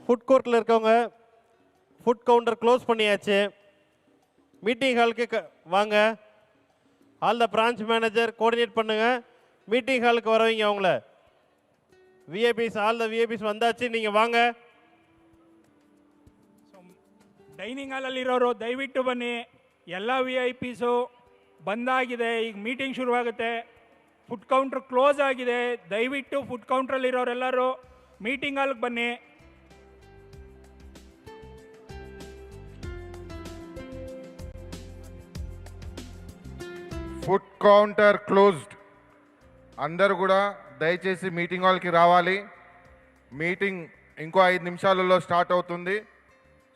Food கோர்ட்டில் இருக்கவங்க food counter close பண்ணியாச்சு. மீட்டிங் ஹாலுக்கு வாங்க. All the branch manager coordinate பண்ணுங்கள். மீட்டிங் ஹாலுக்கு வரவங்க அவங்கள விஐபிஸ் ஆல் த விஐபிஸ் வந்தாச்சு, நீங்கள் வாங்க. ಡೈನಿಂಗ್ ಹಾಲಲ್ಲಿರೋರು ದಯವಿಟ್ಟು ಬನ್ನಿ. ಎಲ್ಲ VIP ಬಂದಾಗಿದೆ. ಈಗ ಮೀಟಿಂಗ್ ಶುರುವಾಗುತ್ತೆ. ಫುಡ್ ಕೌಂಟ್ರ್ ಕ್ಲೋಸ್ ಆಗಿದೆ. ದಯವಿಟ್ಟು ಫುಡ್ ಕೌಂಟ್ರಲ್ಲಿರೋರೆಲ್ಲರೂ ಮೀಟಿಂಗ್ ಹಾಲ್ಗೆ ಬನ್ನಿ. Food counter closed. అందరూ కూడా దయచేసి మీటింగ్ హాల్కి రావాలి. మీటింగ్ ఇంకో 5 నిమిషాలలో స్టార్ట్ అవుతుంది.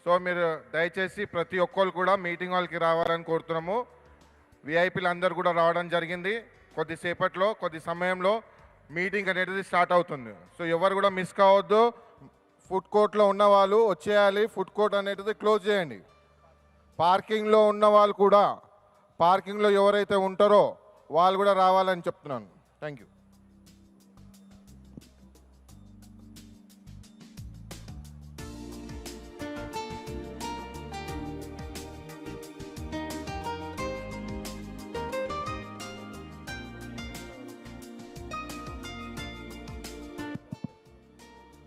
సో మీరు దయచేసి ప్రతి ఒక్కరు కూడా మీటింగ్ హాల్కి రావాలని కోరుతున్నాము. విఐపీలు అందరూ కూడా రావడం జరిగింది. కొద్దిసేపట్లో కొద్ది సమయంలో మీటింగ్ అనేది స్టార్ట్ అవుతుంది. సో ఎవరు కూడా మిస్ కావద్దు. ఫుడ్ కోర్ట్లో ఉన్న వాళ్ళు వచ్చేయాలి. ఫుడ్ కోర్ట్ అనేది క్లోజ్ చేయండి. పార్కింగ్లో ఉన్న వాళ్ళు కూడా పార్కింగ్లో ఎవరైతే ఉంటారో వాళ్ళు కూడా రావాలని చెప్తున్నాను. Thank you.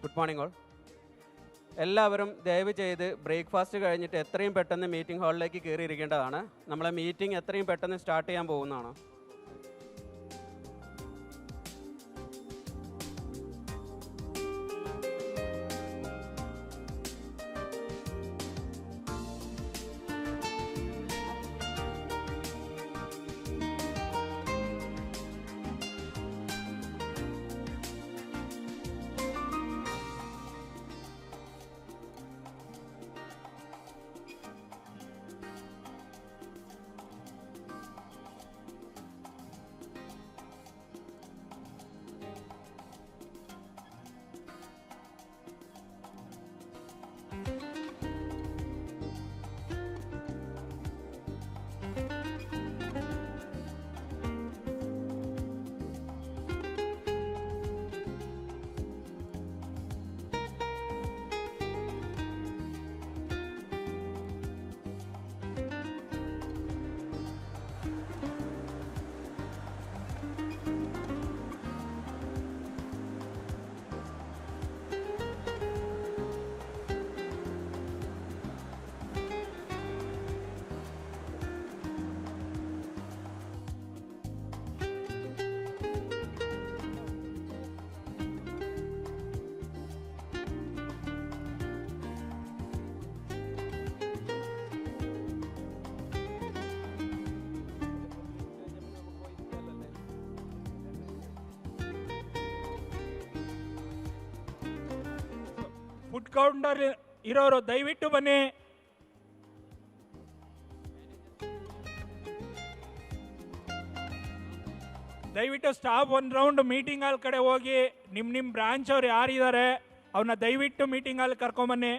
Good morning all. എല്ലാവരും ദയവ് ചെയ്ത് ബ്രേക്ക്ഫാസ്റ്റ് കഴിഞ്ഞിട്ട് എത്രയും പെട്ടെന്ന് മീറ്റിംഗ് ഹാളിലേക്ക് കയറിയിരിക്കേണ്ടതാണ്. നമ്മളെ മീറ്റിംഗ് എത്രയും പെട്ടെന്ന് സ്റ്റാർട്ട് ചെയ്യാൻ പോകുന്നതാണ്. ಫುಡ್ ಕೌಂಟರ್ ಇರೋರು ದಯವಿಟ್ಟು ಬನ್ನಿ. ದಯವಿಟ್ಟು ಸ್ಟಾಫ್ ಒಂದು ರೌಂಡ್ ಮೀಟಿಂಗ್ ಹಾಲ್ ಕಡೆ ಹೋಗಿ ನಿಮ್ಮ ಬ್ರಾಂಚ್ ಅವ್ರು ಯಾರಿದ್ದಾರೆ ಅವ್ರನ್ನ ದಯವಿಟ್ಟು ಮೀಟಿಂಗ್ ಹಾಲ್ ಕರ್ಕೊಂಬನ್ನಿ.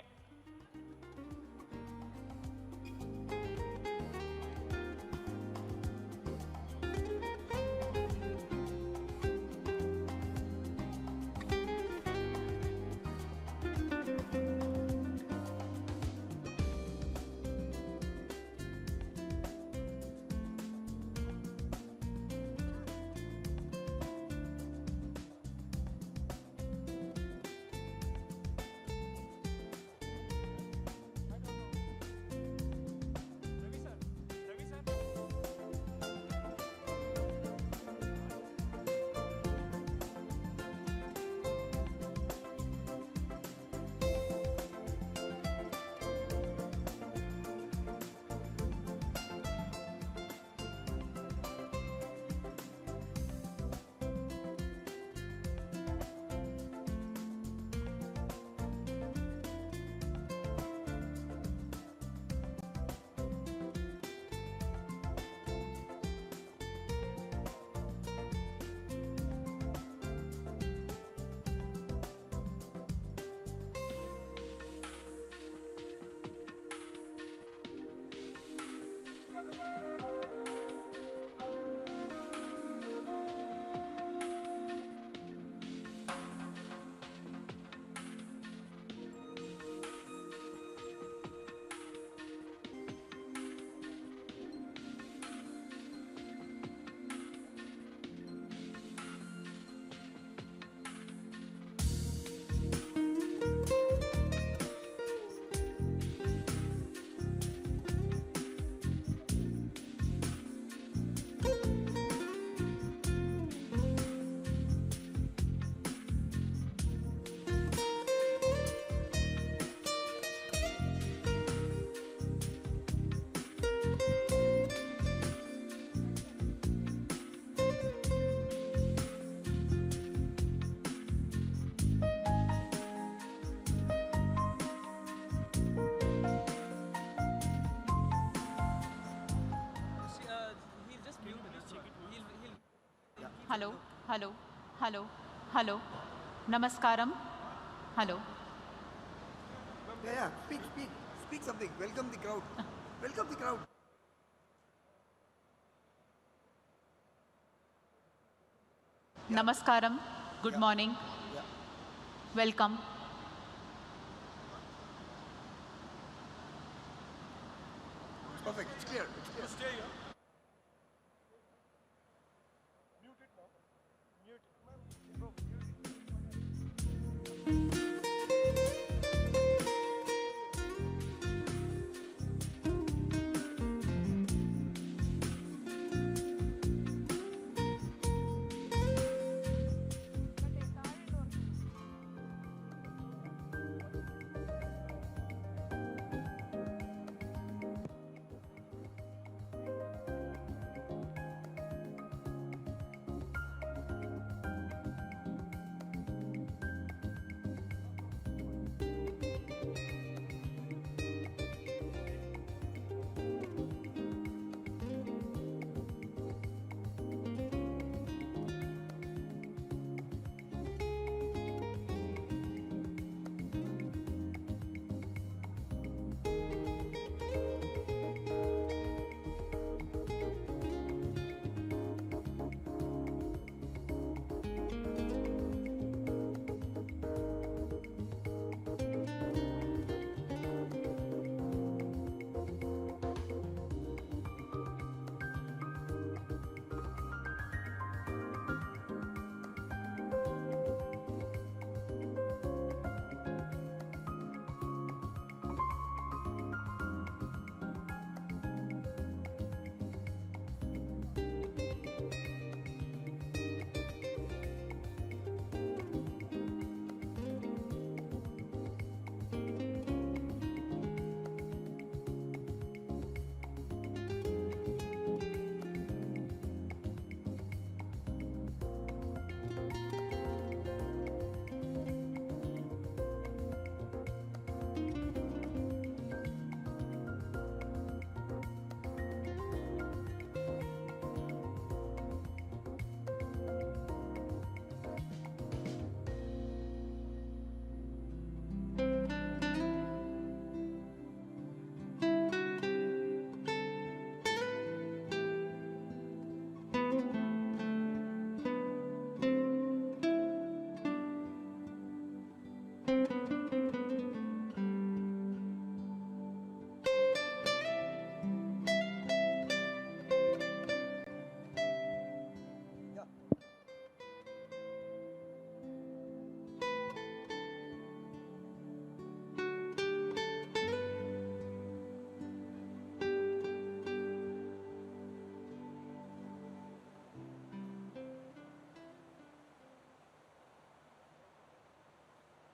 Hello, hello, hello, hello. Namaskaram. Hello. Yeah, speak something. Welcome the crowd. Welcome the crowd. Namaskaram. Good morning. Welcome. It's perfect. It's clear. It's clear.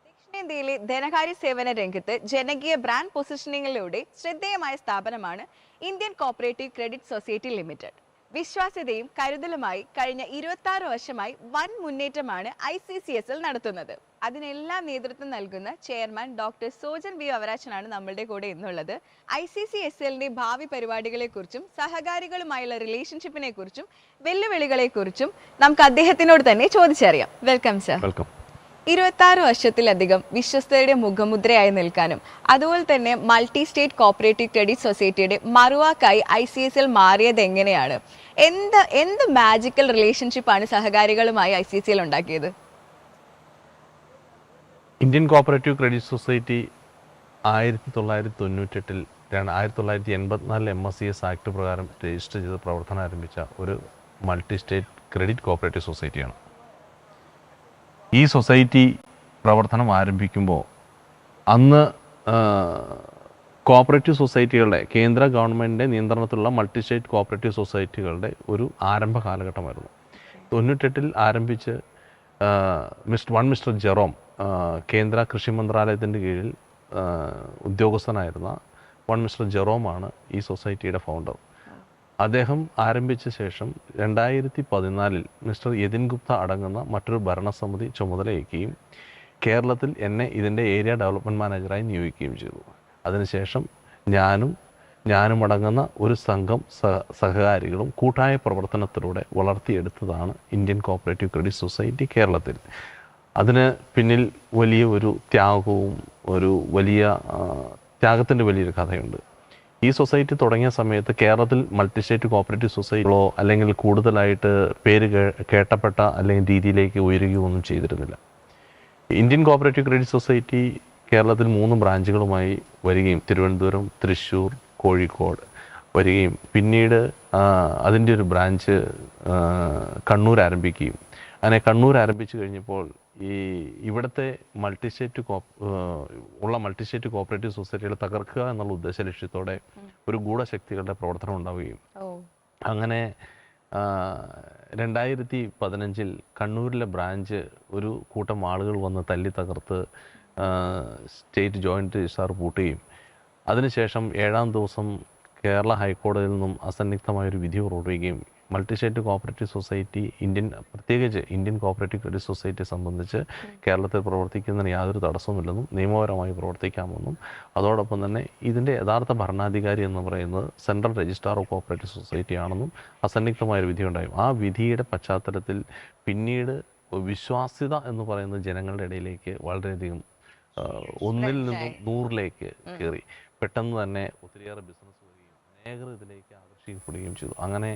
ദക്ഷിണേന്ത്യയിലെ ധനകാര്യ സേവന രംഗത്ത് ജനകീയ ബ്രാൻഡ് പൊസിഷനിങ്ങിലൂടെ ശ്രദ്ധേയമായ സ്ഥാപനമാണ് Indian cooperative credit society limited. വിശ്വാസ്യതയും കരുതലുമായി കഴിഞ്ഞ 26 വർഷമായി വൻ മുന്നേറ്റമാണ് ICCSL നടത്തുന്നത്. അതിനെല്ലാം നേതൃത്വം നൽകുന്ന ചെയർമാൻ ഡോക്ടർ സോജൻ വി അവരാച്ചനാണ് നമ്മളുടെ കൂടെ ഇന്നുള്ളത്. ICCSLന്റെ ഭാവി പരിപാടികളെക്കുറിച്ചും സഹകാരികളുമായുള്ള റിലേഷൻഷിപ്പിനെ കുറിച്ചും വെല്ലുവിളികളെക്കുറിച്ചും നമുക്ക് അദ്ദേഹത്തിനോട് തന്നെ ചോദിച്ചറിയാം. Welcome sir. വെൽക്കം. 26 വർഷത്തിലധികം വിശ്വസ്തയുടെ മുഖമുദ്രയായി നിൽക്കാനും അതുപോലെ തന്നെ മൾട്ടി സ്റ്റേറ്റ് കോപ്പറേറ്റീവ് ക്രെഡിറ്റ് സൊസൈറ്റിയുടെ മറുവാക്കായി ICCSL മാറിയത് എങ്ങനെയാണ്? എന്ത് മാജിക്കൽ റിലേഷൻഷിപ്പാണ് സഹകാരികളുമായി ICCSL ഉണ്ടാക്കിയത്? ഇന്ത്യൻ കോപ്പറേറ്റീവ് ക്രെഡിറ്റ് സൊസൈറ്റി 1998-ൽ 1984 MSCS ആക്ട് പ്രകാരം രജിസ്റ്റർ ചെയ്ത് പ്രവർത്തനം ആരംഭിച്ച ഒരു മൾട്ടി സ്റ്റേറ്റ് ക്രെഡിറ്റ് കോപ്പറേറ്റീവ് സൊസൈറ്റിയാണ്. ഈ സൊസൈറ്റി പ്രവർത്തനം ആരംഭിക്കുമ്പോൾ അന്ന് കോപ്പറേറ്റീവ് സൊസൈറ്റികളുടെ കേന്ദ്ര ഗവൺമെൻറ്റിൻ്റെ നിയന്ത്രണത്തിലുള്ള മൾട്ടി സ്റ്റേറ്റ് കോപ്പറേറ്റീവ് സൊസൈറ്റികളുടെ ഒരു ആരംഭ കാലഘട്ടമായിരുന്നു. 98-ൽ ആരംഭിച്ച് മിസ്റ്റർ ജെറോം കേന്ദ്ര കൃഷി മന്ത്രാലയത്തിൻ്റെ കീഴിൽ ഉദ്യോഗസ്ഥനായിരുന്ന മിസ്റ്റർ ജെറോമാണ് ഈ സൊസൈറ്റിയുടെ ഫൗണ്ടർ. അദ്ദേഹം ആരംഭിച്ച ശേഷം 2014-ൽ മിസ്റ്റർ യതിൻ ഗുപ്ത അടങ്ങുന്ന മറ്റൊരു ഭരണസമിതി ചുമതലയേൽക്കുകയും കേരളത്തിൽ എന്നെ ഇതിൻ്റെ ഏരിയ ഡെവലപ്മെൻറ്റ് മാനേജറായി നിയോഗിക്കുകയും ചെയ്തു. അതിനുശേഷം ഞാനും ഞാനും അടങ്ങുന്ന ഒരു സംഘം സഹകാരികളും കൂട്ടായ പ്രവർത്തനത്തിലൂടെ വളർത്തിയെടുത്തതാണ് ഇന്ത്യൻ കോപ്പറേറ്റീവ് ക്രെഡിറ്റ് സൊസൈറ്റി കേരളത്തിൽ. അതിന് പിന്നിൽ വലിയ ഒരു ത്യാഗവും ത്യാഗത്തിൻ്റെ വലിയൊരു കഥയുണ്ട്. ഈ സൊസൈറ്റി തുടങ്ങിയ സമയത്ത് കേരളത്തിൽ മൾട്ടിസ്റ്റേറ്റ് കോപ്പറേറ്റീവ് സൊസൈറ്റികളോ അല്ലെങ്കിൽ കൂടുതലായിട്ട് പേര് കേട്ടപ്പെട്ട അല്ലെങ്കിൽ രീതിയിലേക്ക് ഉയരുകയോ ഒന്നും ചെയ്തിരുന്നില്ല. ഇന്ത്യൻ കോപ്പറേറ്റീവ് ക്രെഡിറ്റ് സൊസൈറ്റി കേരളത്തിൽ 3 ബ്രാഞ്ചുകളുമായി വരികയും തിരുവനന്തപുരം, തൃശ്ശൂർ, കോഴിക്കോട് വരികയും പിന്നീട് അതിൻ്റെ ഒരു ബ്രാഞ്ച് കണ്ണൂർ ആരംഭിക്കുകയും അങ്ങനെ കണ്ണൂർ ആരംഭിച്ചു കഴിഞ്ഞപ്പോൾ ഇവിടുത്തെ മൾട്ടിസ്റ്റേറ്റ് കോപ്പറേറ്റീവ് സൊസൈറ്റികളെ തകർക്കുക എന്നുള്ള ഉദ്ദേശ ലക്ഷ്യത്തോടെ ഒരു ഗൂഢശക്തികളുടെ പ്രവർത്തനം ഉണ്ടാവുകയും അങ്ങനെ 2015 കണ്ണൂരിലെ ബ്രാഞ്ച് ഒരു കൂട്ടം ആളുകൾ വന്ന് തല്ലി തകർത്ത് സ്റ്റേറ്റ് ജോയിൻറ്റ് രജിസ്ട്രാർ പൂട്ടുകയും അതിനുശേഷം 7-ാം ദിവസം കേരള ഹൈക്കോടതിയിൽ നിന്നും അസന്നിഗ്ധമായൊരു വിധി പുറപ്പെടുവിക്കുകയും മൾട്ടിസ്റ്റേറ്റ് കോപ്പറേറ്റീവ് സൊസൈറ്റി പ്രത്യേകിച്ച് ഇന്ത്യൻ കോപ്പറേറ്റീവ് ക്രെഡിറ്റ് സൊസൈറ്റിയെ സംബന്ധിച്ച് കേരളത്തിൽ പ്രവർത്തിക്കുന്നതിന് യാതൊരു തടസ്സവുമില്ലെന്നും നിയമപരമായി പ്രവർത്തിക്കാമെന്നും അതോടൊപ്പം തന്നെ ഇതിൻ്റെ യഥാർത്ഥ ഭരണാധികാരി എന്ന് പറയുന്നത് central registrar of cooperative society ആണെന്നും അസന്നിഗ്ധമായൊരു വിധിയുണ്ടായും. ആ വിധിയുടെ പശ്ചാത്തലത്തിൽ പിന്നീട് വിശ്വാസ്യത എന്ന് പറയുന്നത് ജനങ്ങളുടെ ഇടയിലേക്ക് വളരെയധികം 1-ൽ നിന്നും 100-ലേക്ക് കയറി. പെട്ടെന്ന് തന്നെ ഒത്തിരിയേറെ ബിസിനസ് വരികയും അനേകർ ഇതിലേക്ക് ആകർഷിക്കപ്പെടുകയും ചെയ്തു. അങ്ങനെ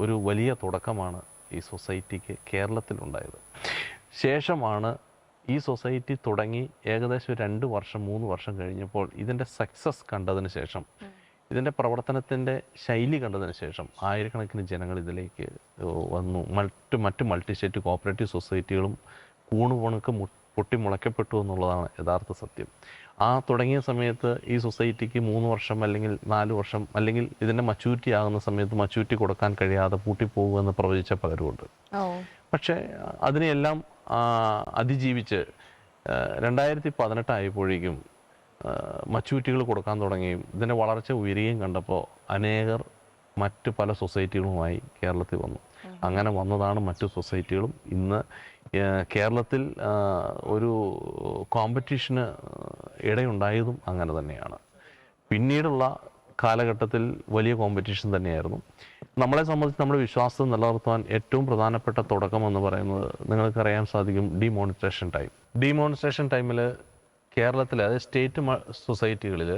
ഒരു വലിയ തുടക്കമാണ് ഈ സൊസൈറ്റിക്ക് കേരളത്തിലുണ്ടായത്. ശേഷമാണ് ഈ സൊസൈറ്റി തുടങ്ങി ഏകദേശം 2 വർഷം 3 വർഷം കഴിഞ്ഞപ്പോൾ ഇതിൻ്റെ സക്സസ് കണ്ടതിന് ശേഷം ഇതിൻ്റെ പ്രവർത്തനത്തിൻ്റെ ശൈലി കണ്ടതിന് ശേഷം ആയിരക്കണക്കിന് ജനങ്ങൾ ഇതിലേക്ക് വന്നു. മറ്റ് മൾട്ടിസ്റ്റേറ്റ് കോപ്പറേറ്റീവ് സൊസൈറ്റികളും കൂണുപണക്ക് പൊട്ടിമുളയ്ക്കപ്പെട്ടു എന്നുള്ളതാണ് യഥാർത്ഥ സത്യം. തുടങ്ങിയ സമയത്ത് ഈ സൊസൈറ്റിക്ക് 3 വർഷം അല്ലെങ്കിൽ 4 വർഷം അല്ലെങ്കിൽ ഇതിൻ്റെ മച്യൂരിറ്റി ആകുന്ന സമയത്ത് മച്യൂരിറ്റി കൊടുക്കാൻ കഴിയാതെ പൂട്ടിപ്പോകുമെന്ന് പ്രവചിച്ച പലരുമുണ്ട്. പക്ഷേ അതിനെയെല്ലാം അതിജീവിച്ച് 2018 ആയപ്പോഴേക്കും മച്യൂരിറ്റികൾ കൊടുക്കാൻ തുടങ്ങുകയും ഇതിൻ്റെ വളർച്ച ഉയരുകയും കണ്ടപ്പോൾ അനേകർ മറ്റ് പല സൊസൈറ്റികളുമായി കേരളത്തിൽ വന്നു. അങ്ങനെ വന്നതാണ് മറ്റു സൊസൈറ്റികളും. ഇന്ന് കേരളത്തിൽ ഒരു കോമ്പറ്റീഷന് ഇടയുണ്ടായതും അങ്ങനെ തന്നെയാണ്. പിന്നീടുള്ള കാലഘട്ടത്തിൽ വലിയ കോമ്പറ്റീഷൻ തന്നെയായിരുന്നു. നമ്മളെ സംബന്ധിച്ച് നമ്മുടെ വിശ്വാസം നിലനിർത്താൻ ഏറ്റവും പ്രധാനപ്പെട്ട തുടക്കം എന്ന് പറയുന്നത് നിങ്ങൾക്കറിയാൻ സാധിക്കും ഡീമോണിസ്ട്രേഷൻ ടൈമിൽ കേരളത്തിൽ അതായത് സ്റ്റേറ്റ് സൊസൈറ്റികളിൽ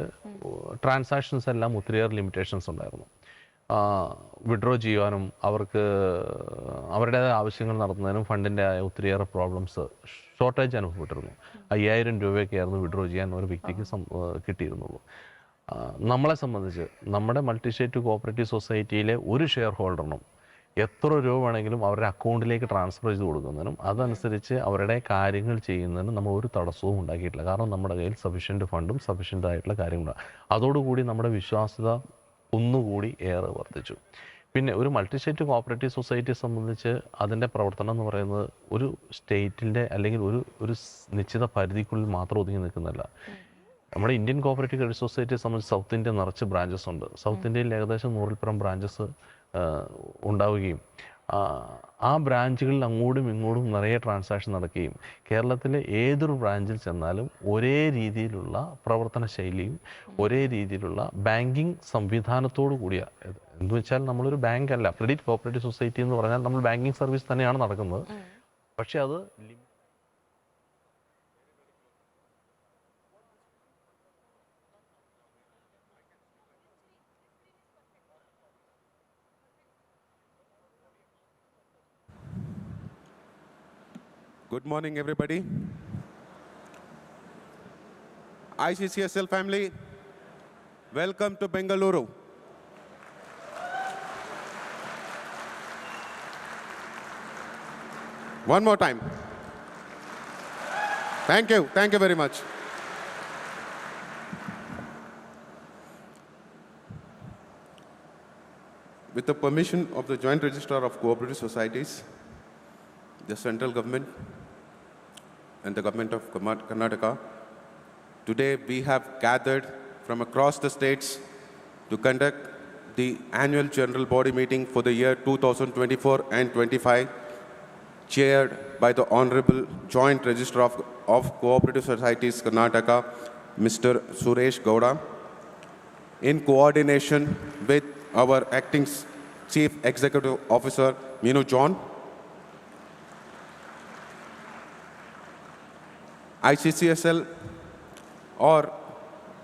ട്രാൻസാക്ഷൻസ് എല്ലാം ഒത്തിരിയേറെ ലിമിറ്റേഷൻസ് ഉണ്ടായിരുന്നു. വിഡ്രോ ചെയ്യുവാനും അവർക്ക് അവരുടേതായ ആവശ്യങ്ങൾ നടത്തുന്നതിനും ഫണ്ടിൻ്റെ ആയ ഒത്തിരിയേറെ പ്രോബ്ലംസ് ഷോർട്ടേജ് അനുഭവപ്പെട്ടിരുന്നു. 5000 രൂപയൊക്കെയായിരുന്നു വിഡ്രോ ചെയ്യാൻ ഒരു വ്യക്തിക്ക് കിട്ടിയിരുന്നുള്ളൂ. നമ്മളെ സംബന്ധിച്ച് നമ്മുടെ മൾട്ടിസ്റ്റേറ്റ് കോപ്പറേറ്റീവ് സൊസൈറ്റിയിലെ ഒരു ഷെയർ ഹോൾഡറിനും എത്ര രൂപ വേണമെങ്കിലും അവരുടെ അക്കൗണ്ടിലേക്ക് ട്രാൻസ്ഫർ ചെയ്ത് കൊടുക്കുന്നതിനും അതനുസരിച്ച് അവരുടെ കാര്യങ്ങൾ ചെയ്യുന്നതിനും നമ്മൾ ഒരു തടസ്സവും ഉണ്ടാക്കിയിട്ടില്ല. കാരണം നമ്മുടെ കയ്യിൽ സഫീഷ്യൻറ്റ് ഫണ്ടും സഫീഷ്യൻ്റ് ആയിട്ടുള്ള കാര്യങ്ങളുണ്ട്. അതോടുകൂടി നമ്മുടെ വിശ്വാസ്യത ഒന്നുകൂടി ഏറെ വർദ്ധിച്ചു. പിന്നെ ഒരു മൾട്ടിസ്റ്റേറ്റ് കോപ്പറേറ്റീവ് സൊസൈറ്റിയെ സംബന്ധിച്ച് അതിൻ്റെ പ്രവർത്തനം എന്ന് പറയുന്നത് ഒരു സ്റ്റേറ്റിൻ്റെ അല്ലെങ്കിൽ ഒരു നിശ്ചിത പരിധിക്കുള്ളിൽ മാത്രം ഒതുങ്ങി നിൽക്കുന്നില്ല. നമ്മുടെ ഇന്ത്യൻ കോപ്പറേറ്റീവ് ക്രെഡിറ്റ് സൊസൈറ്റിയെ സംബന്ധിച്ച് സൗത്ത് ഇന്ത്യ നിറച്ച് ബ്രാഞ്ചസ് ഉണ്ട്. സൗത്ത് ഇന്ത്യയിൽ ഏകദേശം 100-ൽ-പരം ബ്രാഞ്ചസ് ഉണ്ടാവുകയും ആ ബ്രാഞ്ചുകളിൽ അങ്ങോട്ടും ഇങ്ങോട്ടും നിറയെ ട്രാൻസാക്ഷൻ നടക്കുകയും കേരളത്തിലെ ഏതൊരു ബ്രാഞ്ചിൽ ചെന്നാലും ഒരേ രീതിയിലുള്ള പ്രവർത്തന ശൈലിയും ഒരേ രീതിയിലുള്ള ബാങ്കിങ് സംവിധാനത്തോടു കൂടിയ എന്ന് വെച്ചാൽ നമ്മളൊരു ബാങ്ക് അല്ല, ക്രെഡിറ്റ് കോപ്പറേറ്റീവ് സൊസൈറ്റി എന്ന് പറഞ്ഞാൽ നമ്മൾ ബാങ്കിങ് സർവീസ് തന്നെയാണ് നടക്കുന്നത്. പക്ഷെ അത് Good morning, everybody. ICCSL family, welcome to Bangalore. One more time. Thank you very much. With the permission of the Joint Registrar of Cooperative Societies, the central government and the government of Karnataka, today we have gathered from across the states to conduct the annual general body meeting for the year 2024 and 25, chaired by the Honorable Joint Registrar of Cooperative Societies Karnataka, Mr. Suresh Gowda. in coordination with our acting Chief Executive Officer, Meenu John. ICCSL, or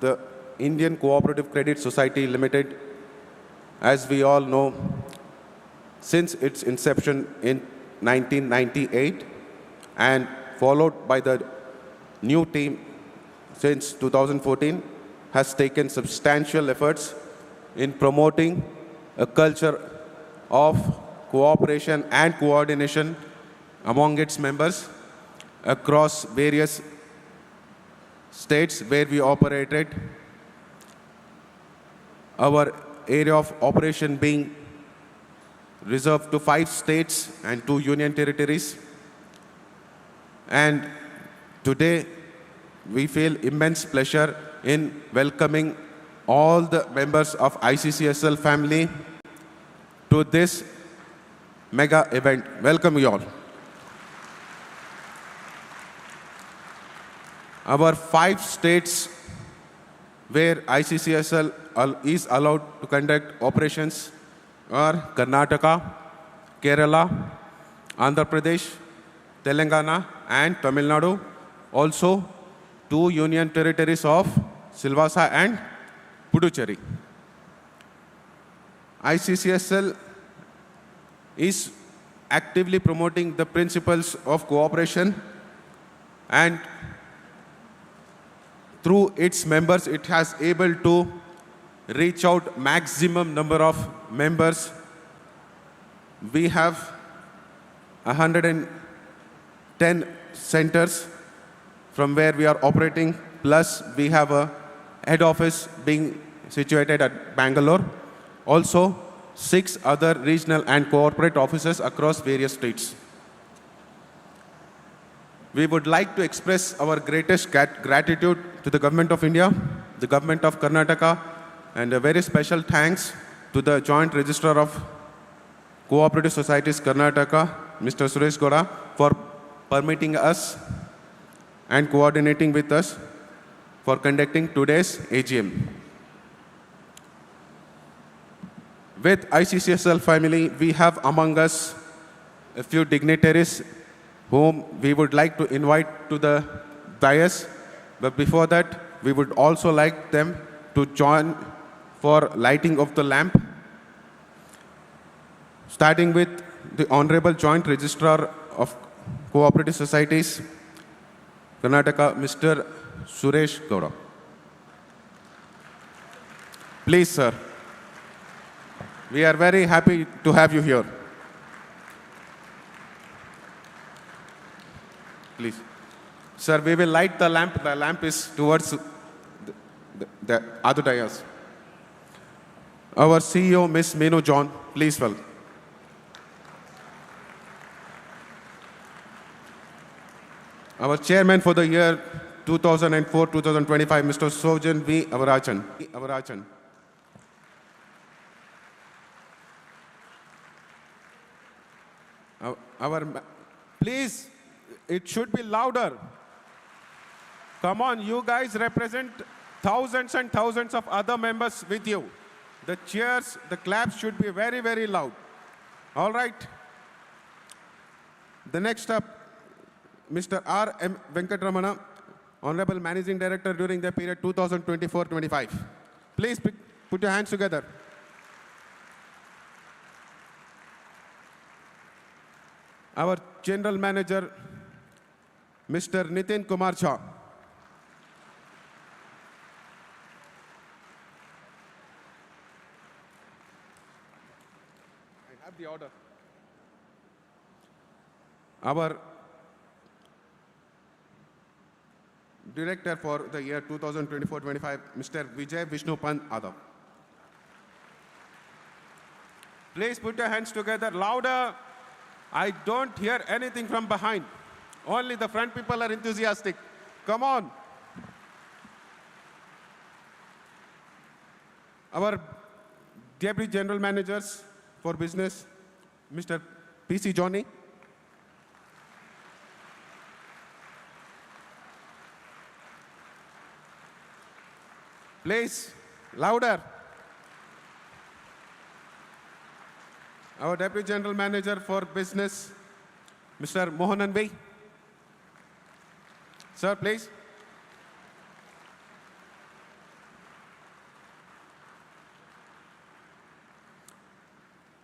the Indian Cooperative Credit Society Limited, as we all know, since its inception in 1998 and followed by the new team since 2014, has taken substantial efforts in promoting a culture of cooperation and coordination among its members across various states where we operated. Our area of operation being reserved to 5 states and 2 union territories. And today, we feel immense pleasure in welcoming all the members of ICCSL family to this mega event. Welcome you all. Our 5 states where ICCSL is allowed to conduct operations are Karnataka, Kerala, Andhra Pradesh, Telangana, and Tamil Nadu. Also, 2 union territories of Silvassa and Puducherry. ICCSL is actively promoting the principles of cooperation, and through its members, it has able to reach out maximum number of members. We have 110 centers from where we are operating, plus we have a head office being situated at Bangalore. Also, 6 other regional and corporate offices across various states. We would like to express our greatest gratitude to the Government of India, the Government of Karnataka, and a very special thanks to the Joint Registrar of Cooperative Societies Karnataka, Mr. Suresh Goda, for permitting us and coordinating with us for conducting today's AGM. With ICCSL family, we have among us a few dignitaries whom we would like to invite to the dais. But before that, we would also like them to join for lighting of the lamp. Starting with the Honorable Joint Registrar of Cooperative Societies, Karnataka, Mr. Suresh Goda. Please, sir. We are very happy to have you here. Please. Sir, we will light the lamp. The lamp is towards the other dais. Our CEO, Ms. Meenu John, please welcome. Our chairman for the year 2004-2025, Mr. Sojan V. Avarachan. Please, it should be louder. Come on, you guys represent thousands and thousands of other members with you. The cheers, the claps should be very, very loud. All right. The next up, Mr. R. M. Venkatramana, Honorable Managing Director during the period 2024-25. Please put your hands together. Our General Manager, Mr. Nitin Kumar Jha. I have the order. Our Director for the year 2024-25, Mr. Vijay Vishnu Pant Adav. Please put your hands together louder. I don't hear anything from behind. Only the front people are enthusiastic. Come on. Our Deputy General Managers for Business, Mr. P.C. Johnny. Please Louder. Our Deputy General Manager for Business, Mr. Mohanan Bey. Sir, please.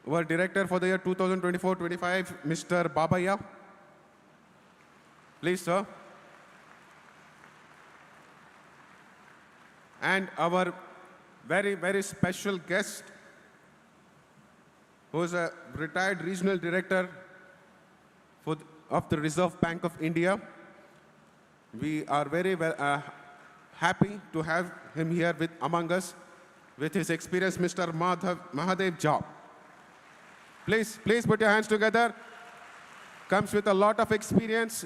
Our Director for the year 2024-25, Mr. Babaya. Please, sir. And our very, very special guest, who is a retired regional director of the Reserve Bank of India. We are very happy to have him here among us with his experience, Mr. Mahadev Jha. Please put your hands together. Comes with a lot of experience.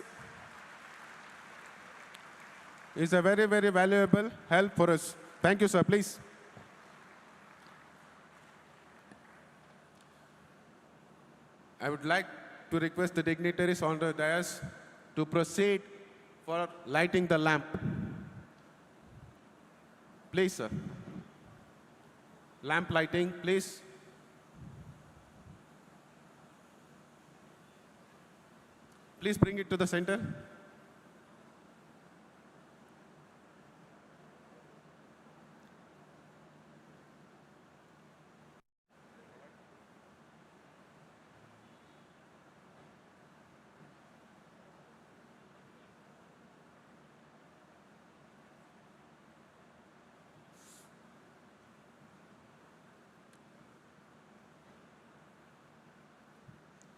Is a very, very valuable help for us. Thank you, sir. Please. I would like to request the dignitaries on the dais to proceed for lighting the lamp. Please, sir. Lamp lighting, please. Please bring it to the center.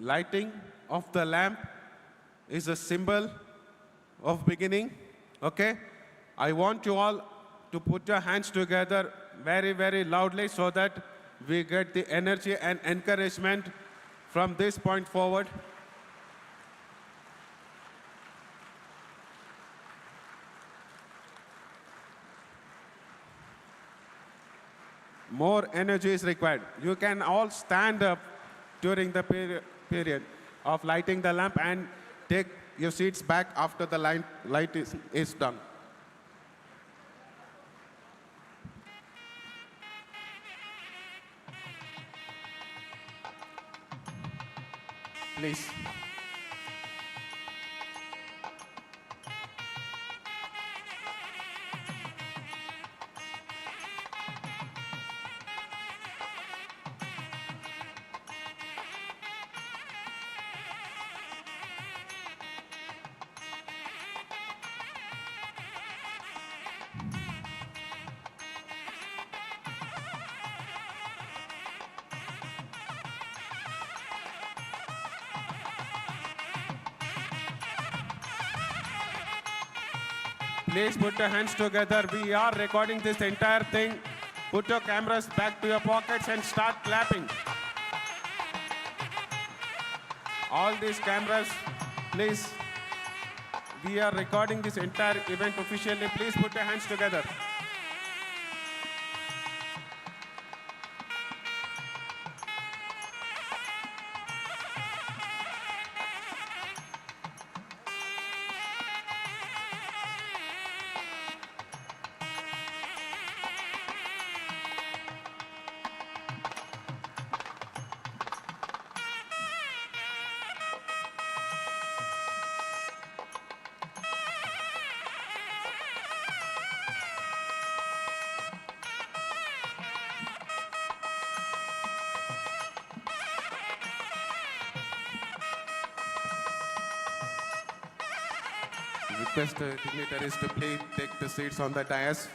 Lighting of the lamp is a symbol of beginning, okay? I want you all to put your hands together very, very loudly so that we get the energy and encouragement from this point forward. More energy is required. You can all stand up during the period of lighting the lamp and take your seats back after the light is done. Please. Please put your hands together. We are recording this entire thing. Put your cameras back to your pockets and start clapping. All these cameras, please. We are recording this entire event officially. Please put your hands together. Request the dignitaries to please take the seats on the dais.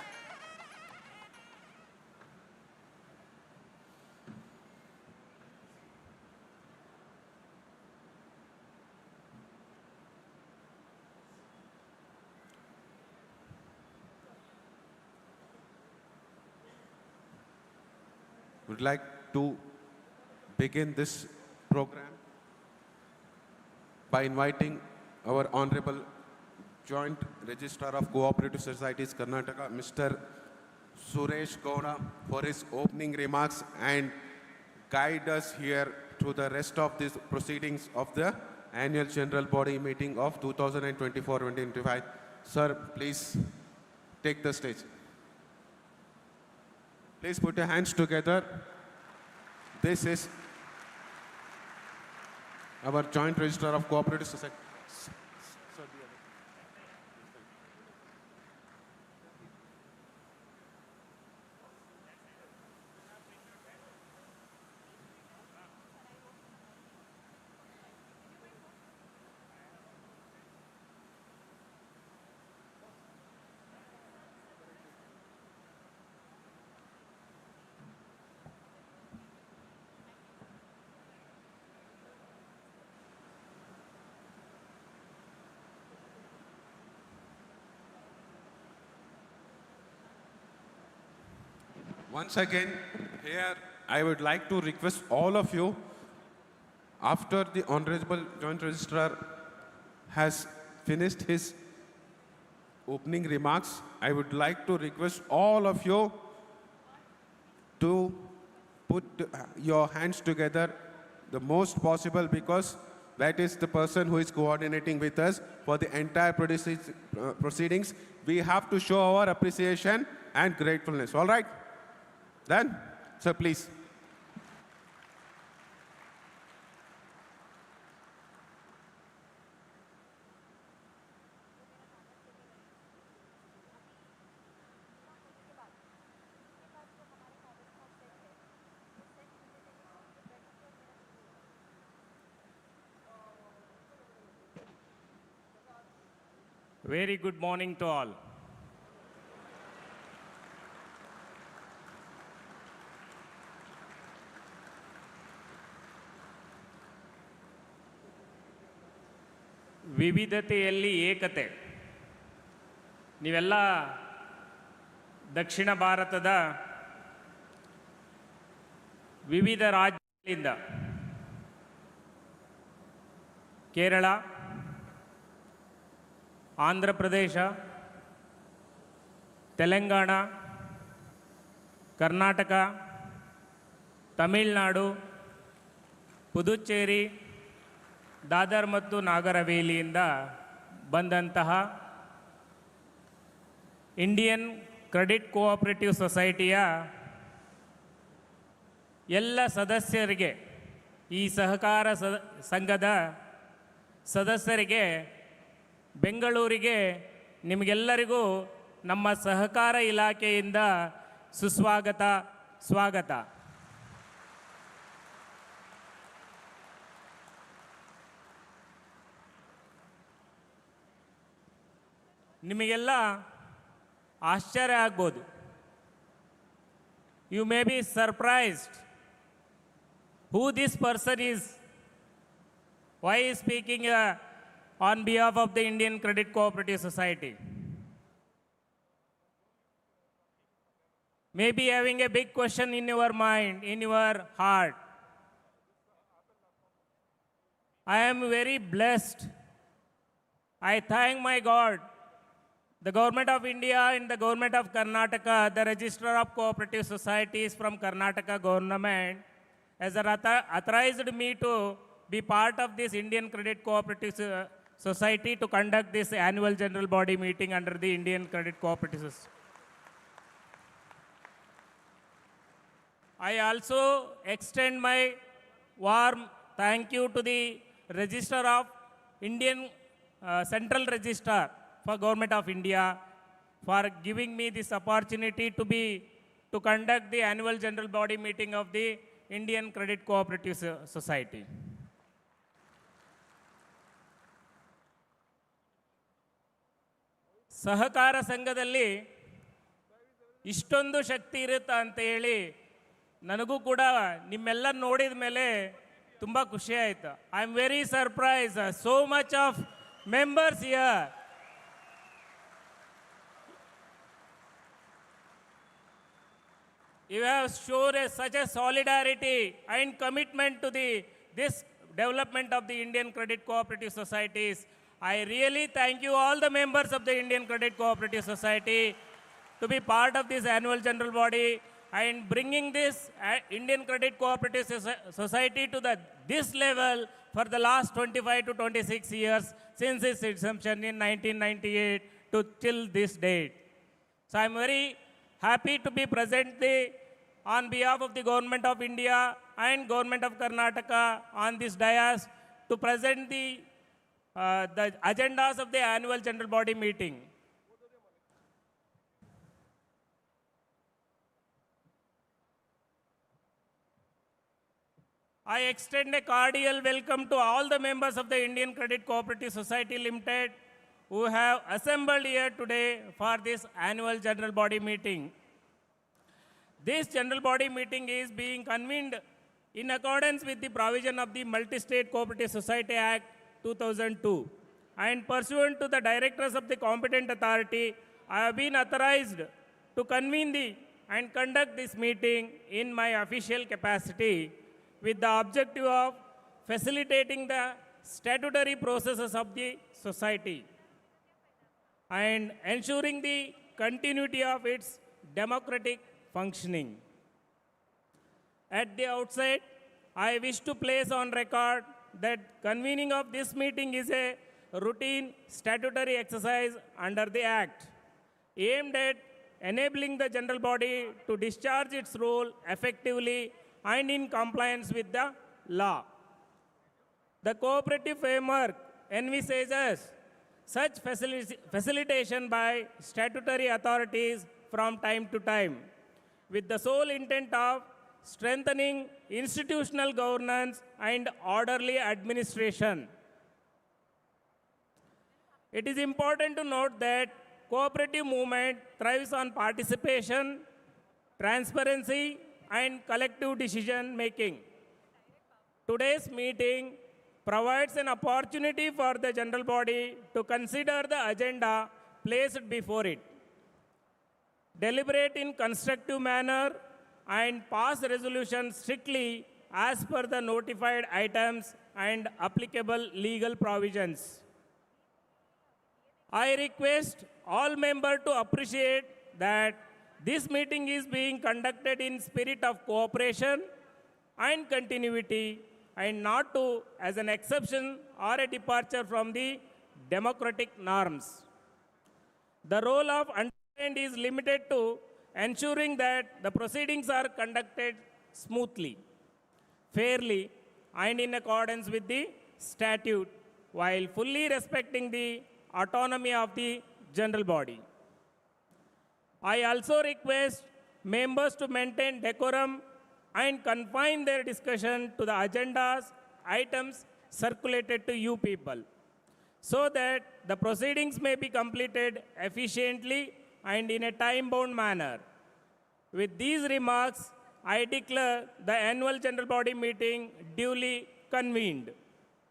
Would like to begin this program by inviting our Honorable Joint Registrar of Cooperative Societies, Karnataka, Mr. Suresh Gowda, for his opening remarks and guide us here through the rest of these proceedings of the Annual General Body Meeting of 2024-2025. Sir, please take the stage. Please put your hands together. This is our Joint Registrar of Cooperative Society. Once again, here I would like to request all of you, after the Honorable Joint Registrar has finished his opening remarks, I would like to request all of you to put your hands together the most possible, because that is the person who is coordinating with us for the entire proceedings. We have to show our appreciation and gratefulness. All right? Then, sir, please. Very good morning to all. ವಿವಿಧತೆಯಲ್ಲಿ ಏಕತೆ. ನೀವೆಲ್ಲ ದಕ್ಷಿಣ ಭಾರತದ ವಿವಿಧ ರಾಜ್ಯಗಳಿಂದ ಕೇರಳ, ಆಂಧ್ರ ಪ್ರದೇಶ, ತೆಲಂಗಾಣ, ಕರ್ನಾಟಕ, ತಮಿಳುನಾಡು, ಪುದುಚೇರಿ, ದಾದರ್ ಮತ್ತು ನಾಗರ್ ಹವೇಲಿಯಿಂದ ಬಂದಂತಹ Indian credit cooperative ಸೊಸೈಟಿಯ ಎಲ್ಲ ಸದಸ್ಯರಿಗೆ, ಈ ಸಹಕಾರ ಸಂಘದ ಸದಸ್ಯರಿಗೆ ಬೆಂಗಳೂರಿಗೆ ನಿಮಗೆಲ್ಲರಿಗೂ ನಮ್ಮ ಸಹಕಾರ ಇಲಾಖೆಯಿಂದ ಸುಸ್ವಾಗತ, ಸ್ವಾಗತ. ನಿಮಗೆಲ್ಲ ಆಶ್ಚರ್ಯ ಆಗ್ಬೋದು. You may be surprised who this person is, why is speaking on behalf of the Indian Credit Cooperative Society. Maybe having a big question in your mind, in your heart. I am very blessed. I thank my God, the Government of India and the Government of Karnataka, the Registrar of Cooperative Societies from Karnataka government, has authorized me to be part of this Indian Credit Cooperative Society to conduct this annual general body meeting under the Indian Credit Cooperative Society. I also extend my warm thank you to the Registrar of Indian Central Registrar for Government of India for giving me this opportunity to conduct the annual general body meeting of the Indian Credit Cooperative Society. ಸಹಕಾರ ಸಂಘದಲ್ಲಿ ಇಷ್ಟೊಂದು ಶಕ್ತಿ ಇರುತ್ತಾ ಅಂತ ಹೇಳಿ ನನಗೂ ಕೂಡ ನಿಮ್ಮೆಲ್ಲ ನೋಡಿದ ಮೇಲೆ ತುಂಬ ಖುಷಿ ಆಯಿತು. I am very surprise, so much of members here. You have shown such a solidarity and commitment to this development of the Indian Credit Cooperative Societies. I really thank you, all the members of the Indian Credit Cooperative Society, to be part of this annual general body and bringing this Indian Credit Cooperative Society to this level for the last 25 to 26 years since its inception in 1998 to till this date. So I'm very happy to be present on behalf of the Government of India and Government of Karnataka on this dais to present the agendas of the annual general body meeting. I extend a cordial welcome to all the members of the Indian Credit Cooperative Society Limited who have assembled here today for this annual general body meeting. This general body meeting is being convened in accordance with the provision of the Multi-State Cooperative Society Act 2002 and pursuant to the directors of the competent authority, I have been authorized to convene and conduct this meeting in my official capacity with the objective of facilitating the statutory processes of the society and ensuring the continuity of its democratic functioning. At the outset, I wish to place on record that convening of this meeting is a routine statutory exercise under the Act, aimed at enabling the general body to discharge its role effectively and in compliance with the law. The cooperative framework envisages such facilitation by statutory authorities from time to time, with the sole intent of strengthening institutional governance and orderly administration. It is important to note that cooperative movement thrives on participation, transparency, and collective decision making. Today's meeting provides an opportunity for the general body to consider the agenda placed before it, deliberate in constructive manner, and pass resolutions strictly as per the notified items and applicable legal provisions. I request all members to appreciate that this meeting is being conducted in spirit of cooperation and continuity and not as an exception or a departure from the democratic norms. The role of undersigned is limited to ensuring that the proceedings are conducted smoothly, fairly, and in accordance with the statute, while fully respecting the autonomy of the general body. I also request members to maintain decorum and confine their discussion to the agendas, items circulated to you people, so that the proceedings may be completed efficiently and in a time-bound manner. With these remarks, I declare the annual general body meeting duly convened,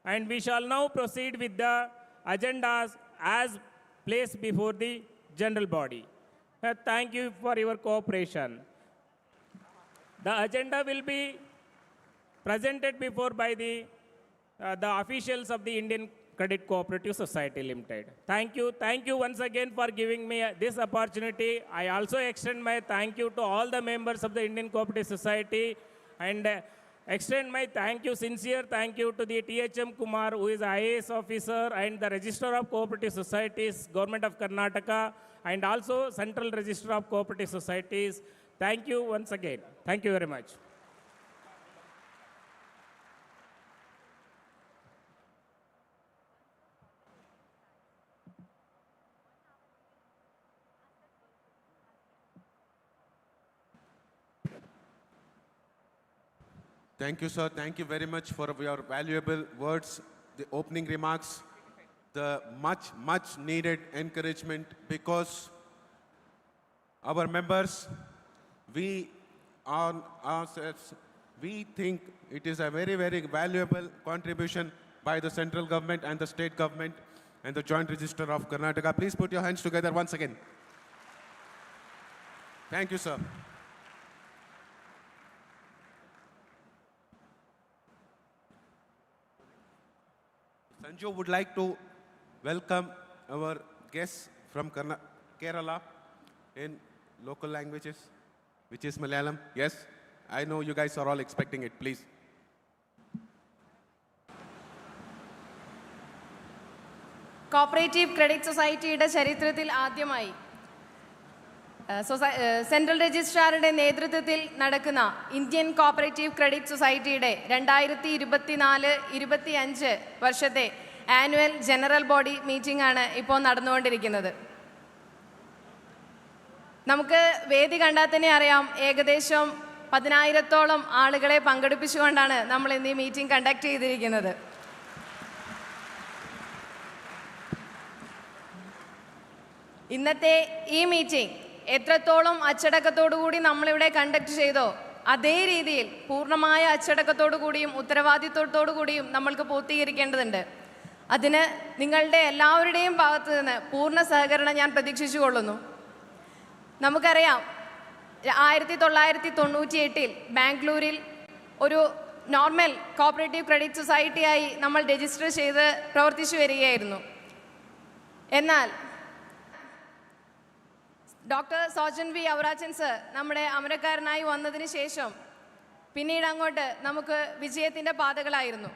and we shall now proceed with the agendas as placed before the general body. Thank you for your cooperation. The agenda will be presented before by the officials of the Indian Credit Cooperative Society Limited. Thank you. Thank you once again for giving me this opportunity. I also extend my thank you to all the members of the Indian Cooperative Society and extend my sincere thank you to the THM Kumar, who is IAS officer and the Registrar of Cooperative Societies, Government of Karnataka, and also Central Register of Cooperative Societies. Thank you once again. Thank you very much. Thank you, sir. Thank you very much for your valuable words, the opening remarks, the much needed encouragement, because our members, we ourselves, we think it is a very valuable contribution by the central government and the state government and the Joint Register of Karnataka. Please put your hands together once again. Thank you, sir. Sanju would like to welcome our guests from Kerala in local languages, which is Malayalam. Yes, I know you guys are all expecting it. Please. Cooperative Credit Society യുടെ ചരിത്രത്തിൽ ആദ്യമായി central രജിസ്ട്രാറുടെ നേതൃത്വത്തിൽ നടക്കുന്ന Indian cooperative credit സൊസൈറ്റിയുടെ 2024-25 വർഷത്തെ annual general body meeting ആണ് ഇപ്പോൾ നടന്നുകൊണ്ടിരിക്കുന്നത്. നമുക്ക് വേദി കണ്ടാൽ തന്നെ അറിയാം, ഏകദേശം 10,000-ഓളം ആളുകളെ പങ്കെടുപ്പിച്ചുകൊണ്ടാണ് നമ്മൾ ഇന്ന് ഈ മീറ്റിംഗ് കണ്ടക്ട് ചെയ്തിരിക്കുന്നത്. ഇന്നത്തെ ഈ മീറ്റിംഗ് എത്രത്തോളം അച്ചടക്കത്തോടു കൂടി നമ്മളിവിടെ കണ്ടക്ട് ചെയ്തോ അതേ രീതിയിൽ പൂർണ്ണമായ അച്ചടക്കത്തോടു കൂടിയും ഉത്തരവാദിത്വത്തോടു കൂടിയും നമ്മൾക്ക് പൂർത്തീകരിക്കേണ്ടതുണ്ട്. അതിന് നിങ്ങളുടെ എല്ലാവരുടെയും ഭാഗത്തു നിന്ന് പൂർണ്ണ സഹകരണം ഞാൻ പ്രതീക്ഷിച്ചുകൊള്ളുന്നു. നമുക്കറിയാം, 1998 ബാംഗ്ലൂരിൽ ഒരു നോർമൽ കോപ്പറേറ്റീവ് ക്രെഡിറ്റ് സൊസൈറ്റിയായി നമ്മൾ രജിസ്റ്റർ ചെയ്ത് പ്രവർത്തിച്ചു വരികയായിരുന്നു. എന്നാൽ ഡോക്ടർ സോജൻ വി ഔറാച്ചൻ സർ നമ്മുടെ അമരക്കാരനായി വന്നതിന് ശേഷം പിന്നീട് അങ്ങോട്ട് നമുക്ക് വിജയത്തിൻ്റെ പാതകളായിരുന്നു.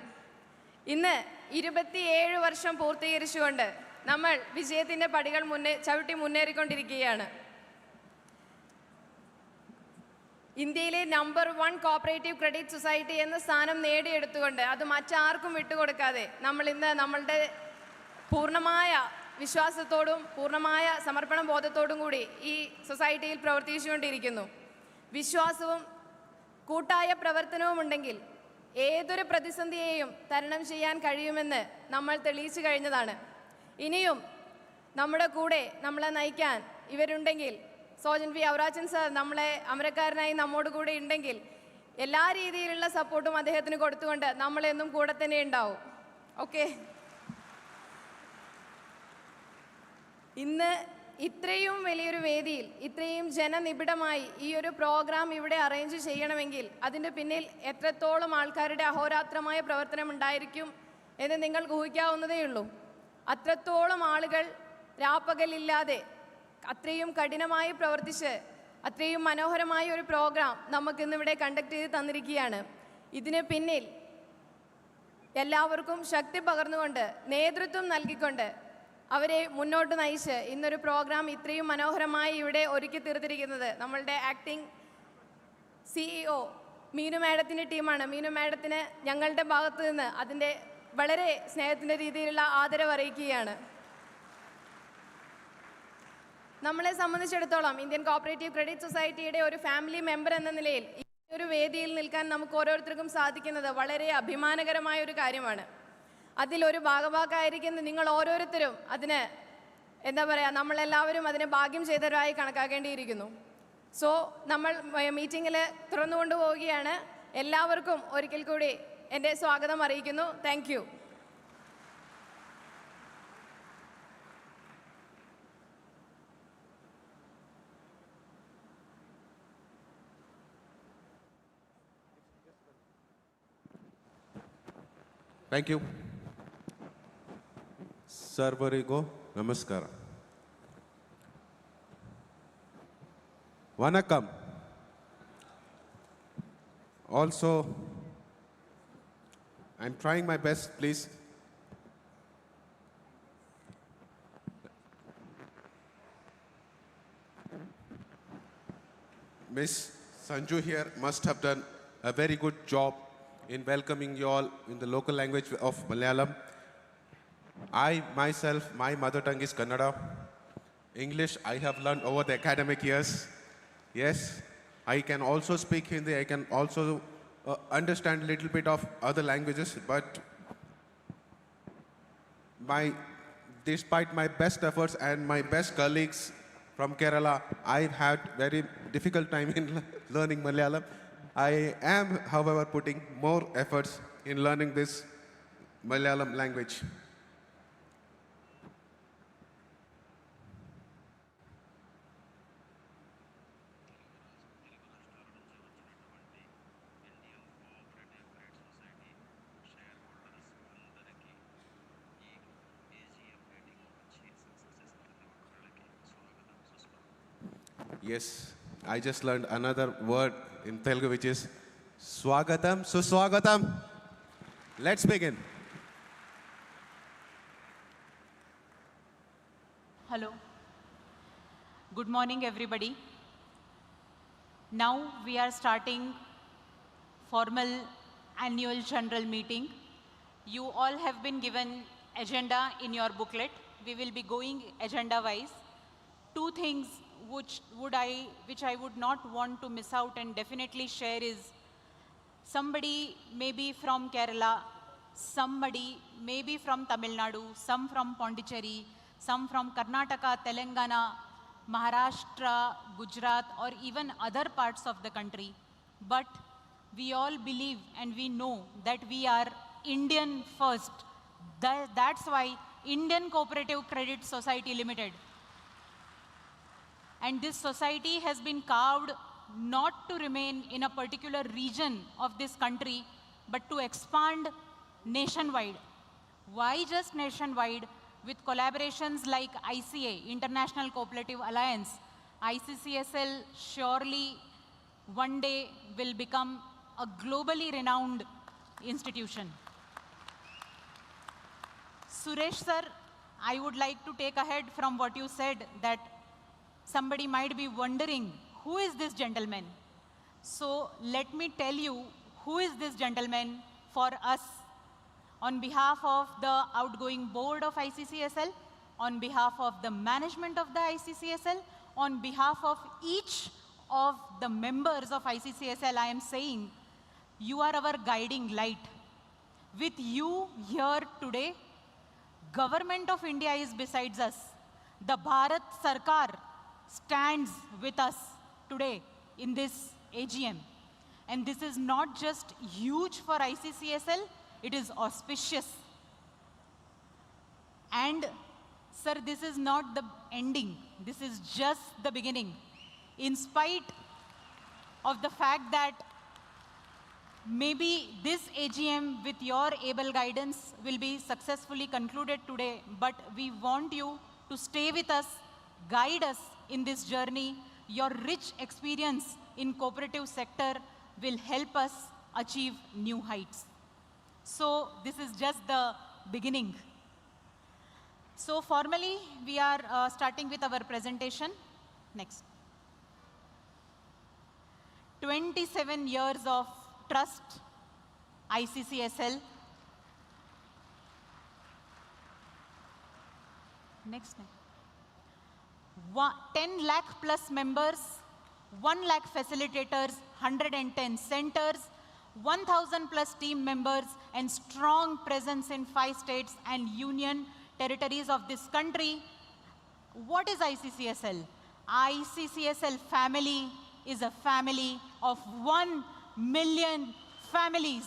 ഇന്ന് 27 വർഷം പൂർത്തീകരിച്ചുകൊണ്ട് നമ്മൾ വിജയത്തിൻ്റെ പടികൾ ചവിട്ടി മുന്നേറിക്കൊണ്ടിരിക്കുകയാണ്. ഇന്ത്യയിലെ നമ്പർ 1 കോപ്പറേറ്റീവ് ക്രെഡിറ്റ് സൊസൈറ്റി എന്ന സ്ഥാനം നേടിയെടുത്തുകൊണ്ട് അത് മറ്റാർക്കും വിട്ടുകൊടുക്കാതെ നമ്മൾ ഇന്ന് നമ്മളുടെ പൂർണ്ണമായ വിശ്വാസത്തോടും പൂർണ്ണമായ സമർപ്പണ ബോധത്തോടും കൂടി ഈ സൊസൈറ്റിയിൽ പ്രവർത്തിച്ചുകൊണ്ടിരിക്കുന്നു. വിശ്വാസവും കൂട്ടായ പ്രവർത്തനവും ഉണ്ടെങ്കിൽ ഏതൊരു പ്രതിസന്ധിയെയും തരണം ചെയ്യാൻ കഴിയുമെന്ന് നമ്മൾ തെളിയിച്ചു കഴിഞ്ഞതാണ്. ഇനിയും നമ്മുടെ കൂടെ നമ്മളെ നയിക്കാൻ ഇവരുണ്ടെങ്കിൽ, സോജൻ വി ഔറാച്ചൻ സാർ നമ്മളെ അമരക്കാരനായി നമ്മോട് കൂടെ ഉണ്ടെങ്കിൽ എല്ലാ രീതിയിലുള്ള സപ്പോർട്ടും അദ്ദേഹത്തിന് കൊടുത്തുകൊണ്ട് നമ്മളെന്നും കൂടെ തന്നെ ഉണ്ടാവും. ഓക്കെ, ഇന്ന് ഇത്രയും വലിയൊരു വേദിയിൽ ഇത്രയും ജനനിബിഡമായി ഈ ഒരു പ്രോഗ്രാം ഇവിടെ അറേഞ്ച് ചെയ്യണമെങ്കിൽ അതിൻ്റെ പിന്നിൽ എത്രത്തോളം ആൾക്കാരുടെ അഹോരാത്രമായ പ്രവർത്തനം ഉണ്ടായിരിക്കും എന്ന് നിങ്ങൾക്ക് ഊഹിക്കാവുന്നതേ ഉള്ളൂ. അത്രത്തോളം ആളുകൾ രാപ്പകലില്ലാതെ അത്രയും കഠിനമായി പ്രവർത്തിച്ച് അത്രയും മനോഹരമായ ഒരു പ്രോഗ്രാം നമുക്കിന്നിവിടെ കണ്ടക്ട് ചെയ്ത് തന്നിരിക്കുകയാണ്. ഇതിന് പിന്നിൽ എല്ലാവർക്കും ശക്തി പകർന്നുകൊണ്ട് നേതൃത്വം നൽകിക്കൊണ്ട് അവരെ മുന്നോട്ട് നയിച്ച് ഇന്നൊരു പ്രോഗ്രാം ഇത്രയും മനോഹരമായി ഇവിടെ ഒരുക്കി തീർത്തിരിക്കുന്നത് നമ്മളുടെ ആക്ടിംഗ് CEO മീനു മാഡത്തിൻ്റെ ടീമാണ്. മീനു മാഡത്തിന് ഞങ്ങളുടെ ഭാഗത്ത് നിന്ന് അതിൻ്റെ വളരെ സ്നേഹത്തിൻ്റെ രീതിയിലുള്ള ആദരവ് അറിയിക്കുകയാണ്. നമ്മളെ സംബന്ധിച്ചിടത്തോളം ഇന്ത്യൻ കോപ്പറേറ്റീവ് ക്രെഡിറ്റ് സൊസൈറ്റിയുടെ ഒരു ഫാമിലി മെമ്പർ എന്ന നിലയിൽ ഈ ഒരു വേദിയിൽ നിൽക്കാൻ നമുക്ക് ഓരോരുത്തർക്കും സാധിക്കുന്നത് വളരെ അഭിമാനകരമായ ഒരു കാര്യമാണ്. അതിലൊരു ഭാഗഭാക്കായിരിക്കുന്ന നിങ്ങൾ ഓരോരുത്തരും അതിന് എന്താ പറയുക, നമ്മളെല്ലാവരും അതിനെ ഭാഗ്യം ചെയ്തവരായി കണക്കാക്കേണ്ടിയിരിക്കുന്നു. സോ നമ്മൾ മീറ്റിങ്ങിൽ തുറന്നുകൊണ്ടു പോവുകയാണ്. എല്ലാവർക്കും ഒരിക്കൽ കൂടി എൻ്റെ സ്വാഗതം അറിയിക്കുന്നു. Thank you. Thank you. Sarvarigo, namaskara. Vanakkam. Also, I'm trying my best, please. Miss Sanju here must have done a very good job in welcoming you all in the local language of Malayalam. I myself, my mother tongue is Kannada. English I have learned over the academic years. Yes, I can also speak Hindi. I can also understand a little bit of other languages, but despite my best efforts and my best colleagues from Kerala, I've had very difficult time in learning Malayalam. I am, however, putting more efforts in learning this Malayalam language. Yes, I just learned another word in Telugu, which is Swagatam, Suswagatam. Let's begin. Hello. Good morning, everybody. Now we are starting formal annual general meeting. You all have been given agenda in your booklet. We will be going agenda-wise. Two things which I would not want to miss out and definitely share is somebody maybe from Kerala, somebody maybe from Tamil Nadu, some from Pondicherry, some from Karnataka, Telangana, Maharashtra, Gujarat, or even other parts of the country. But we all believe and we know that we are Indian first. That's why Indian Cooperative Credit Society Limited. And this society has been carved not to remain in a particular region of this country, but to expand nationwide. Why just nationwide? With collaborations like ICA, International Cooperative Alliance, ICCSL surely one day will become a globally renowned institution. Suresh sir, I would like to take ahead from what you said that somebody might be wondering, who is this gentleman? So let me tell you who is this gentleman for us. On behalf of the outgoing board of ICCSL, on behalf of the management of the ICCSL, on behalf of each of the members of ICCSL, I am saying, you are our guiding light. With you here today, Government of India is besides us. The Bharat Sarkar stands with us today in this AGM. And this is not just huge for ICCSL, it is auspicious. And sir, this is not the ending. This is just the beginning. In spite of the fact that maybe this AGM with your able guidance will be successfully concluded today, but we want you to stay with us, guide us in this journey. Your rich experience in cooperative sector will help us achieve new heights. So this is just the beginning. So formally, we are starting with our presentation. Next. 27 years of trust, ICCSL. Next. 10 lakh plus members, 1 lakh facilitators, 110 centers, 1,000 plus team members, and strong presence in 5 states and union territories of this country. What is ICCSL? ICCSL family is a family of 1 million families.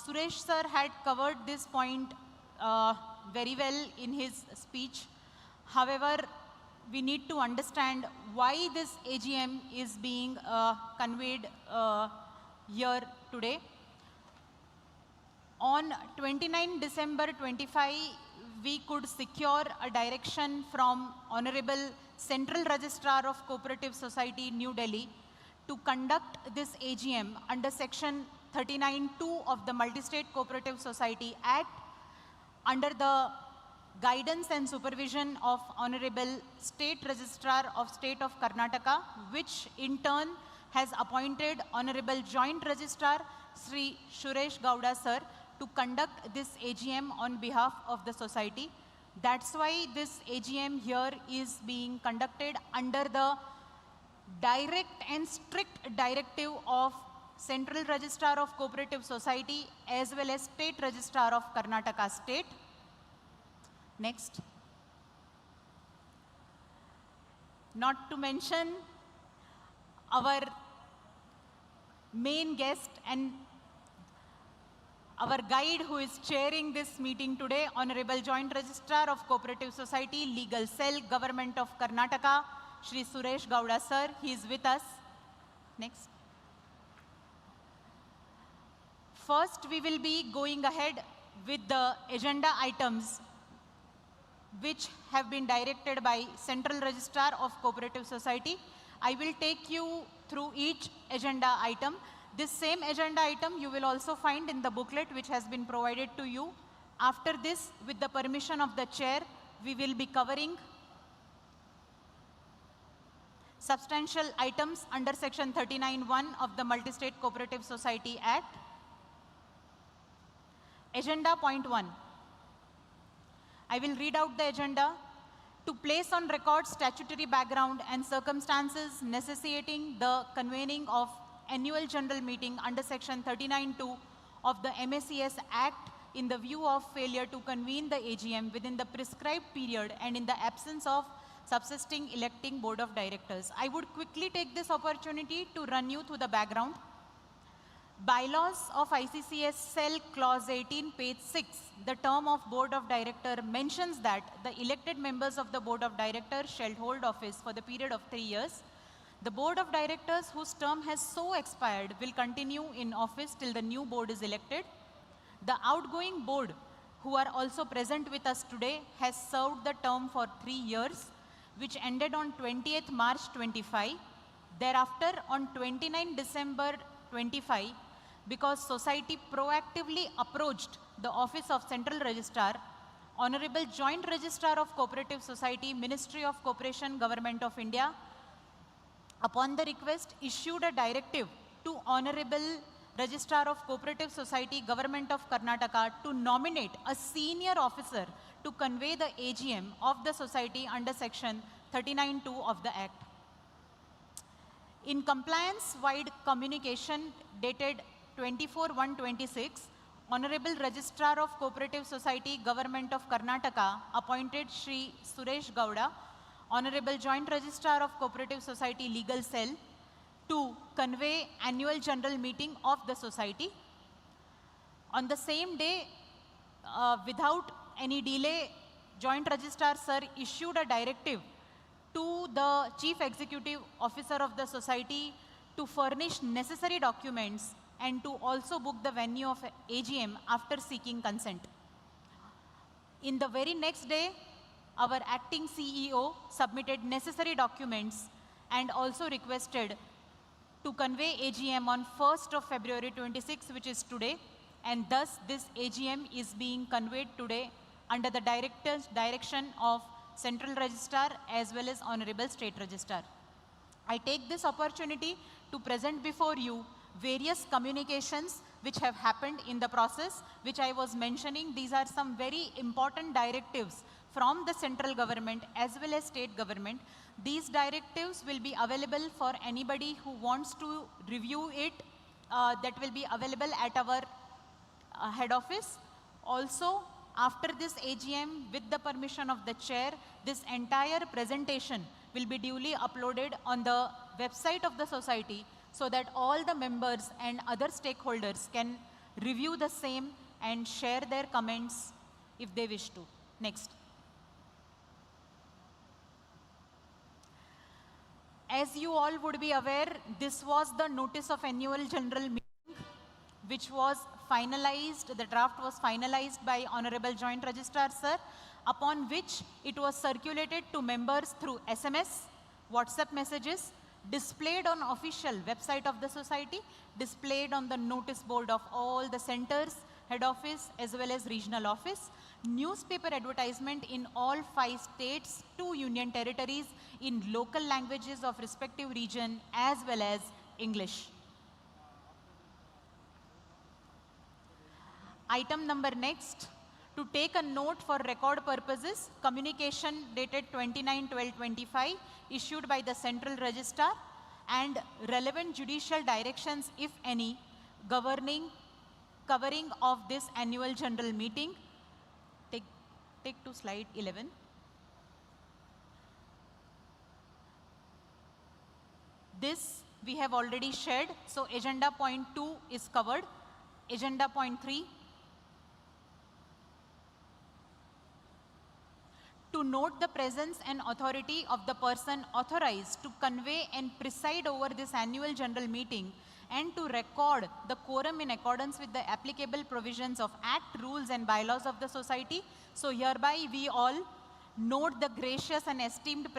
Suresh sir had covered this point very well in his speech. However, we need to understand why this AGM is being conveyed here today. On 29 December 25, we could secure a direction from Honorable Central Registrar of Cooperative Society, New Delhi, to conduct this AGM under Section 39(2) of the Multi-State Cooperative Society Act, under the guidance and supervision of Honorable State Registrar of State of Karnataka, which in turn has appointed Honorable Joint Registrar Sri Suresh Gowda sir to conduct this AGM on behalf of the society. That's why this AGM here is being conducted under the direct and strict directive of Central Registrar of Cooperative Society as well as State Registrar of Karnataka State. Next. Not to mention our main guest and our guide who is chairing this meeting today, Honorable Joint Registrar of Cooperative Society, Legal Cell, Government of Karnataka, Shri Suresh Gowda sir. He is with us. Next. First, we will be going ahead with the agenda items which have been directed by Central Registrar of Cooperative Society. I will take you through each agenda item. This same agenda item you will also find in the booklet which has been provided to you. After this, with the permission of the chair, we will be covering substantial items under section 39(1) of the Multi-State Cooperative Society Act. Agenda point 1. I will read out the agenda. To place on record statutory background and circumstances necessitating the convening of annual general meeting under section 39(2) of the MACS Act in the view of failure to convene the AGM within the prescribed period and in the absence of subsisting electing board of directors. I would quickly take this opportunity to run you through the background. Bylaws of ICCSL clause 18 page 6, the term of board of director mentions that the elected members of the board of directors shall hold office for the period of 3 years. The board of directors whose term has so expired will continue in office till the new board is elected. The outgoing board, who are also present with us today, has served the term for 3 years, which ended on 20th March 25. Thereafter, on 29 December 25, because society proactively approached the office of Central Registrar, Honorable Joint Registrar of Cooperative Society, Ministry of Cooperation, Government of India, upon the request, issued a directive to Honorable Registrar of Cooperative Society, Government of Karnataka, to nominate a senior officer to convey the AGM of the society under section 39(2) of the Act. In compliance-wide communication dated 24/1/26, Honorable Registrar of Cooperative Society, Government of Karnataka, appointed Shri Suresh Gowda, Honorable Joint Registrar of Cooperative Society Legal Cell, to convey annual general meeting of the society. On the same day, without any delay, Joint Registrar Sir issued a directive to the Chief Executive Officer of the society to furnish necessary documents and to also book the venue of AGM after seeking consent. In the very next day, our acting CEO submitted necessary documents and also requested to convey AGM on 1st of February 26, which is today, and thus this AGM is being conveyed today under the direction of Central Registrar as well as Honorable State Registrar. I take this opportunity to present before you various communications which have happened in the process, which I was mentioning. These are some very important directives from the central government as well as state government. These directives will be available for anybody who wants to review it. That will be available at our head office. Also, after this AGM, with the permission of the chair, this entire presentation will be duly uploaded on the website of the society so that all the members and other stakeholders can review the same and share their comments if they wish to. Next. As you all would be aware, this was the notice of annual general meeting, which was finalized, the draft was finalized by Honorable Joint Registrar Sir, upon which it was circulated to members through SMS, WhatsApp messages, displayed on official website of the society, displayed on the notice board of all the centers, head office as well as regional office, newspaper advertisement in all 5 states, 2 union territories in local languages of respective region as well as English. Item number next, to take a note for record purposes, communication dated 29/12/25 issued by the Central Registrar and relevant judicial directions, if any, covering of this annual general meeting. Take to slide 11. This we have already shared, so agenda point 2 is covered. Agenda point 3. To note the presence and authority of the person authorized to convey and preside over this annual general meeting and to record the quorum in accordance with the applicable provisions of Act, rules and bylaws of the society. So hereby we all note the gracious and esteemed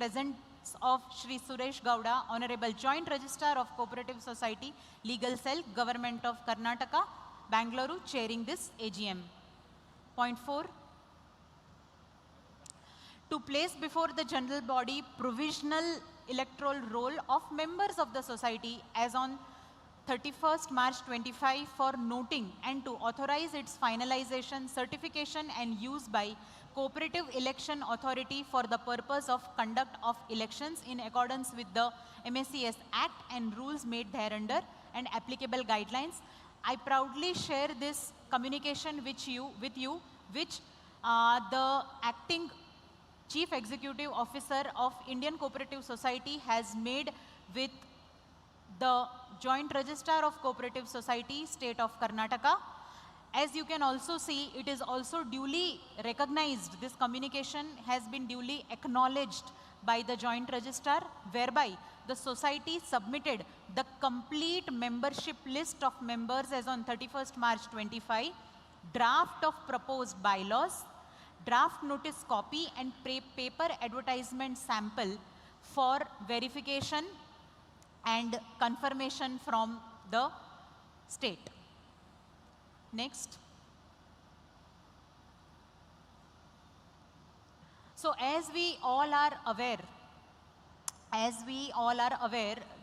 of Shri Suresh Gowda, Honorable Joint Registrar of Cooperative Society, Legal Cell, Government of Karnataka, Bangalore, chairing this AGM. Point 4. To place before the general body provisional electoral roll of members of the society as on 31st March 25 for noting and to authorize its finalization, certification and use by Cooperative Election Authority for the purpose of conduct of elections in accordance with the MSCS Act and rules made thereunder and applicable guidelines. I proudly share this communication with you, which the acting Chief Executive Officer of Indian Cooperative Society has made with the Joint Registrar of Cooperative Society, State of Karnataka. As you can also see, it is also duly recognized. This communication has been duly acknowledged by the Joint Registrar, whereby the society submitted the complete membership list of members as on 31st March 25, draft of proposed bylaws, draft notice copy and paper advertisement sample for verification and confirmation from the state. Next. So as we all are aware,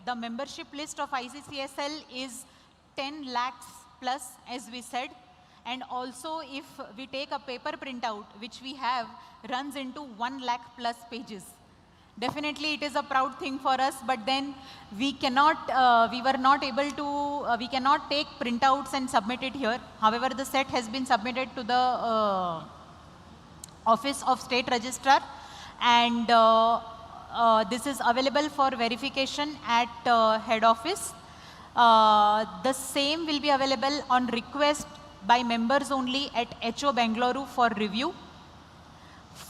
the membership list of ICCSL is 10 lakhs plus, as we said. And also if we take a paper printout, which we have, runs into 1 lakh plus pages. Definitely it is a proud thing for us, but then we cannot take printouts and submit it here. However, the set has been submitted to the Office of State Registrar, and this is available for verification at head office. The same will be available on request by members only at HO Bangalore for review.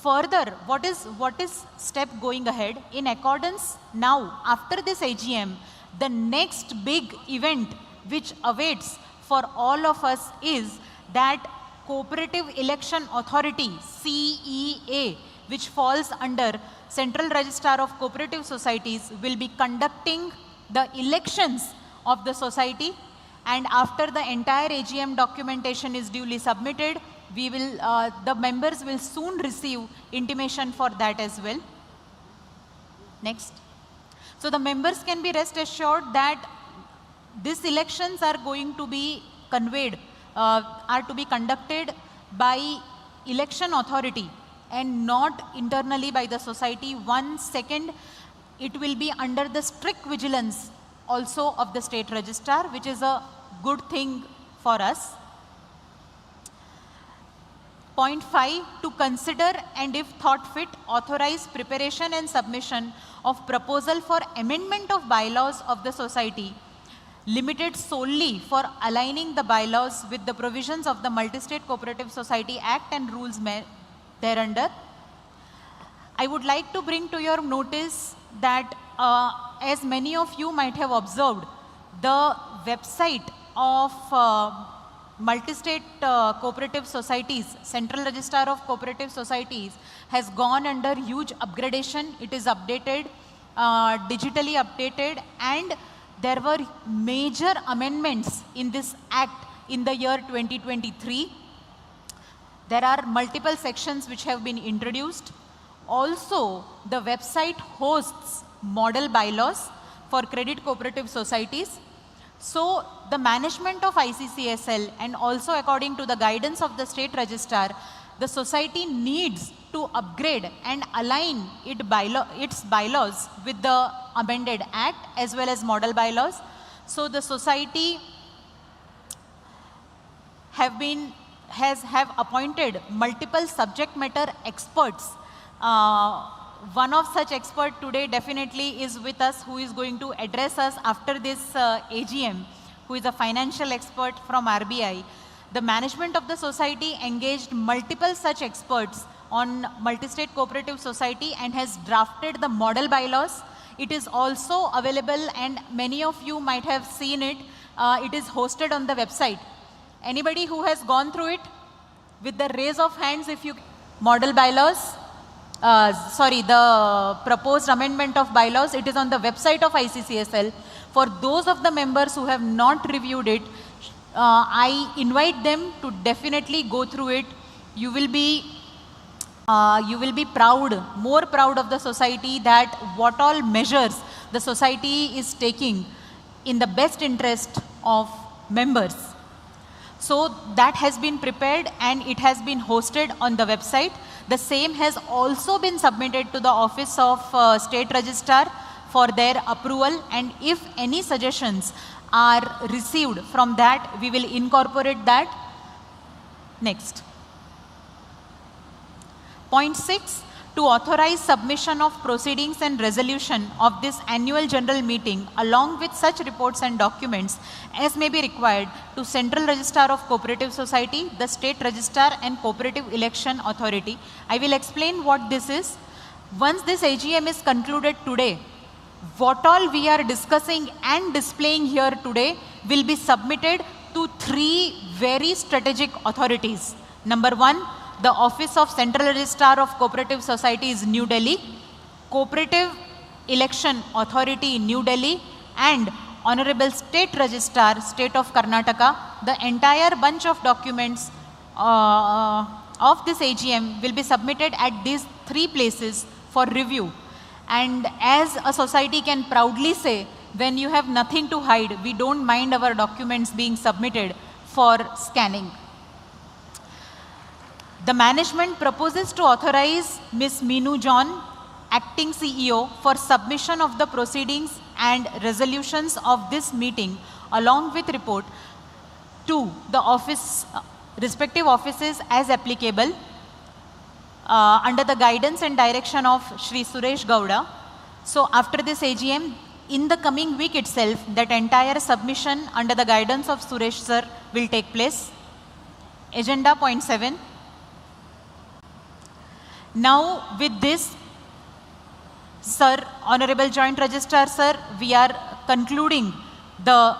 Further, what is step going ahead? In accordance now, after this AGM, the next big event which awaits for all of us is that Cooperative Election Authority, CEA, which falls under Central Registrar of Cooperative Societies, will be conducting the elections of the society. And after the entire AGM documentation is duly submitted, we will, the members will soon receive intimation for that as well. Next. So the members can be rest assured that these elections are going to be conveyed, are to be conducted by election authority and not internally by the society. One second, it will be under the strict vigilance also of the State Registrar, which is a good thing for us. Point 5, to consider and if thought fit, authorize preparation and submission of proposal for amendment of bylaws of the society, limited solely for aligning the bylaws with the provisions of the Multi-State Cooperative Society Act and rules thereunder. I would like to bring to your notice that as many of you might have observed, the website of Multi-State Cooperative Societies, Central Registrar of Cooperative Societies, has gone under huge upgradation. It is updated, digitally updated, and there were major amendments in this act in the year 2023. There are multiple sections which have been introduced. Also, the website hosts model bylaws for credit cooperative societies. So, the management of ICCSL and also according to the guidance of the State Registrar, the society needs to upgrade and align its bylaws with the amended act as well as model bylaws. So, the society have appointed multiple subject matter experts. One of such expert today definitely is with us, who is going to address us after this AGM, who is a financial expert from RBI. The management of the society engaged multiple such experts on multi-state cooperative society and has drafted the model bylaws. It is also available and many of you might have seen it. It is hosted on the website. Anybody who has gone through it, with the raise of hands, if you model bylaws. the proposed amendment of bylaws. It is on the website of ICCSL. For those of the members who have not reviewed it, I invite them to definitely go through it. You will be proud, more proud of the society, that what all measures the society is taking in the best interest of members. So that has been prepared and it has been hosted on the website. The same has also been submitted to the Office of State Registrar for their approval, and if any suggestions are received from that, we will incorporate that. Next. Point 6, to authorize submission of proceedings and resolution of this annual general meeting along with such reports and documents as may be required to Central Registrar of Cooperative Society, the State Registrar and Cooperative Election Authority. I will explain what this is. Once this AGM is concluded today, what all we are discussing and displaying here today will be submitted to 3 very strategic authorities. Number 1, the Office of Central Registrar of Cooperative Societies, New Delhi, Cooperative Election Authority, New Delhi, and Honorable State Registrar, State of Karnataka. The entire bunch of documents of this AGM will be submitted at these 3 places for review. And as a society can proudly say, when you have nothing to hide, we don't mind our documents being submitted for scanning. The management proposes to authorize Ms. Meenu John, Acting CEO, for submission of the proceedings and resolutions of this meeting along with report to the respective offices as applicable under the guidance and direction of Shri Suresh Gowda. So after this AGM, in the coming week itself, that entire submission under the guidance of Suresh sir will take place. Agenda point 7. Now with this, sir, Honorable Joint Registrar sir, we are concluding the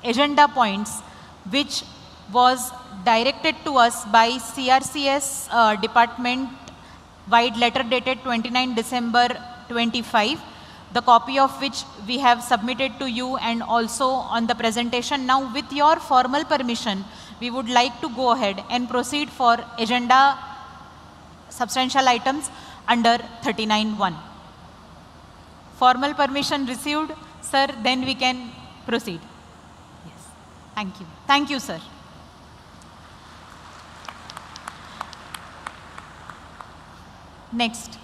agenda points which was directed to us by CRCS department wide letter dated 29 December 25, the copy of which we have submitted to you and also on the presentation. Now with your formal permission, we would like to go ahead and proceed for agenda substantial items under 39(1). Formal permission received, sir, then we can proceed. Yes. Thank you. Thank you, sir. Next.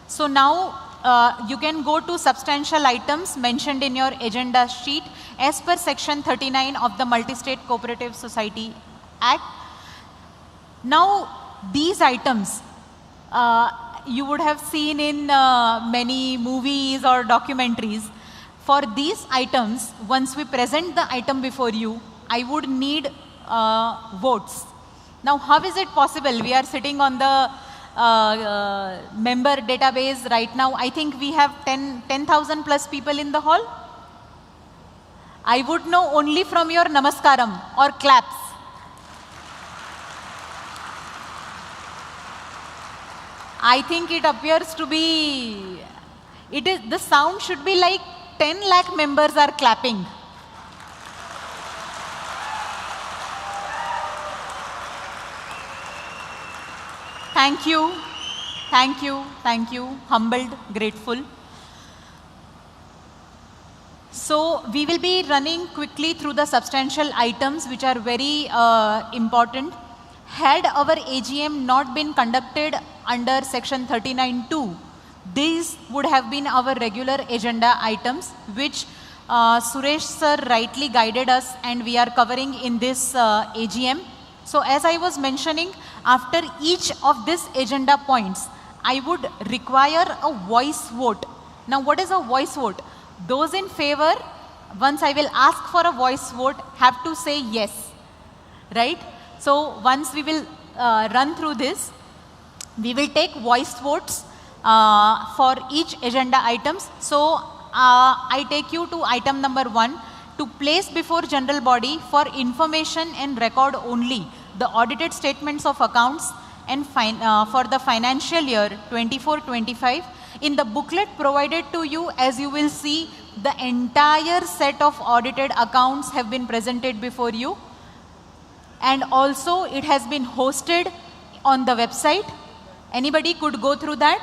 So now you can go to substantial items mentioned in your agenda sheet as per section 39 of the Multi-State Cooperative Society Act. Now these items you would have seen in many movies or documentaries. For these items, once we present the item before you, I would need votes. Now how is it possible? We are sitting on the member database right now. I think we have 10,000 plus people in the hall. I would know only from your namaskaram or claps. I think it appears to be, the sound should be like 10 lakh members are clapping. Thank you, thank you, thank you, humbled, grateful. So we will be running quickly through the substantial items which are very important. Had our AGM not been conducted under section 39(2), these would have been our regular agenda items which Suresh sir rightly guided us and we are covering in this AGM. So as I was mentioning, after each of these agenda points, I would require a voice vote. Now what is a voice vote? Those in favor, once I will ask for a voice vote, have to say yes, right? So once we will run through this, we will take voice votes for each agenda items. So I take you to item number 1, to place before general body for information and record only the audited statements of accounts and for the financial year 24-25. In the booklet provided to you, as you will see, the entire set of audited accounts have been presented before you. And also it has been hosted on the website. Anybody could go through that.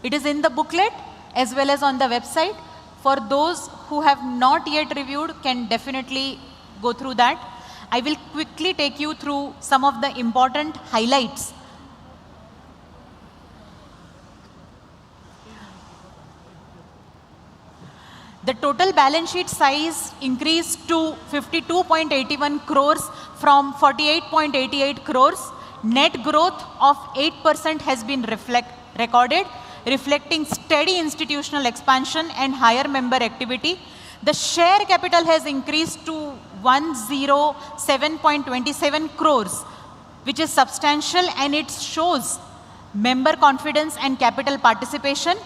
It is in the booklet as well as on the website. For those who have not yet reviewed, can definitely go through that. I will quickly take you through some of the important highlights. The total balance sheet size increased to 52.81 crores from 48.88 crores. Net growth of 8% has been recorded, reflecting steady institutional expansion and higher member activity. The share capital has increased to 107.27 crores, which is substantial, and it shows member confidence and capital participation.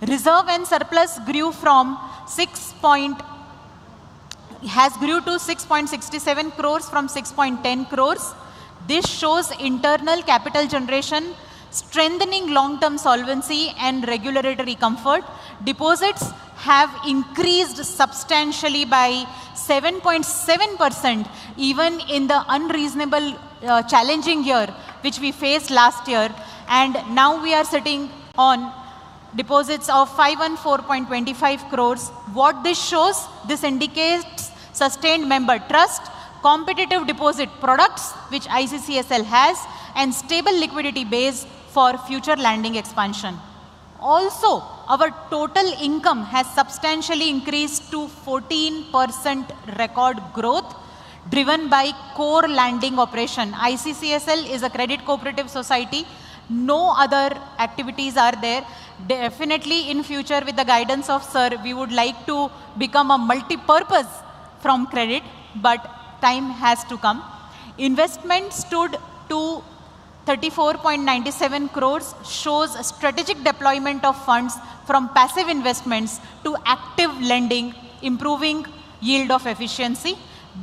Reserve and surplus grew from grew to 6.67 crores from 6.10 crores. This shows internal capital generation, strengthening long-term solvency and regulatory comfort. Deposits have increased substantially by 7.7% even in the unreasonable challenging year which we faced last year, and now we are sitting on deposits of 514.25 crores. What this shows, this indicates sustained member trust, competitive deposit products which ICCSL has, and stable liquidity base for future lending expansion. Also, our total income has substantially increased to 14% record growth, driven by core lending operation. ICCSL is a credit cooperative society. No other activities are there. Definitely in future, with the guidance of sir, we would like to become a multi-purpose from credit, but time has to come. Investment stood to 34.97 crores, shows strategic deployment of funds from passive investments to active lending, improving yield of efficiency.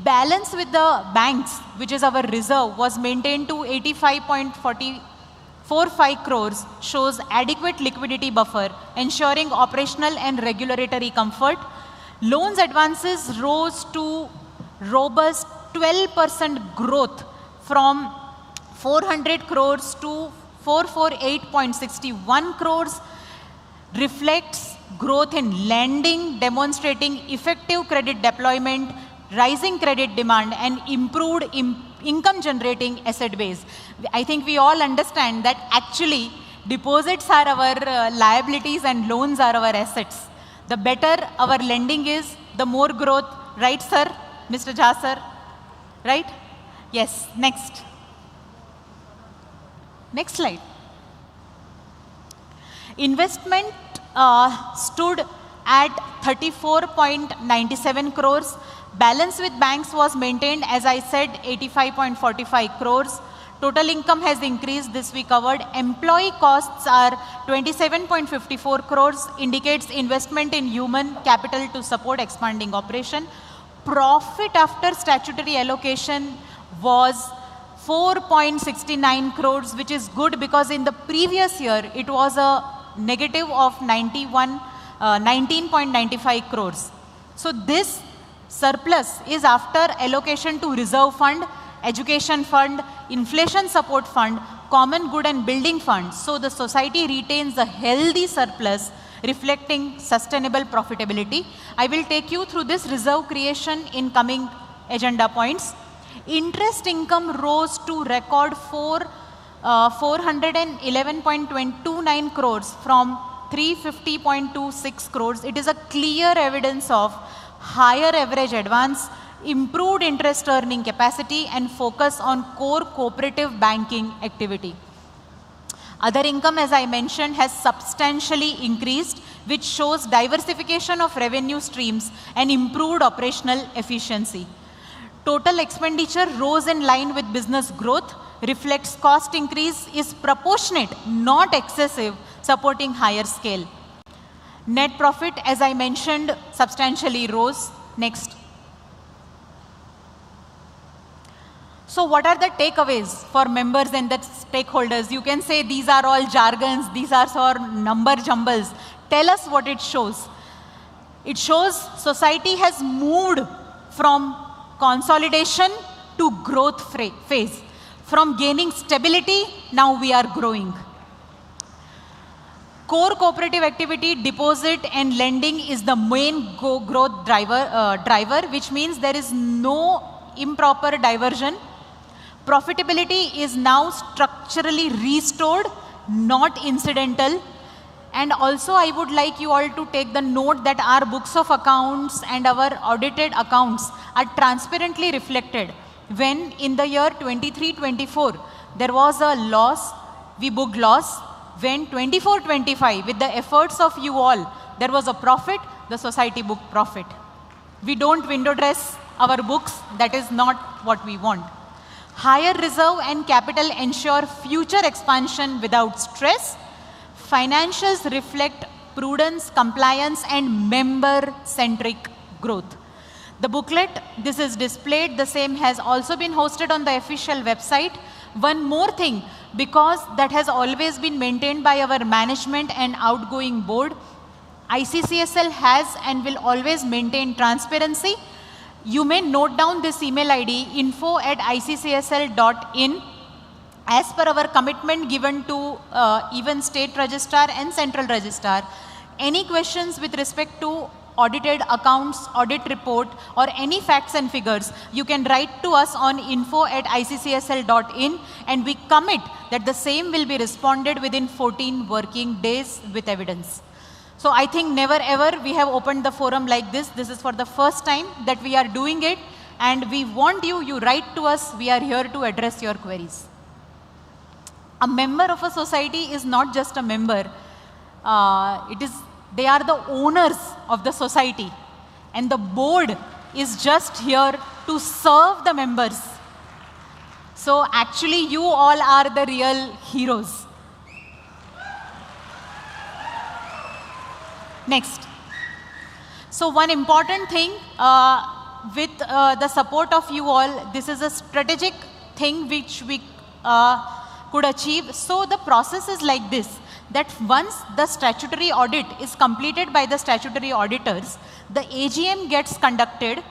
Balance with the banks, which is our reserve, was maintained to 85.45 crores, shows adequate liquidity buffer, ensuring operational and regulatory comfort. Loans advances rose to robust 12% growth from 400 crores to 448.61 crores, reflects growth in lending, demonstrating effective credit deployment, rising credit demand, and improved income generating asset base. I think we all understand that actually deposits are our liabilities and loans are our assets. The better our lending is, the more growth, right sir, Mr. Jha sir, right? Yes, next. Next slide. Investment stood at 34.97 crores. Balance with banks was maintained, as I said, 85.45 crores. Total income has increased, this we covered. Employee costs are 27.54 crores, indicates investment in human capital to support expanding operation. Profit after statutory allocation was 4.69 crores, which is good because in the previous year it was a negative of 19.95 crores. So this surplus is after allocation to reserve fund, education fund, inflation support fund, common good and building fund. So the society retains a healthy surplus reflecting sustainable profitability. I will take you through this reserve creation in coming agenda points. Interest income rose to record 411.29 crores from 350.26 crores. It is a clear evidence of higher average advance, improved interest earning capacity, and focus on core cooperative banking activity. Other income, as I mentioned, has substantially increased, which shows diversification of revenue streams and improved operational efficiency. Total expenditure rose in line with business growth, reflects cost increase is proportionate, not excessive, supporting higher scale. Net profit, as I mentioned, substantially rose. Next. So what are the takeaways for members and the stakeholders? You can say these are all jargons, these are all number jumbles. Tell us what it shows. It shows society has moved from consolidation to growth phase. From gaining stability, now we are growing. Core cooperative activity, deposit and lending is the main growth driver, which means there is no improper diversion. Profitability is now structurally restored, not incidental. And also I would like you all to take the note that our books of accounts and our audited accounts are transparently reflected. When in the year 23-24, there was a loss, we booked loss. When 24-25, with the efforts of you all, there was a profit, the society booked profit. We don't window dress our books, that is not what we want. Higher reserve and capital ensure future expansion without stress. Financials reflect prudence, compliance and member-centric growth. The booklet, this is displayed, the same has also been hosted on the official website. One more thing, because that has always been maintained by our management and outgoing board, ICCSL has and will always maintain transparency. You may note down this email ID, info@iccsl.in. As per our commitment given to even state registrar and central registrar, any questions with respect to audited accounts, audit report or any facts and figures, you can write to us on info@iccsl.in and we commit that the same will be responded within 14 working days with evidence. So I think never ever we have opened the forum like this. This is for the first time that we are doing it and we want you write to us, we are here to address your queries. A member of a society is not just a member, they are the owners of the society and the board is just here to serve the members. So actually you all are the real heroes. Next. So one important thing with the support of you all, this is a strategic thing which we could achieve. So the process is like this, that once the statutory audit is completed by the statutory auditors, the AGM gets conducted,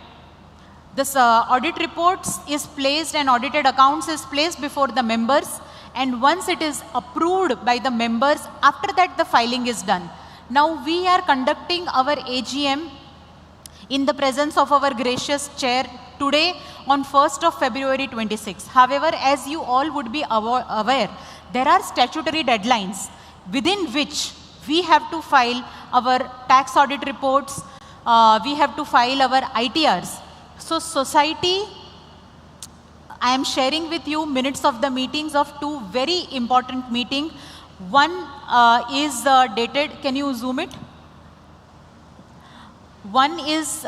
this audit reports is placed and audited accounts is placed before the members, and once it is approved by the members, after that the filing is done. Now we are conducting our AGM in the presence of our gracious chair today on 1st of February 26. However, as you all would be aware, there are statutory deadlines within which we have to file our tax audit reports, we have to file our ITRs. So society, I am sharing with you minutes of the meetings of two very important meetings. One is dated, can you zoom it? One is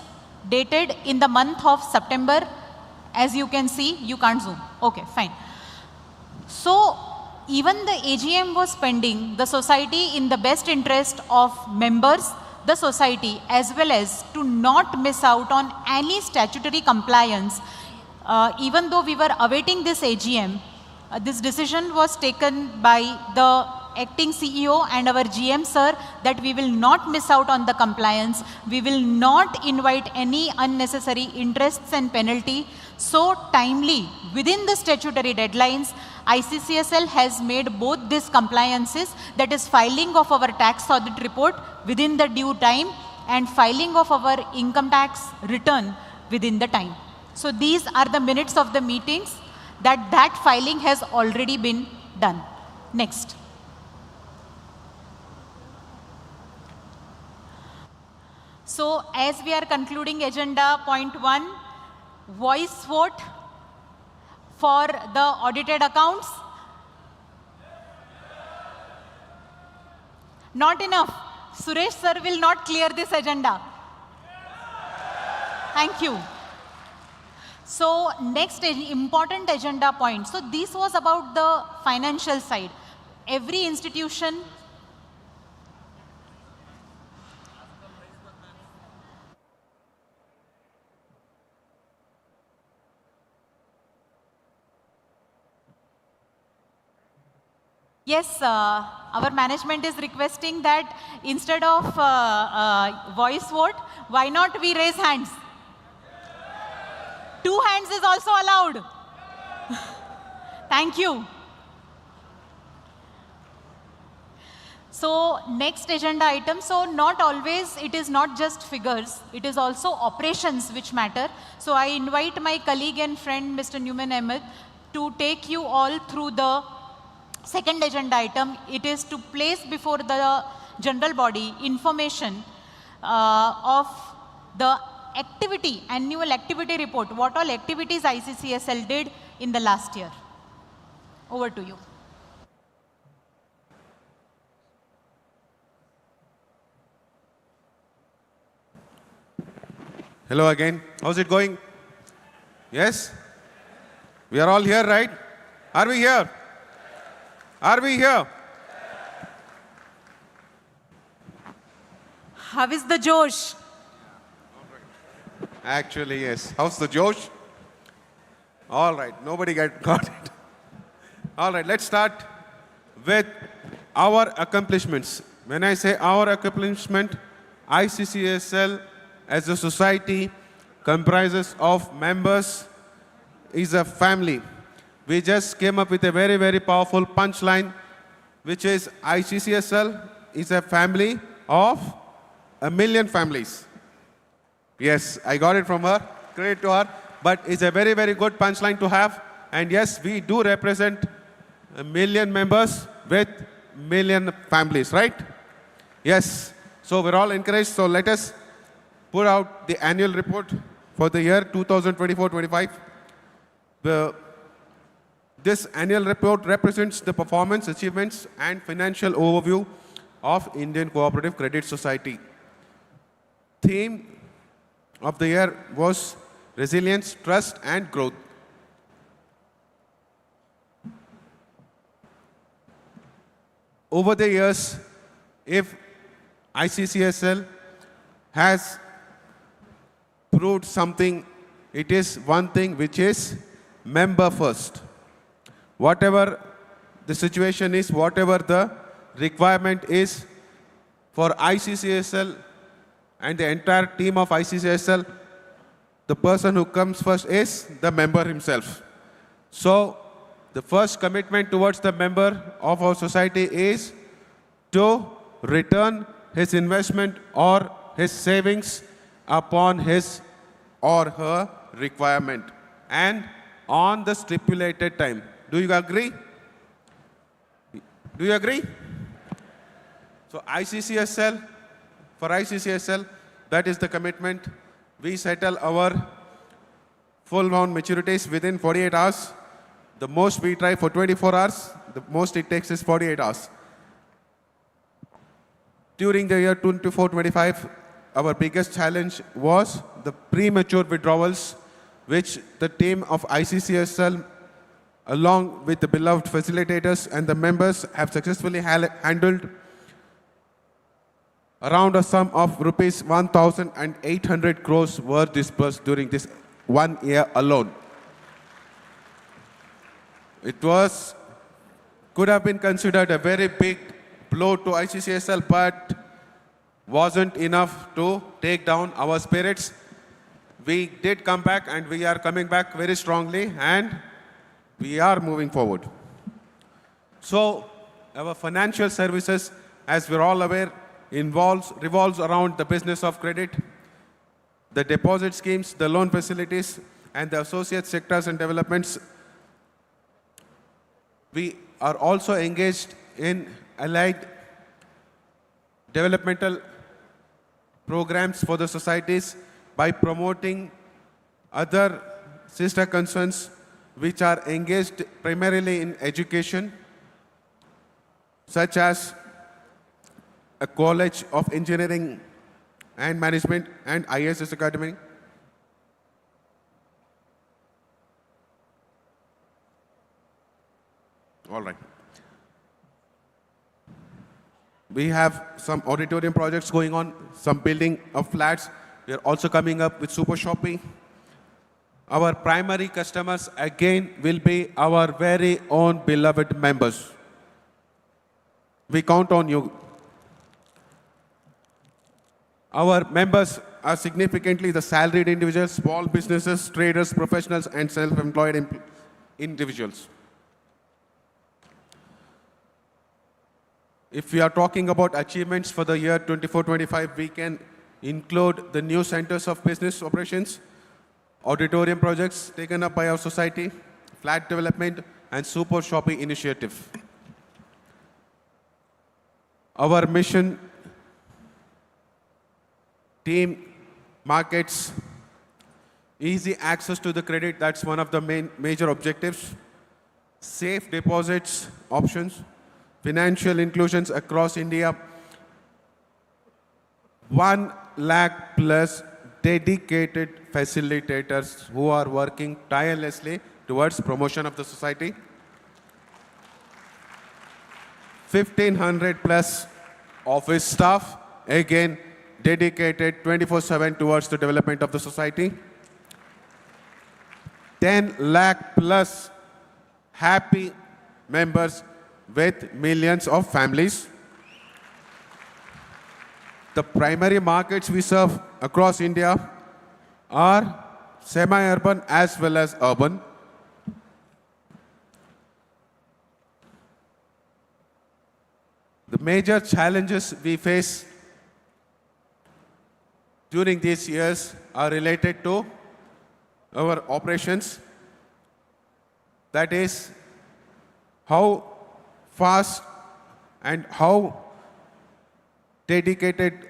dated in the month of September. As you can see, you can't zoom. Okay, fine. So even the AGM was pending, the society in the best interest of members, the society, as well as to not miss out on any statutory compliance. Even though we were awaiting this AGM, this decision was taken by the acting CEO and our GM sir that we will not miss out on the compliance. We will not invite any unnecessary interests and penalty. So timely, within the statutory deadlines, ICCSL has made both these compliances, that is filing of our tax audit report within the due time and filing of our income tax return within the time. So these are the minutes of the meetings that filing has already been done. Next. So as we are concluding agenda point 1, voice vote for the audited accounts. Not enough. Suresh sir will not clear this agenda. Thank you. So next important agenda point. So this was about the financial side. Every institution Yes, our management is requesting that instead of voice vote, why not we raise hands? 2 hands is also allowed. Thank you. So next agenda item, so not always, it is not just figures, it is also operations which matter. So I invite my colleague and friend Mr. Newman Ahmed to take you all through the second agenda item. It is to place before the general body information of the activity, annual activity report, what all activities ICCSL did in the last year. Over to you. Hello again. How's it going? Yes? We are all here, right? Are we here? Are we here? How is the Josh? Actually, yes. How's the Josh? All right. Nobody got it. All right. Let's start with our accomplishments. When I say our accomplishment, ICCSL as a society comprises of members, is a family. We just came up with a very, very powerful punchline, which is ICCSL is a family of 1 million families. Yes, I got it from her. Credit to her. But it's a very, very good punchline to have. And yes, we do represent 1 million members with 1 million families, right? Yes. So we're all encouraged. So let us put out the annual report for the year 2024-25. This annual report represents the performance, achievements, and financial overview of Indian Cooperative Credit Society. Theme of the year was resilience, trust, and growth. Over the years, if ICCSL has proved something, it is one thing, which is member first. Whatever the situation is, whatever the requirement is for ICCSL and the entire team of ICCSL, the person who comes first is the member himself. So the first commitment towards the member of our society is to return his investment or his savings upon his or her requirement and on the stipulated time. Do you agree? Do you agree? So ICCSL, for ICCSL, that is the commitment. We settle our full round maturities within 48 hours. The most we try for 24 hours, the most it takes is 48 hours. During the year 24-25, our biggest challenge was the premature withdrawals, which the team of ICCSL, along with the beloved facilitators and the members, have successfully handled. Around a sum of rupees 1,800 crores were disbursed during this 1 year alone. It could have been considered a very big blow to ICCSL, but wasn't enough to take down our spirits. We did come back, and we are coming back very strongly, and we are moving forward. So our financial services, as we're all aware, revolves around the business of credit, the deposit schemes, the loan facilities, and the associate sectors and developments. We are also engaged in allied developmental programs for the societies by promoting other sister concerns which are engaged primarily in education, such as a College of Engineering and Management and ISS Academy. All right. We have some auditorium projects going on, some building of flats. We are also coming up with Super Shopping. Our primary customers, again, will be our very own beloved members. We count on you. Our members are significantly the salaried individuals, small businesses, traders, professionals, and self-employed individuals. If we are talking about achievements for the year 24-25, we can include the new centers of business operations, auditorium projects taken up by our society, flat development, and super shopping initiative. Our mission team markets easy access to the credit. That's one of the major objectives. Safe deposits options, financial inclusions across India. 1 lakh plus dedicated facilitators who are working tirelessly towards promotion of the society. 1,500 plus office staff, again dedicated 24/7 towards the development of the society. 10 lakh plus happy members with millions of families. The primary markets we serve across India are semi-urban as well as urban. The major challenges we face during these years are related to our operations. That is, how fast and how dedicated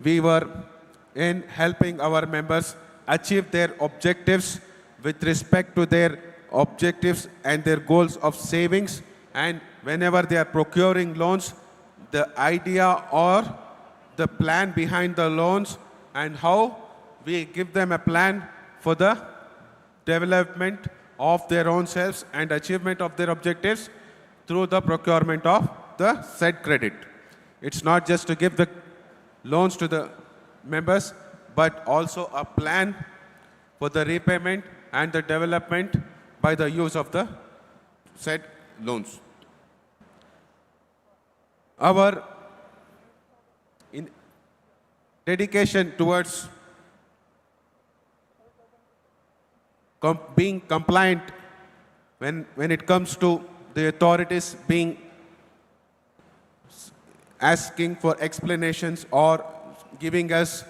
we were in helping our members achieve their objectives with respect to their objectives and their goals of savings. And whenever they are procuring loans, the idea or the plan behind the loans and how we give them a plan for the development of their own selves and achievement of their objectives through the procurement of the said credit. It's not just to give the loans to the members, but also a plan for the repayment and the development by the use of the said loans. Our dedication towards being compliant when it comes to the authorities being asking for explanations or giving us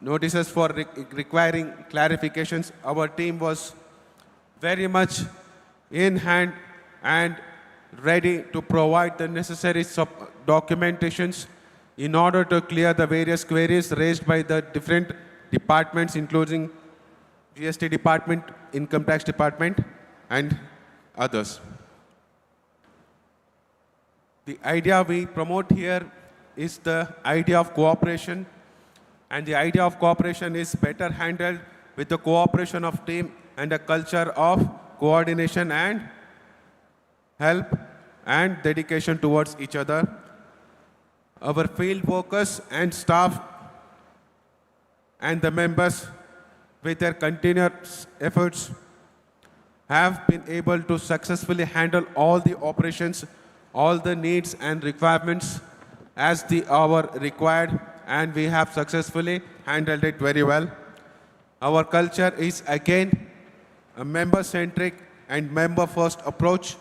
notices for requiring clarifications, our team was very much in hand and ready to provide the necessary documentations in order to clear the various queries raised by the different departments, including GST department, income tax department, and others. The idea we promote here is the idea of cooperation, and the idea of cooperation is better handled with the cooperation of team and a culture of coordination and help and dedication towards each other. Our field workers and staff and the members, with their continuous efforts, have been able to successfully handle all the operations, all the needs and requirements as the hour required, and we have successfully handled it very well. Our culture is again a member-centric and member-first approach.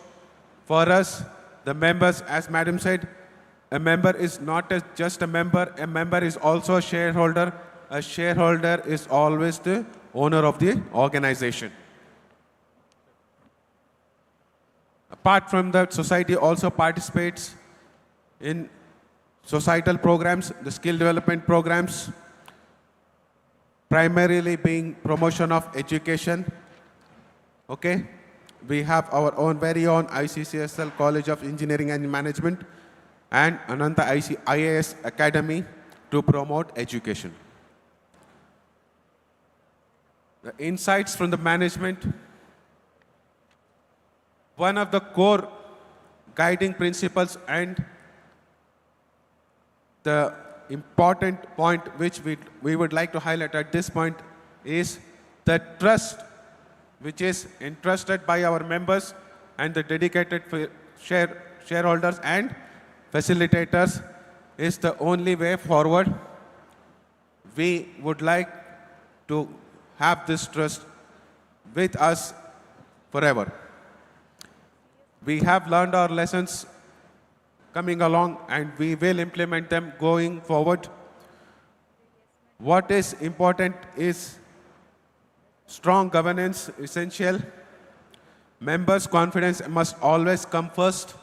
For us, the members, as Madam said, a member is not just a member is also a shareholder. A shareholder is always the owner of the organization. Apart from that, society also participates in societal programs, the skill development programs, primarily being promotion of education. Okay? We have our own very own ICCSL College of Engineering and Management and Ananta IAS Academy to promote education. The insights from the management. One of the core guiding principles and the important point which we would like to highlight at this point is the trust which is entrusted by our members and the dedicated shareholders and facilitators is the only way forward. We would like to have this trust with us forever. We have learned our lessons coming along and we will implement them going forward. What is important is strong governance essential. Members' confidence must always come first.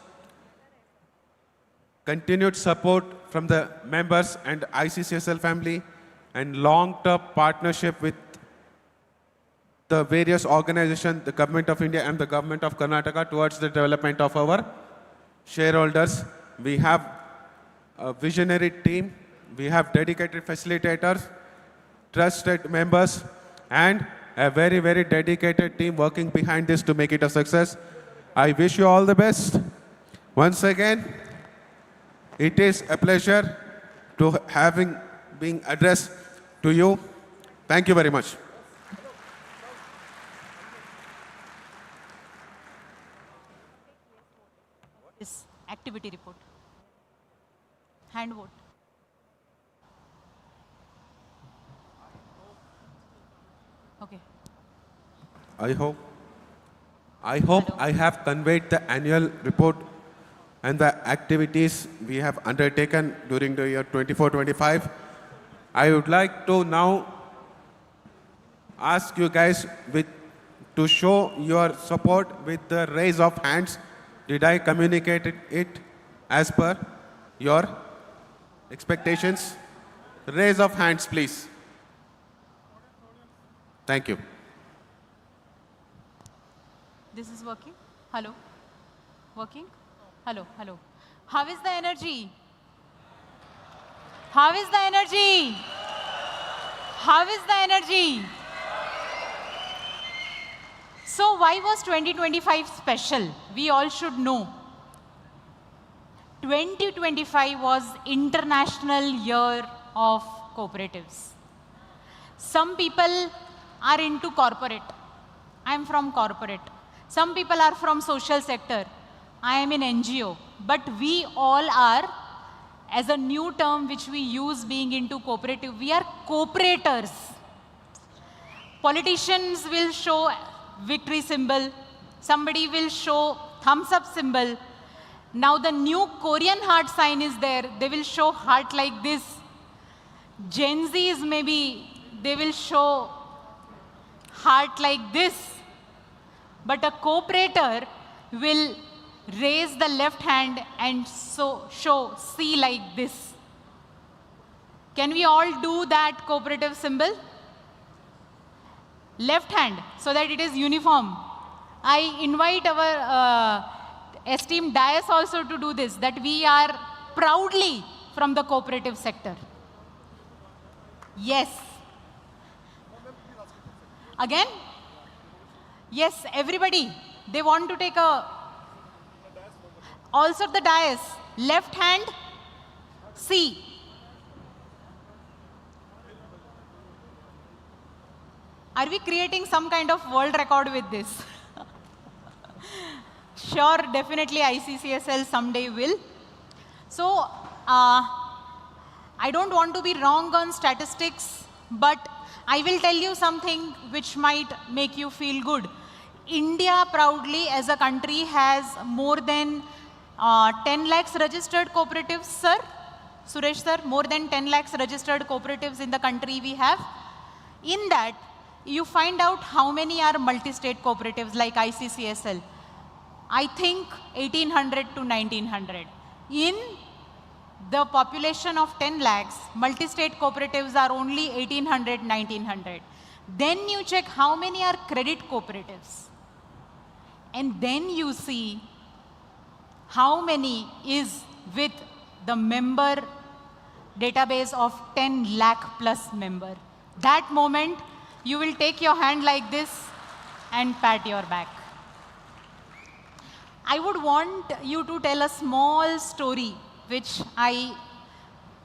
Continued support from the members and ICCSL family and long-term partnership with the various organizations, the Government of India and the Government of Karnataka towards the development of our shareholders. We have a visionary team, we have dedicated facilitators, trusted members, and a very, very dedicated team working behind this to make it a success. I wish you all the best. Once again, it is a pleasure to being addressed to you. Thank you very much. This activity report. Hand vote. Okay. I hope I have conveyed the annual report and the activities we have undertaken during the year 24-25. I would like to now ask you guys to show your support with the raise of hands. Did I communicate it as per your expectations? Raise of hands, please. Thank you. This is working? Hello? Working? Hello, hello. How is the energy? How is the energy? How is the energy? So why was 2025 special? We all should know. 2025 was International Year of Cooperatives. Some people are into corporate. I am from corporate. Some people are from social sector. I am in NGO. But we all are, as a new term which we use being into cooperative, we are cooperators. Politicians will show victory symbol. Somebody will show thumbs up symbol. Now the new Korean heart sign is there. They will show heart like this. Gen Zs maybe, they will show heart like this. But a cooperator will raise the left hand and show C like this. Can we all do that cooperative symbol? Left hand, so that it is uniform. I invite our esteemed dais also to do this, that we are proudly from the cooperative sector. Yes. Again? Yes, everybody. They want to take a... Also the dais. Left hand, C. Are we creating some kind of world record with this? Sure, definitely ICCSL someday will. So, I don't want to be wrong on statistics, but I will tell you something which might make you feel good. India proudly as a country has more than 10 lakhs registered cooperatives, sir. Suresh sir, more than 10 lakhs registered cooperatives in the country we have. In that, you find out how many are multi-state cooperatives like ICCSL. I think 1800 to 1900. In the population of 10 lakhs, multi-state cooperatives are only 1800, 1900. Then you check how many are credit cooperatives. And then you see how many is with the member database of 10 lakh plus member. That moment, you will take your hand like this and pat your back. I would want you to tell a small story which I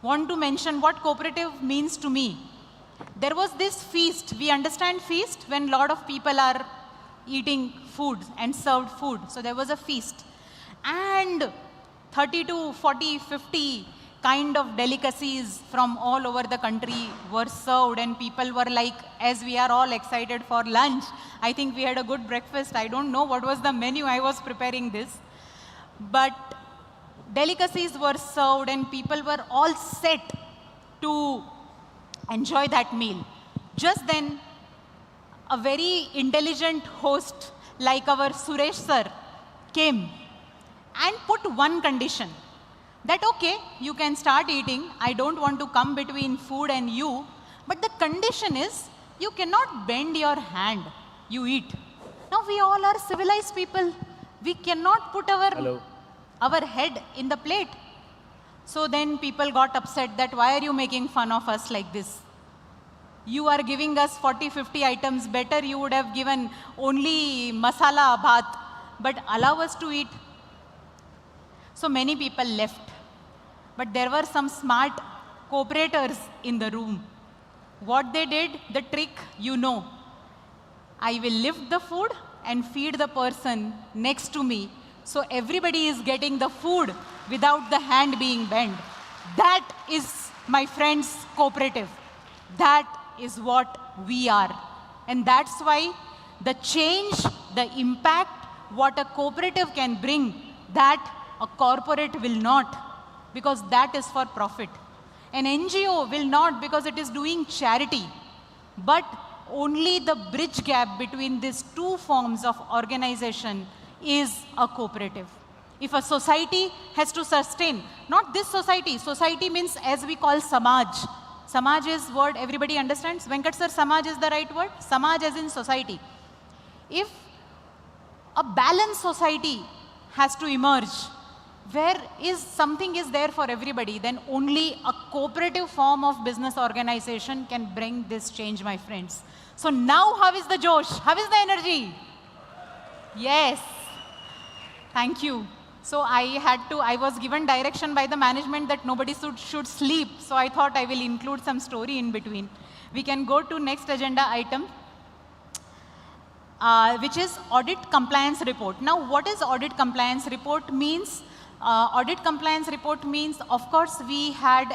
want to mention what cooperative means to me. There was this feast. We understand feast when a lot of people are eating food and served food. So there was a feast. And 30 to 40, 50 kind of delicacies from all over the country were served, and people were like, as we are all excited for lunch, I think we had a good breakfast. I don't know what was the menu. I was preparing this. But delicacies were served and people were all set to enjoy that meal. Just then, a very intelligent host like our Suresh sir came and put one condition, that okay, you can start eating, I don't want to come between food and you, but the condition is you cannot bend your hand, you eat. Now we all are civilized people, we cannot put our head in the plate. So then people got upset that why are you making fun of us like this? You are giving us 40, 50 items, better you would have given only masala bhat, but allow us to eat. So many people left. But there were some smart cooperators in the room. What they did, the trick, you know. I will lift the food and feed the person next to me. So everybody is getting the food without the hand being bent. That is, my friends, cooperative. That is what we are. And that's why the change, the impact, what a cooperative can bring, that a corporate will not, because that is for profit. An NGO will not, because it is doing charity. But only the bridge gap between these two forms of organization is a cooperative. If a society has to sustain, not this society, society means as we call Samaj. Samaj is word everybody understands. Venkat sir, Samaj is the right word? Samaj as in society. If a balanced society has to emerge, where is something is there for everybody, then only a cooperative form of business organization can bring this change, my friends. So now how is the Josh? How is the energy? Yes. Thank you. So I was given direction by the management that nobody should sleep. So I thought I will include some story in between. We can go to next agenda item, which is audit compliance report. Now, what is audit compliance report means? Audit compliance report means, of course, we had,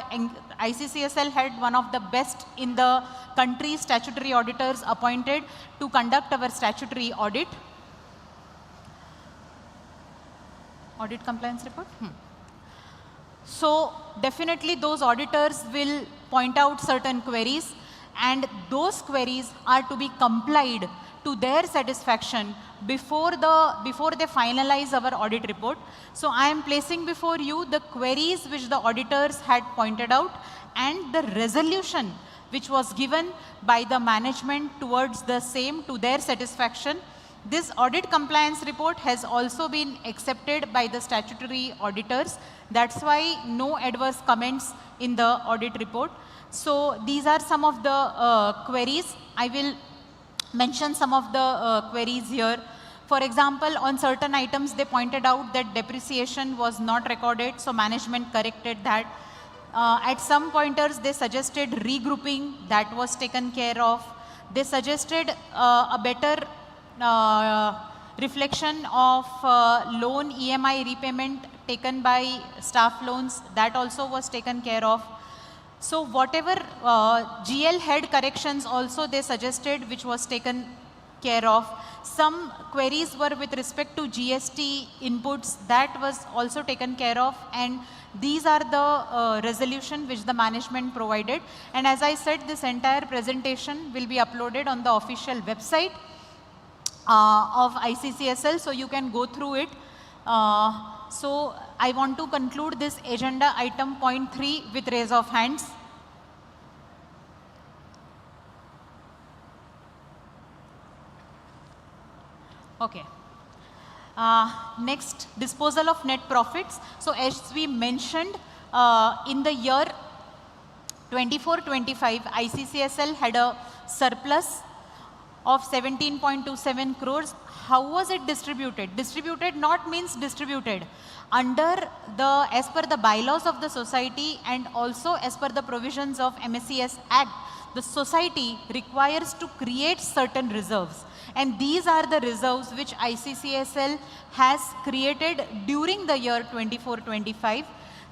ICCSL had one of the best in the country statutory auditors appointed to conduct our statutory audit. Audit compliance report? So definitely those auditors will point out certain queries, and those queries are to be complied to their satisfaction before they finalize our audit report. So I am placing before you the queries which the auditors had pointed out and the resolution which was given by the management towards the same to their satisfaction. This audit compliance report has also been accepted by the statutory auditors. That's why no adverse comments in the audit report. So these are some of the queries. I will mention some of the queries here. For example, on certain items, they pointed out that depreciation was not recorded, so management corrected that. At some pointers, they suggested regrouping, that was taken care of. They suggested a better reflection of loan EMI repayment taken by staff loans, that also was taken care of. So whatever GL head corrections also they suggested, which was taken care of. Some queries were with respect to GST inputs, that was also taken care of, and these are the resolution which the management provided. And as I said, this entire presentation will be uploaded on the official website of ICCSL, so you can go through it. So I want to conclude this agenda item point 3 with raise of hands. Okay. Next, disposal of net profits. So as we mentioned, in the year 24-25, ICCSL had a surplus of 17.27 crores. How was it distributed? Distributed not means distributed. Under the, as per the bylaws of the society and also as per the provisions of MSCS Act, the society requires to create certain reserves. And these are the reserves which ICCSL has created during the year 24-25.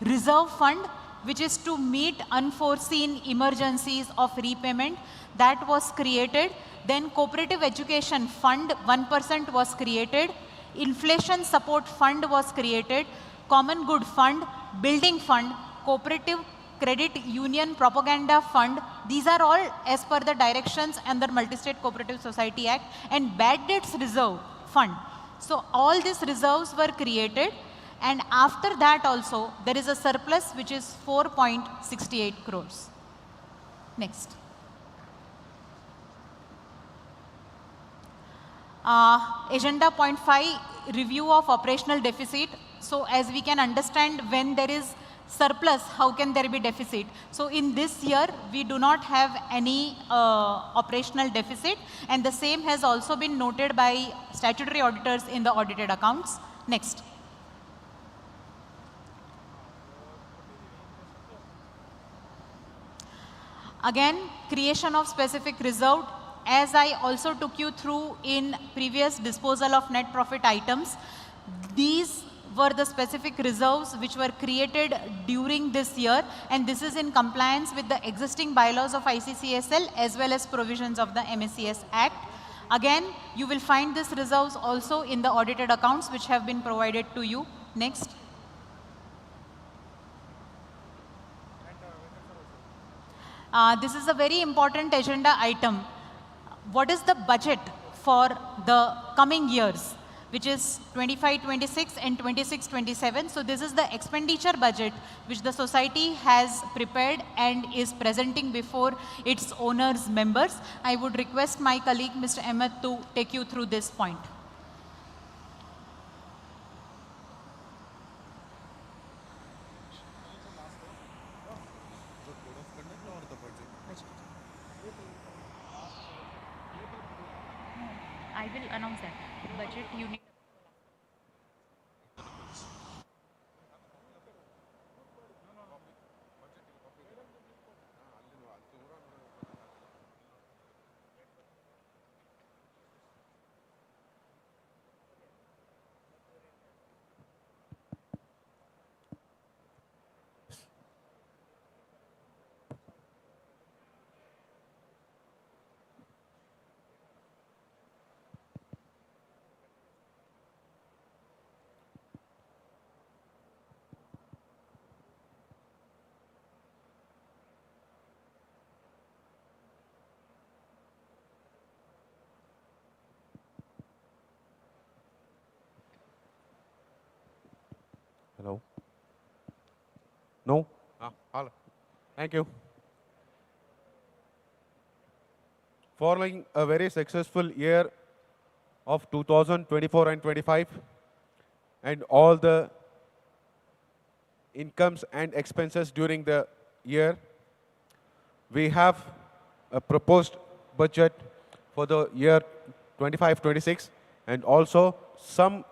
Reserve fund, which is to meet unforeseen emergencies of repayment, that was created. Then cooperative education fund 1% was created. Inflation support fund was created. Common good fund, building fund, cooperative credit union propaganda fund. These are all as per the directions under Multi-State Cooperative Society Act, and bad debts reserve fund. So all these reserves were created, and after that also there is a surplus which is 4.68 crores. Next. Agenda point 5, review of operational deficit. So as we can understand, when there is surplus, how can there be deficit? So in this year, we do not have any operational deficit, and the same has also been noted by statutory auditors in the audited accounts. Next. Again, creation of specific reserve. As I also took you through in previous disposal of net profit items, these were the specific reserves which were created during this year, and this is in compliance with the existing bylaws of ICCSL as well as provisions of the MSCS Act. Again, you will find these reserves also in the audited accounts which have been provided to you. Next. This is a very important agenda item. What is the budget for the coming years, which is 25-26 and 26-27. So this is the expenditure budget which the society has prepared and is presenting before its owners members. I would request my colleague Mr. Ahmed to take you through this point. I will announce that. Budget you need. Hello? No? Hello. Thank you. Following a very successful year of 2024 and 25, and all the incomes and expenses during the year, we have a proposed budget for the year 25-26, and also some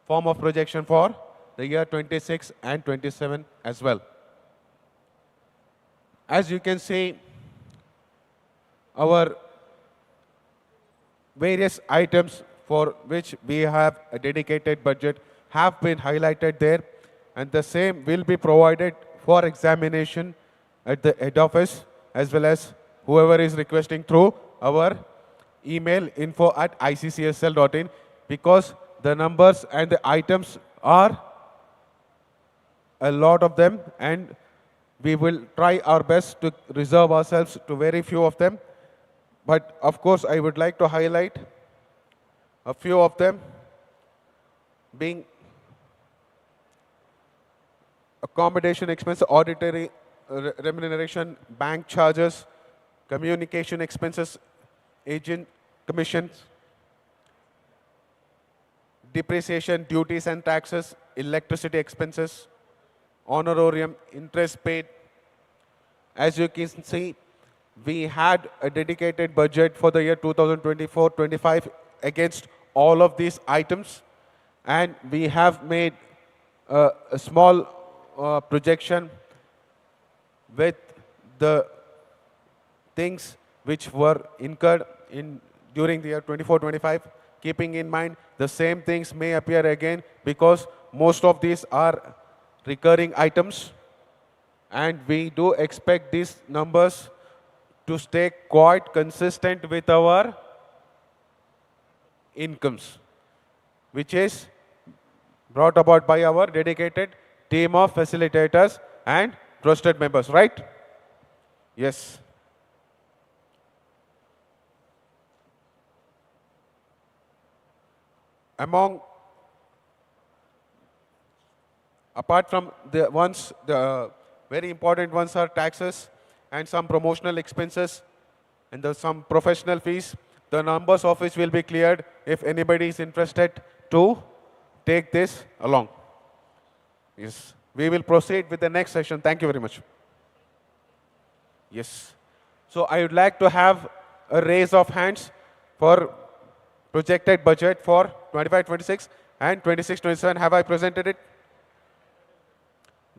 form of projection for the year 26 and 27 as well. As you can see, our various items for which we have a dedicated budget have been highlighted there, and the same will be provided for examination at the head office as well as whoever is requesting through our email info@iccsl.in, because the numbers and the items are a lot of them, and we will try our best to reserve ourselves to very few of them. But of course, I would like to highlight a few of them, being accommodation expense, auditory remuneration, bank charges, communication expenses, agent commissions, depreciation, duties and taxes, electricity expenses, honorarium, interest paid. As you can see, we had a dedicated budget for the year 2024-25 against all of these items, and we have made a small projection with the things which were incurred during the year 24-25, keeping in mind the same things may appear again because most of these are recurring items, and we do expect these numbers to stay quite consistent with our incomes, which is brought about by our dedicated team of facilitators and trusted members, right? Yes. Apart from the very important ones are taxes and some promotional expenses and some professional fees. The numbers of which will be cleared if anybody is interested to take this along. Yes. We will proceed with the next session. Thank you very much. Yes. So I would like to have a raise of hands for projected budget for 25-26 and 26-27. Have I presented it?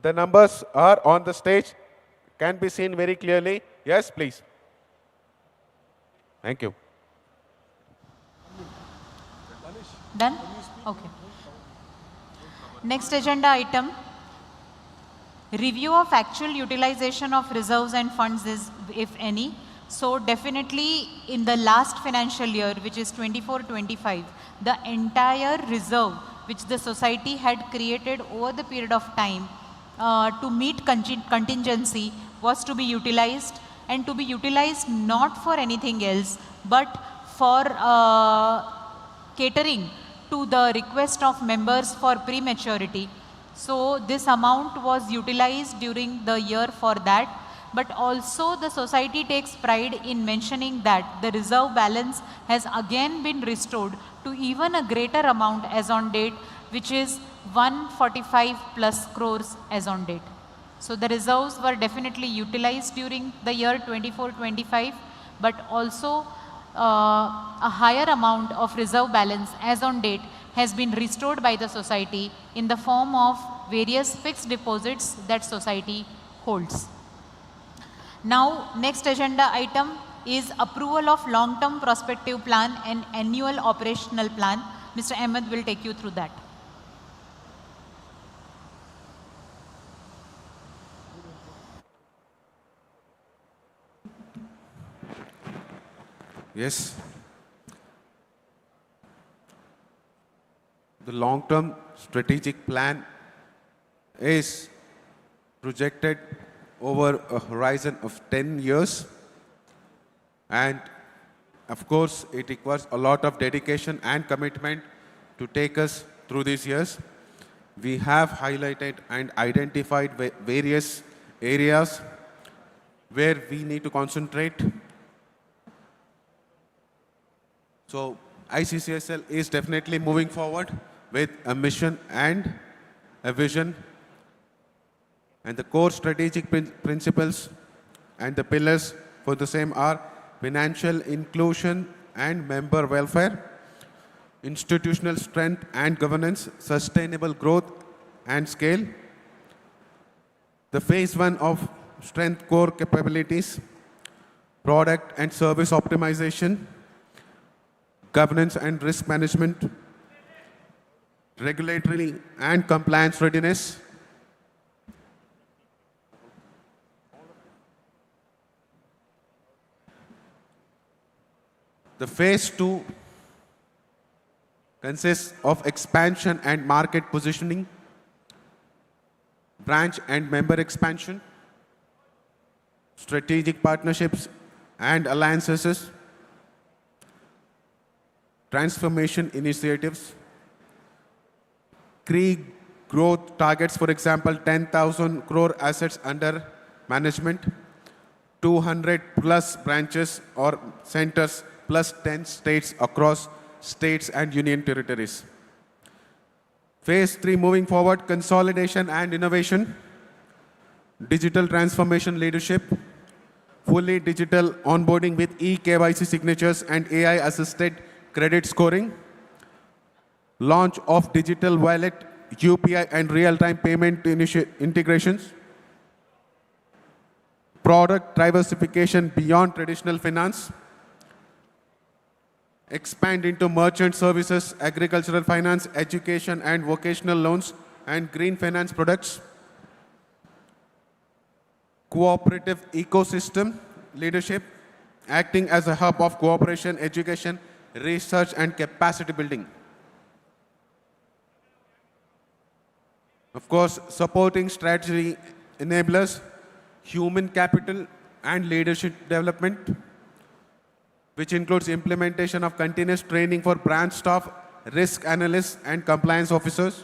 The numbers are on the stage, can be seen very clearly. Yes, please. Thank you. Done? Okay. Next agenda item, review of actual utilization of reserves and funds is, if any. So definitely in the last financial year, which is 24-25, the entire reserve which the society had created over the period of time to meet contingency was to be utilized, and to be utilized not for anything else but for catering to the request of members for prematurity. So this amount was utilized during the year for that, but also the society takes pride in mentioning that the reserve balance has again been restored to even a greater amount as on date, which is 145 plus crores as on date. So the reserves were definitely utilized during the year 24-25, but also a higher amount of reserve balance as on date has been restored by the society in the form of various fixed deposits that society holds. Now, next agenda item is approval of long-term prospective plan and annual operational plan. Mr. Ahmed will take you through that. Yes. The long-term strategic plan is projected over a horizon of 10 years, and of course it requires a lot of dedication and commitment to take us through these years. We have highlighted and identified various areas where we need to concentrate. So ICCSL is definitely moving forward with a mission and a vision, and the core strategic principles and the pillars for the same are financial inclusion and member welfare, institutional strength and governance, sustainable growth and scale, the phase 1 of strength core capabilities, product and service optimization, governance and risk management, regulatory and compliance readiness, the phase 2 consists of expansion and market positioning, branch and member expansion, strategic partnerships and alliances, transformation initiatives, key growth targets, for example, 10,000 crore assets under management, 200 plus branches or centers, plus 10 states across states and union territories. Phase 3 moving forward, consolidation and innovation, digital transformation leadership, fully digital onboarding with e-KYC signatures and AI-assisted credit scoring, launch of digital wallet, UPI and real-time payment integrations, product diversification beyond traditional finance, expand into merchant services, agricultural finance, education and vocational loans, and green finance products, cooperative ecosystem leadership, acting as a hub of cooperation, education, research, and capacity building. Of course, supporting strategy enablers, human capital, and leadership development, which includes implementation of continuous training for branch staff, risk analysts, and compliance officers,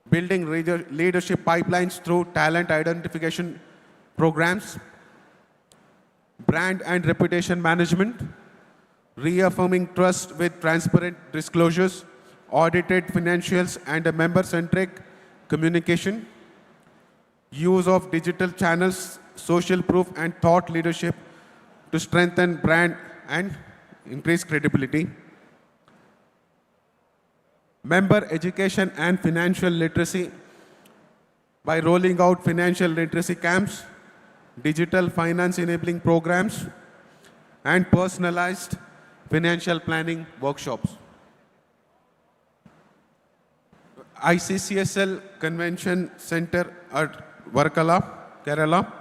building leadership pipelines through talent identification programs, brand and reputation management, reaffirming trust with transparent disclosures, audited financials, and a member-centric communication, use of digital channels, social proof, and thought leadership to strengthen brand and increase credibility. Member education and financial literacy by rolling out financial literacy camps, digital finance enabling programs, and personalized financial planning workshops. ICCSL Convention Center at Varkala, Kerala,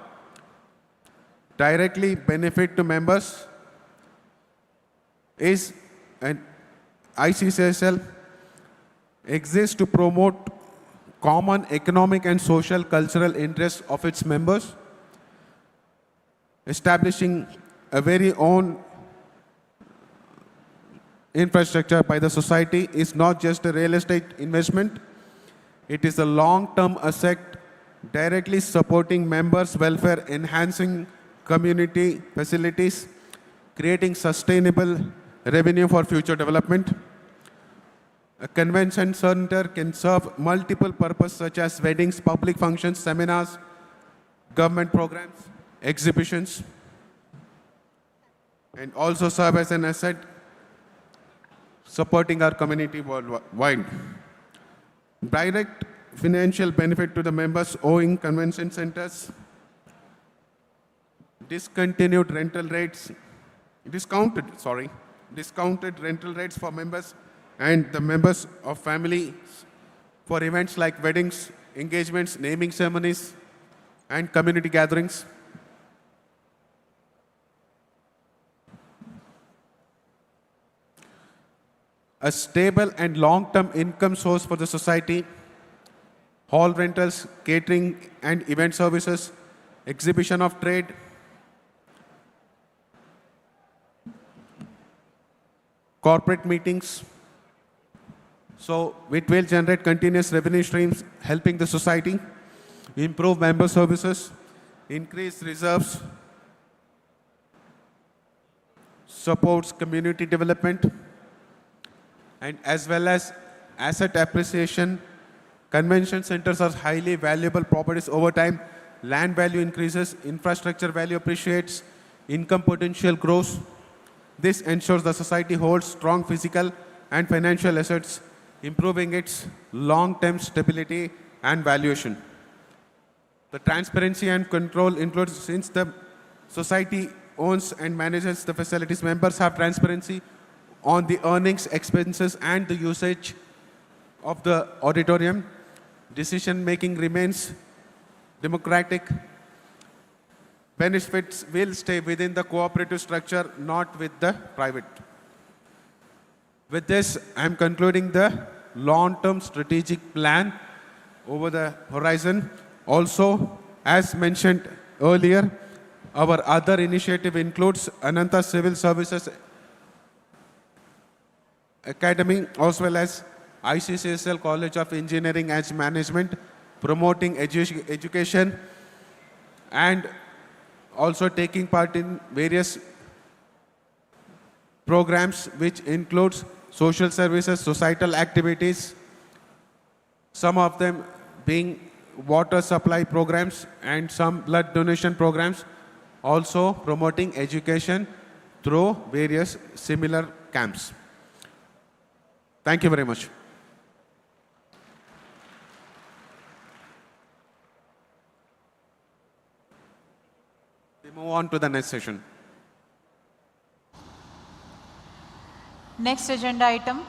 directly benefit to members is an ICCSL exists to promote common economic and social cultural interests of its members, establishing a very own infrastructure by the society is not just a real estate investment, it is a long-term asset directly supporting members' welfare, enhancing community facilities, creating sustainable revenue for future development. A convention center can serve multiple purposes such as weddings, public functions, seminars, government programs, exhibitions, and also serve as an asset supporting our community worldwide. Direct financial benefit to the members owing convention centers, discontinued rental rates, discounted rental rates for members and the members of families for events like weddings, engagements, naming ceremonies, and community gatherings. A stable and long-term income source for the society, hall rentals, catering and event services, exhibition of trade, corporate meetings. So it will generate continuous revenue streams, helping the society, improve member services, increase reserves, supports community development, and as well as asset appreciation. Convention centers are highly valuable properties over time. Land value increases, infrastructure value appreciates, income potential grows. This ensures the society holds strong physical and financial assets, improving its long-term stability and valuation. The transparency and control includes, since the society owns and manages the facilities, members have transparency on the earnings, expenses, and the usage of the auditorium. Decision-making remains democratic. Benefits will stay within the cooperative structure, not with the private. With this, I'm concluding the long-term strategic plan over the horizon. Also, as mentioned earlier, our other initiative includes Ananta Civil Services Academy, as well as ICCSL College of Engineering and Management, promoting education and also taking part in various programs which includes social services, societal activities, some of them being water supply programs and some blood donation programs, also promoting education through various similar camps. Thank you very much. move on to the next session. Next agenda item,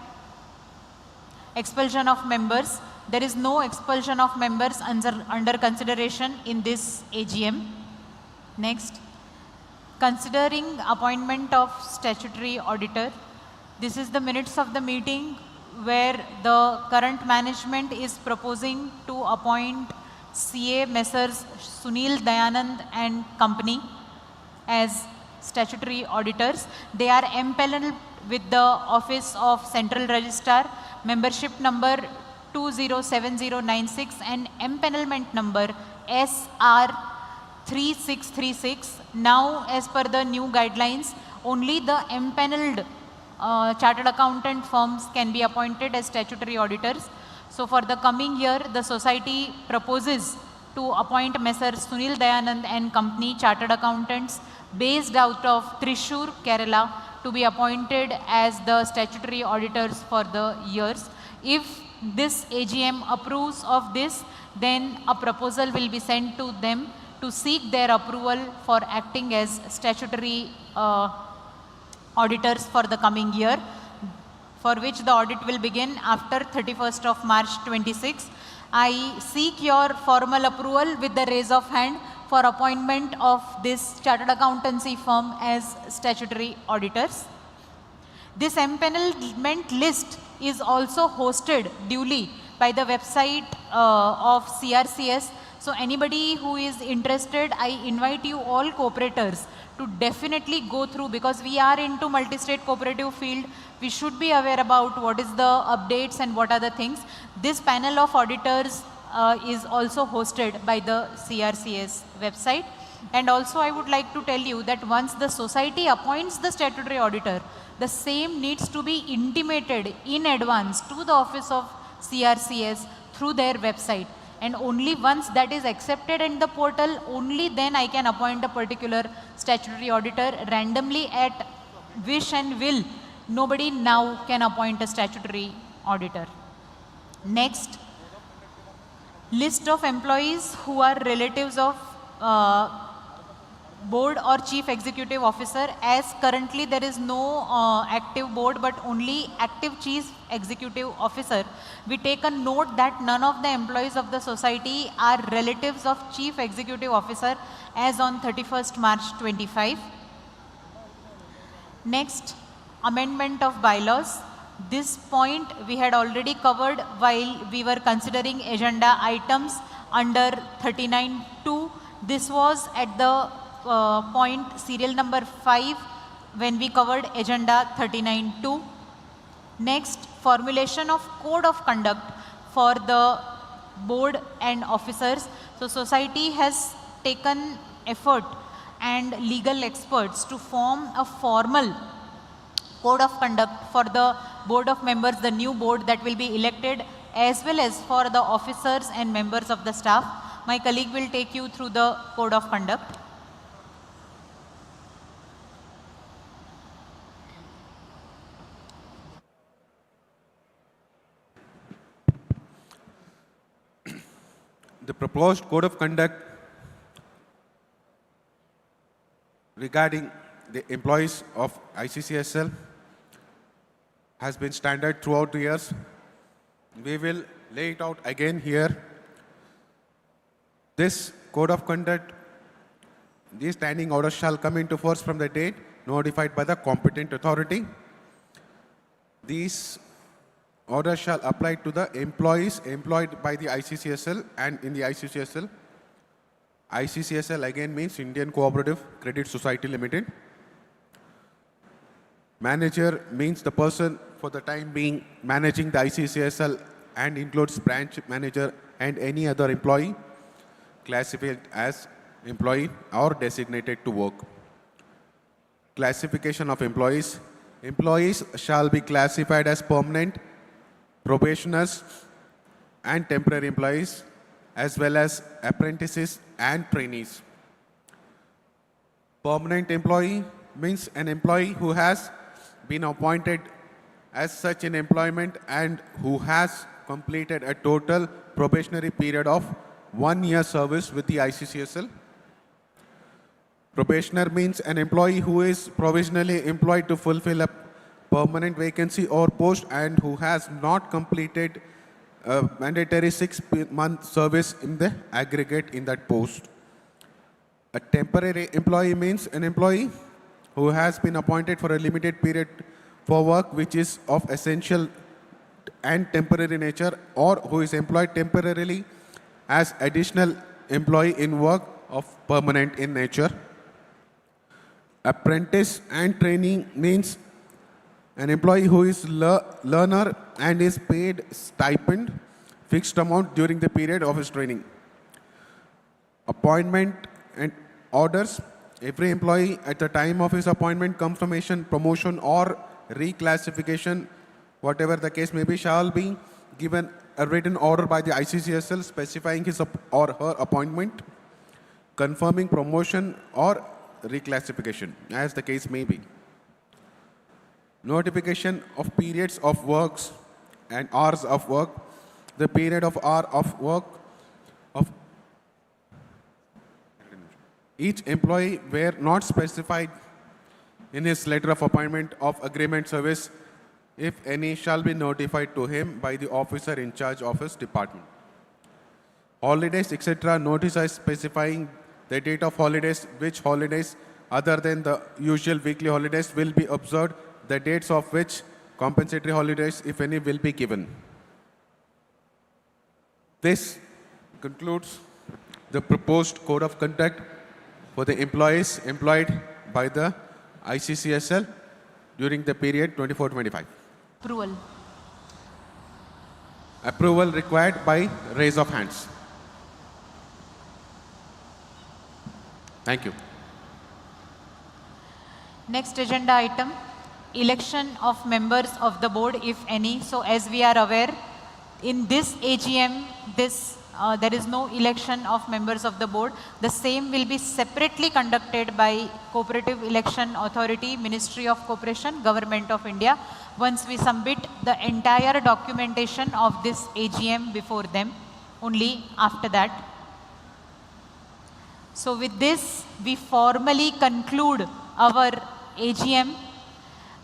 expulsion of members. There is no expulsion of members under consideration in this AGM. Next, considering appointment of statutory auditor. This is the minutes of the meeting where the current management is proposing to appoint CA Messrs. Sunil Dayanand and company as statutory auditors. They are empaneled with the Office of Central Registrar, membership number 207096 and empanelment number SR 3636. Now, as per the new guidelines, only the empaneled chartered accountant firms can be appointed as statutory auditors. So, for the coming year, the society proposes to appoint Messrs. Sunil Dayanand and company chartered accountants based out of Thrissur, Kerala, to be appointed as the statutory auditors for the years. If this AGM approves of this, then a proposal will be sent to them to seek their approval for acting as statutory auditors for the coming year, for which the audit will begin after 31st of March 26. I seek your formal approval with the raise of hand for appointment of this chartered accountancy firm as statutory auditors. This empanelment list is also hosted duly by the website of CRCS. So anybody who is interested, I invite you all cooperators to definitely go through, because we are into multi-state cooperative field. We should be aware about what is the updates and what are the things. This panel of auditors is also hosted by the CRCS website. And also I would like to tell you that once the society appoints the statutory auditor, the same needs to be intimated in advance to the office of CRCS through their website. And only once that is accepted in the portal, only then I can appoint a particular statutory auditor randomly at wish and will. Nobody now can appoint a statutory auditor. Next, list of employees who are relatives of board or chief executive officer. As currently there is no active board but only active chief executive officer, we take a note that none of the employees of the society are relatives of chief executive officer as on 31st March 25. Next, amendment of bylaws. This point we had already covered while we were considering agenda items under 39.2. This was at the point serial number 5 when we covered agenda 39.2. Next, formulation of code of conduct for the board and officers. So society has taken effort and legal experts to form a formal code of conduct for the board of members, the new board that will be elected, as well as for the officers and members of the staff. My colleague will take you through the code of conduct. The proposed code of conduct regarding the employees of ICCSL has been standard throughout the years. We will lay it out again here. This code of conduct, these standing orders shall come into force from the date notified by the competent authority. These orders shall apply to the employees employed by the ICCSL and in the ICCSL. ICCSL again means Indian Cooperative Credit Society Limited. Manager means the person for the time being managing the ICCSL and includes branch manager and any other employee classified as employee or designated to work. Classification of employees. Employees shall be classified as permanent, probationers and temporary employees, as well as apprentices and trainees. Permanent employee means an employee who has been appointed as such in employment and who has completed a total probationary period of 1 year service with the ICCSL. Probationer means an employee who is provisionally employed to fulfill a permanent vacancy or post and who has not completed a mandatory 6-month service in the aggregate in that post. A temporary employee means an employee who has been appointed for a limited period for work which is of essential and temporary nature, or who is employed temporarily as additional employee in work of permanent in nature. Apprentice and trainee means an employee who is learner and is paid stipend fixed amount during the period of his training. Appointment and orders. Every employee at the time of his appointment, confirmation, promotion or reclassification, whatever the case may be, shall be given a written order by the ICCSL specifying his or her appointment, confirming promotion or reclassification, as the case may be. Notification of periods of works and hours of work. The period of hour of work of each employee were not specified in his letter of appointment of agreement service, if any, shall be notified to him by the officer in charge of his department. Holidays, etc. Notices specifying the date of holidays, which holidays other than the usual weekly holidays will be observed, the dates of which compensatory holidays, if any, will be given. This concludes the proposed code of conduct for the employees employed by the ICCSL during the period 24-25. Approval. Approval required by raise of hands. Thank you. Next agenda item, election of members of the board, if any. So as we are aware, in this AGM, there is no election of members of the board. The same will be separately conducted by Cooperative Election Authority, Ministry of Cooperation, Government of India, once we submit the entire documentation of this AGM before them, only after that. So with this, we formally conclude our AGM.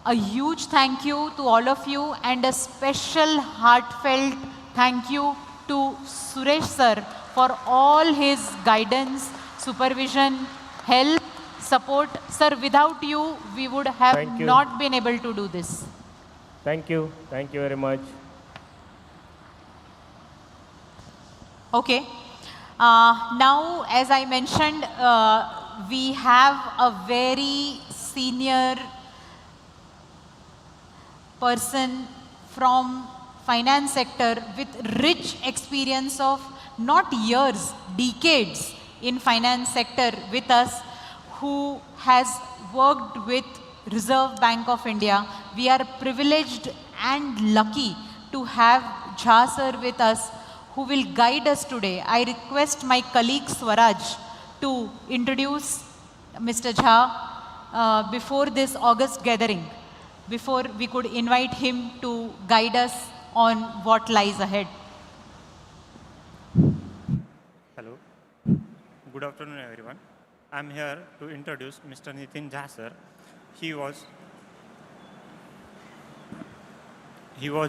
A huge thank you to all of you and a special heartfelt thank you to Suresh sir for all his guidance, supervision, help, support. Sir, without you, we would have not been able to do this. Thank you very much. Okay. Now, as I mentioned, we have a very senior person from finance sector with rich experience of not years, decades in finance sector with us, who has worked with Reserve Bank of India. We are privileged and lucky to have Jha sir with us, who will guide us today. I request my colleague Swaraj to introduce Mr. Jha before this August gathering, before we could invite him to guide us on what lies ahead. Hello. Good afternoon, everyone. I'm here to introduce Mr. Nitin Jha sir. He was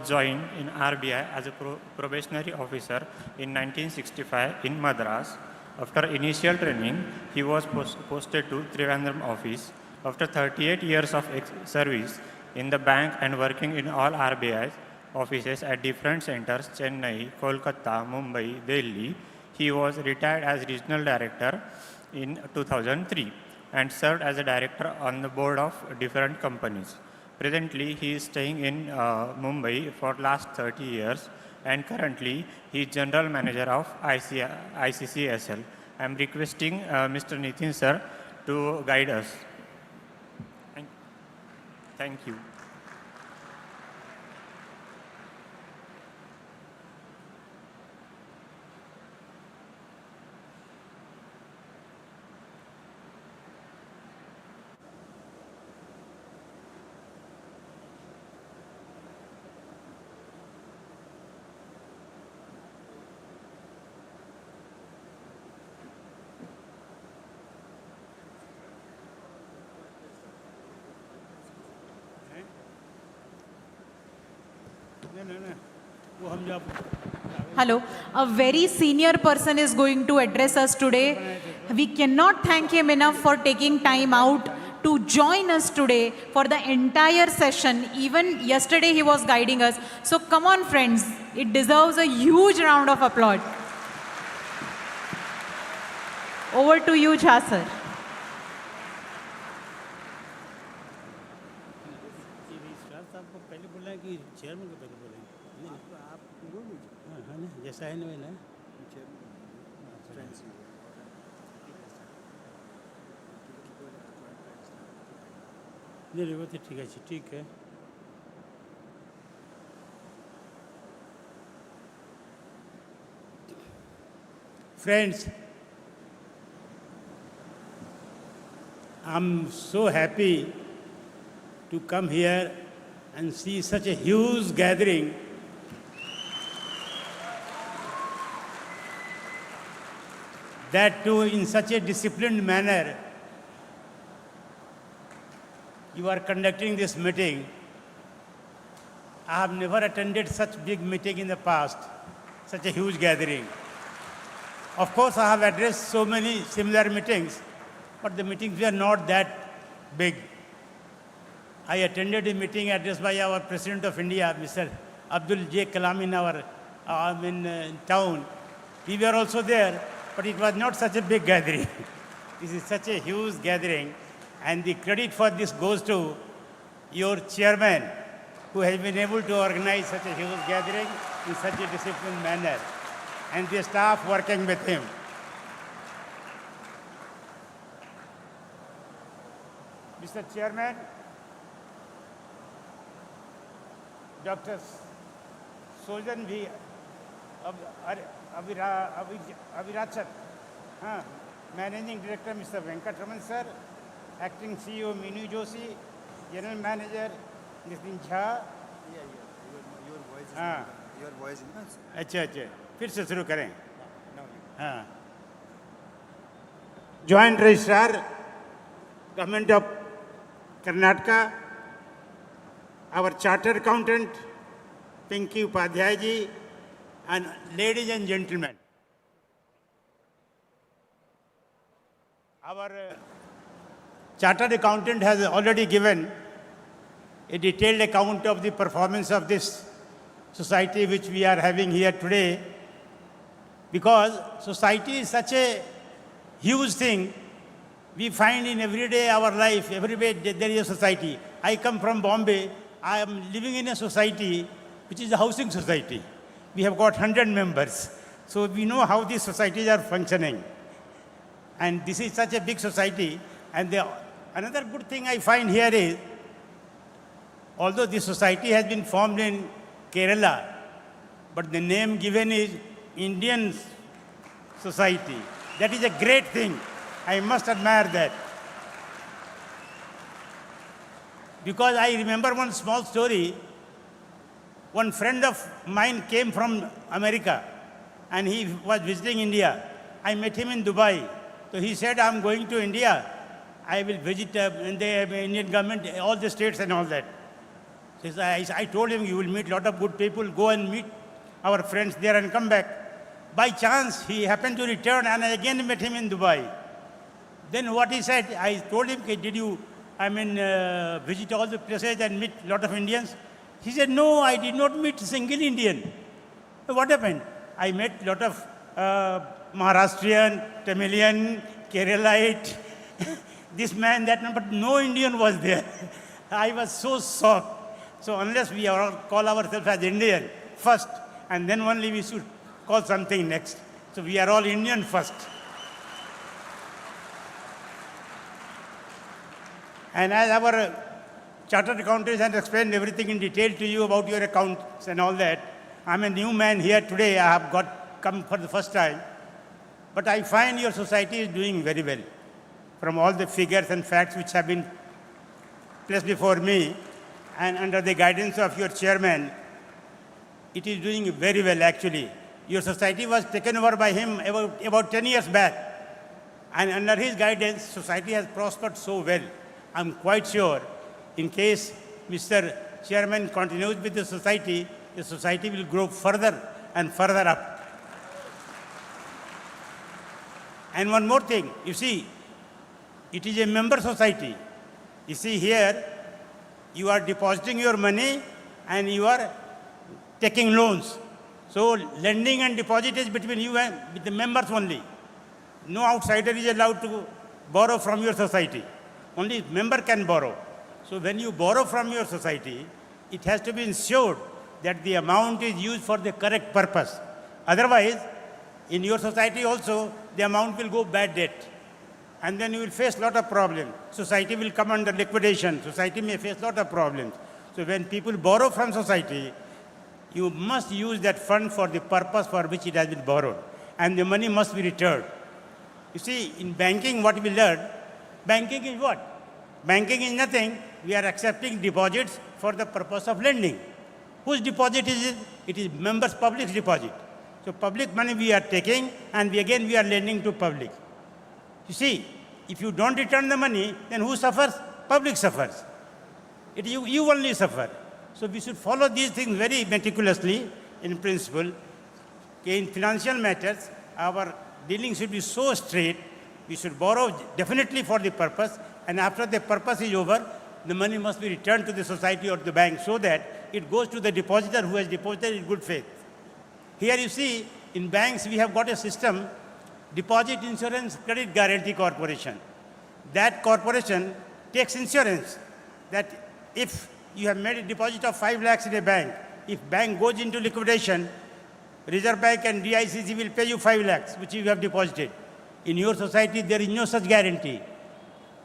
joined in RBI as a probationary officer in 1965 in Madras. After initial training, he was posted to Trivandrum office. After 38 years of service in the bank and working in all RBI offices at different centers, Chennai, Kolkata, Mumbai, Delhi, he was retired as regional director in 2003 and served as a director on the board of different companies. Presently, he is staying in Mumbai for last 30 years and currently he is general manager of ICCSL. I am requesting Mr. Nitin sir to guide us. Thank you. Hello. A very senior person is going to address us today. We cannot thank him enough for taking time out to join us today for the entire session. Even yesterday he was guiding us. So come on friends, it deserves a huge round of applause. Over to you, Jha sir. जैसा है ना नहीं वो तो ठीक है Friends, I'm so happy to come here and see such a huge gathering. That too in such a disciplined manner. You are conducting this meeting. I have never attended such big meeting in the past, such a huge gathering. Of course, I have addressed so many similar meetings, but the meetings were not that big. I attended a meeting addressed by our President of India, Mr. Abdul J. Kalam in our town. We were also there, but it was not such a big gathering. This is such a huge gathering, and the credit for this goes to your chairman, who has been able to organize such a huge gathering in such a disciplined manner, and the staff working with him. Mr. Chairman, Dr. Sojan V. Avirachat, Managing Director Mr. Venkatraman Sir, Acting CEO Minu Joshi, General Manager Nitin Jha. Your voice is अच्छा फिर से शुरू करें Joint Registrar Government of Karnataka, our Chartered Accountant Pinky Upadhyay ji, and ladies and gentlemen, our Chartered Accountant has already given a detailed account of the performance of this society which we are having here today, because society is such a huge thing. We find in everyday our life, everywhere there is a society. I come from Bombay. I am living in a society which is a housing society. We have got 100 members. So we know how these societies are functioning. And this is such a big society. And another good thing I find here is, although this society has been formed in Kerala, but the name given is Indian Society. That is a great thing. I must admire that. Because I remember one small story. One friend of mine came from America and he was visiting India. I met him in Dubai. So he said, I'm going to India. I will visit the Indian government, all the states and all that. So I told him, you will meet a lot of good people. Go and meet our friends there and come back. By chance, he happened to return and I again met him in Dubai. Then what he said, I told him, did you, visit all the places and meet a lot of Indians? He said, no, I did not meet a single Indian. What happened? I met a lot of Maharashtrian, Tamilian, Keralite, this man, that man, but no Indian was there. I was so shocked. So unless we all call ourselves as Indian first, and then only we should call something next. So we are all Indian first. And as our Chartered Accountants has explained everything in detail to you about your accounts and all that, I'm a new man here today. I have come for the first time. But I find your society is doing very well. From all the figures and facts which have been placed before me, and under the guidance of your chairman, it is doing very well actually. Your society was taken over by him about 10 years back. And under his guidance, society has prospered so well. I'm quite sure in case Mr. Chairman continues with the society, the society will grow further and further up. And one more thing, you see, it is a member society. You see here, you are depositing your money and you are taking loans. So lending and deposit is between you and with the members only. No outsider is allowed to borrow from your society. Only member can borrow. So when you borrow from your society, it has to be ensured that the amount is used for the correct purpose. Otherwise, in your society also, the amount will go bad debt. And then you will face a lot of problems. Society will come under liquidation. Society may face a lot of problems. So when people borrow from society, you must use that fund for the purpose for which it has been borrowed. And the money must be returned. You see, in banking, what we learned, banking is what? Banking is nothing. We are accepting deposits for the purpose of lending. Whose deposit is it? It is members' public deposit. So public money we are taking, and we are lending to public. You see, if you don't return the money, then who suffers? Public suffers. You only suffer. So we should follow these things very meticulously in principle. In financial matters, our dealing should be so straight. We should borrow definitely for the purpose, and after the purpose is over, the money must be returned to the society or the bank so that it goes to the depositor who has deposited in good faith. Here you see, in banks we have got a system, Deposit Insurance Credit Guarantee Corporation. That corporation takes insurance that if you have made a deposit of 5 lakhs in a bank, if bank goes into liquidation, Reserve Bank and DICC will pay you 5 lakhs, which you have deposited. In your society, there is no such guarantee.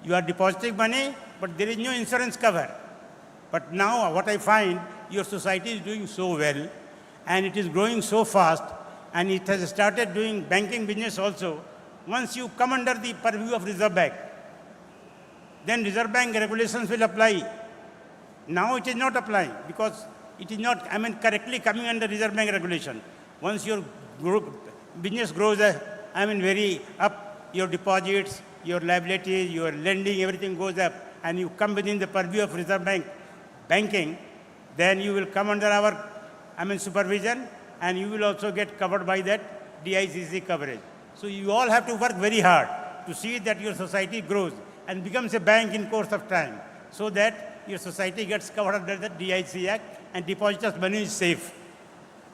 You are depositing money, but there is no insurance cover. But now what I find, your society is doing so well, and it is growing so fast, and it has started doing banking business also. Once you come under the purview of Reserve Bank, then Reserve Bank regulations will apply. Now it is not applying because it is not, correctly coming under Reserve Bank regulation. Once your business grows, very up, your deposits, your liabilities, your lending, everything goes up, and you come within the purview of Reserve Bank banking, then you will come under our supervision, and you will also get covered by that DICC coverage. So you all have to work very hard to see that your society grows and becomes a bank in course of time, so that your society gets covered under the DIC Act and depositors' money is safe.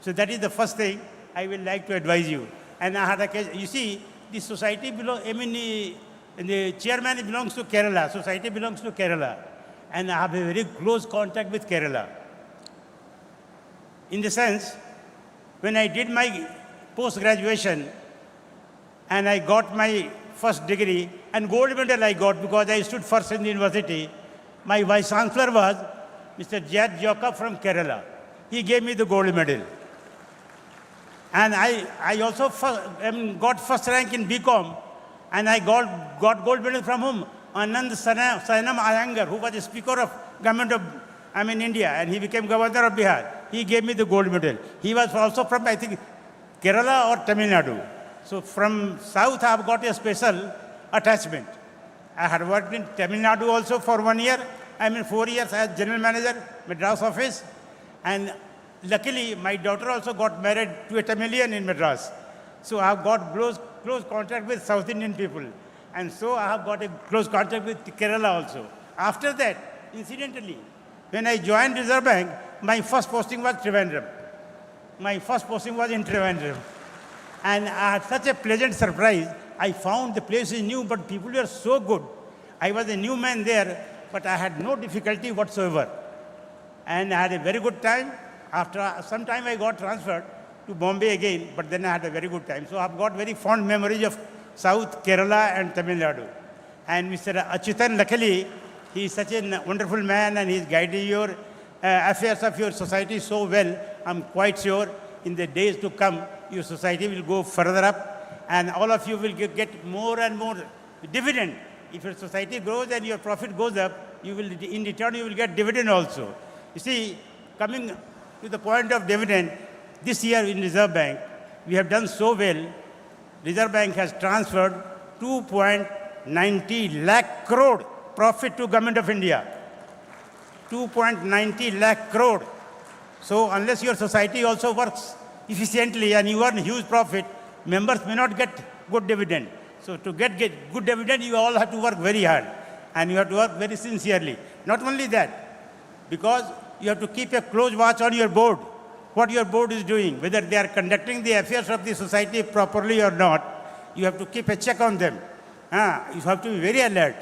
So that is the first thing I will like to advise you. And I had a case, you see, the society the chairman belongs to Kerala, society belongs to Kerala, and I have a very close contact with Kerala. In the sense, when I did my post-graduation and I got my first degree, and gold medal I got because I stood first in the university, my vice chancellor was Mr. Jad Jacob from Kerala. He gave me the gold medal. And I also got first rank in BCom, and I got gold medal from whom? Anand Sainam Iyengar, who was the Speaker of Government of India, and he became Governor of Bihar. He gave me the gold medal. He was also from, I think, Kerala or Tamil Nadu. So from South, I have got a special attachment. I had worked in Tamil Nadu also for 1 year. 4 years as General Manager, Madras office. And luckily, my daughter also got married to a Tamilian in Madras. So I have got close contact with South Indian people. And so I have got a close contact with Kerala also. After that, incidentally, when I joined Reserve Bank, my first posting was Trivandrum. My first posting was in Trivandrum. And I had such a pleasant surprise. I found the place is new, but people were so good. I was a new man there, but I had no difficulty whatsoever. And I had a very good time. After some time, I got transferred to Bombay again, but then I had a very good time. So I've got very fond memories of South, Kerala, and Tamil Nadu. And Mr. Achyutan, luckily, he is such a wonderful man, and he's guiding your affairs of your society so well. I'm quite sure in the days to come, your society will go further up, and all of you will get more and more dividend. If your society grows and your profit goes up, in return, you will get dividend also. You see, coming to the point of dividend, this year in Reserve Bank, we have done so well. Reserve Bank has transferred 2.90 lakh crore profit to Government of India. 2.90 lakh crore. So unless your society also works efficiently and you earn huge profit, members may not get good dividend. So to get good dividend, you all have to work very hard and you have to work very sincerely. Not only that, because you have to keep a close watch on your board, what your board is doing, whether they are conducting the affairs of the society properly or not. You have to keep a check on them. You have to be very alert.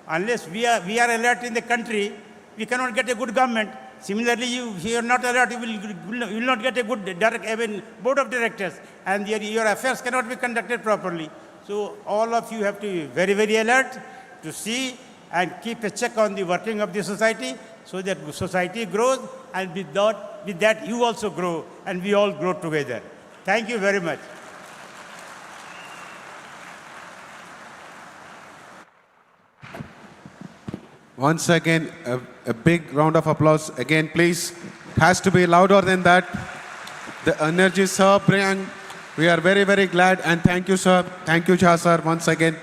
Unless we are alert in the country, we cannot get a good government. Similarly, if you are not alert, you will not get a good board of directors, and your affairs cannot be conducted properly. So all of you have to be very, very alert to see and keep a check on the working of the society so that society grows, and with that you also grow, and we all grow together. Thank you very much. Once again, a big round of applause. Again, please. It has to be louder than that. The energy, sir, Priyank. We are very, very glad, and thank you, sir. Thank you, Jha, sir, once again,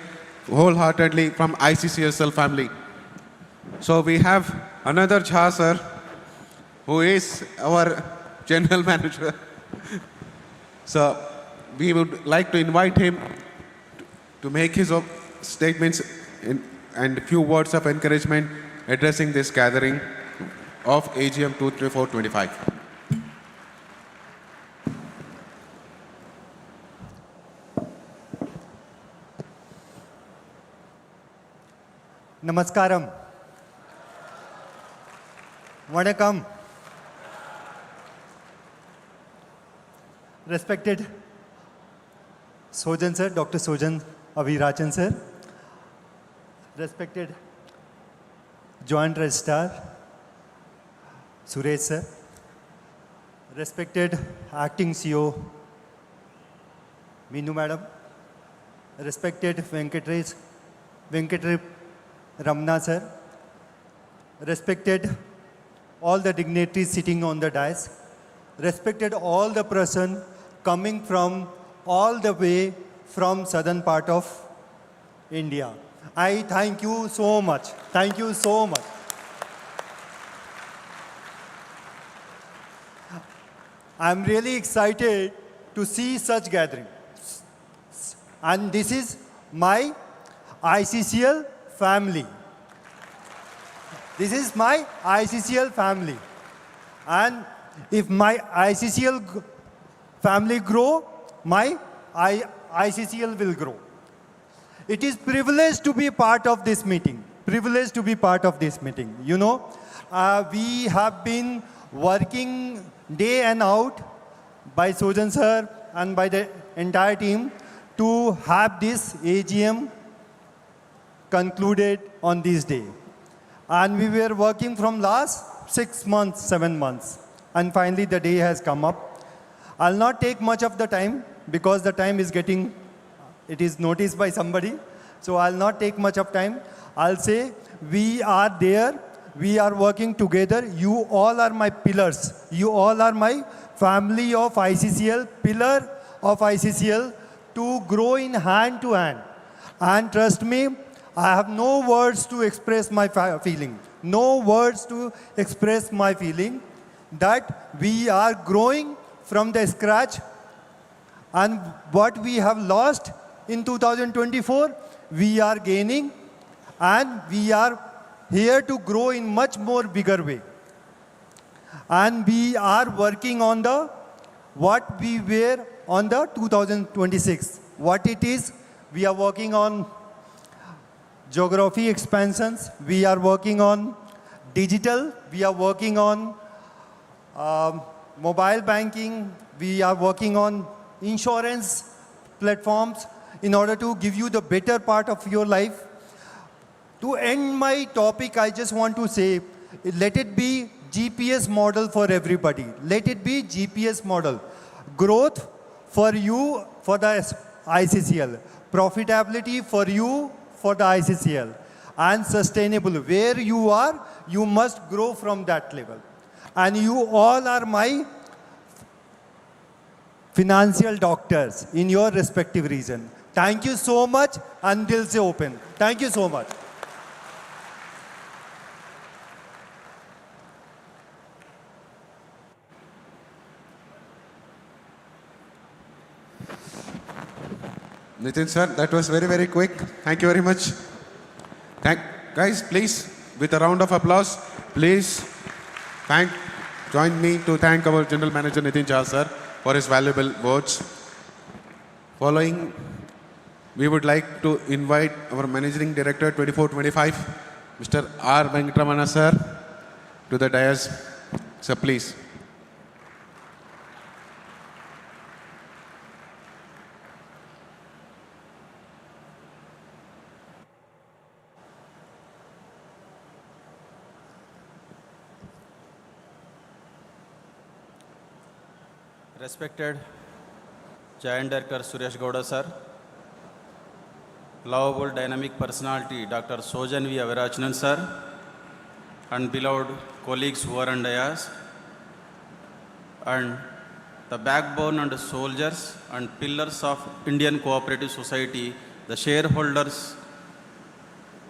wholeheartedly from ICCSL family. So we have another Jha, sir, who is our general manager. So we would like to invite him to make his statements and a few words of encouragement addressing this gathering of AGM 23425. Namaskaram. Vanakkam. Respected Sojan sir, Dr. Sojan Avirajan sir, respected Joint Registrar Suresh sir, respected Acting CEO Meenu madam, respected Venkatri Ramna sir, respected all the dignitaries sitting on the dais, respected all the person coming from all the way from southern part of India. I thank you so much. Thank you so much. I'm really excited to see such gathering. And this is my ICCL family. This is my ICCL family. And if my ICCL family grow, my ICCL will grow. It is privileged to be part of this meeting. Privileged to be part of this meeting. You know, we have been working day and out by Sojan sir and by the entire team to have this AGM concluded on this day. And we were working from last 6 months, 7 months. And finally the day has come up. I'll not take much of the time because the time is getting, it is noticed by somebody. So I'll not take much of time. I'll say we are there. We are working together. You all are my pillars. You all are my family of ICCL, pillar of ICCL to grow in hand to hand. And trust me, I have no words to express my feeling. No words to express my feeling that we are growing from the scratch, and what we have lost in 2024, we are gaining, and we are here to grow in much more bigger way. And we are working on the what we were on the 2026. What it is, we are working on geography expansions, we are working on digital, we are working on mobile banking, we are working on insurance platforms in order to give you the better part of your life. To end my topic, I just want to say, let it be GPS model for everybody. Let it be GPS model. Growth for you, for the ICCL. Profitability for you, for the ICCL. And sustainable. Where you are, you must grow from that level. And you all are my financial doctors in your respective region. Thank you so much, and dil se open. Thank you so much. Nitin sir, that was very, very quick. Thank you very much. Guys, please, with a round of applause, please join me to thank our General Manager Nitin Jha sir for his valuable words. Following, we would like to invite our Managing Director 2425, Mr. R. Venkatramana sir, to the dais. Sir, please. Respected Giant Director Suresh Gowda sir, lovable dynamic personality Dr. Sojan V. Avirachanan sir, and beloved colleagues who are on dais, and the backbone and soldiers and pillars of Indian Cooperative Society, the shareholders,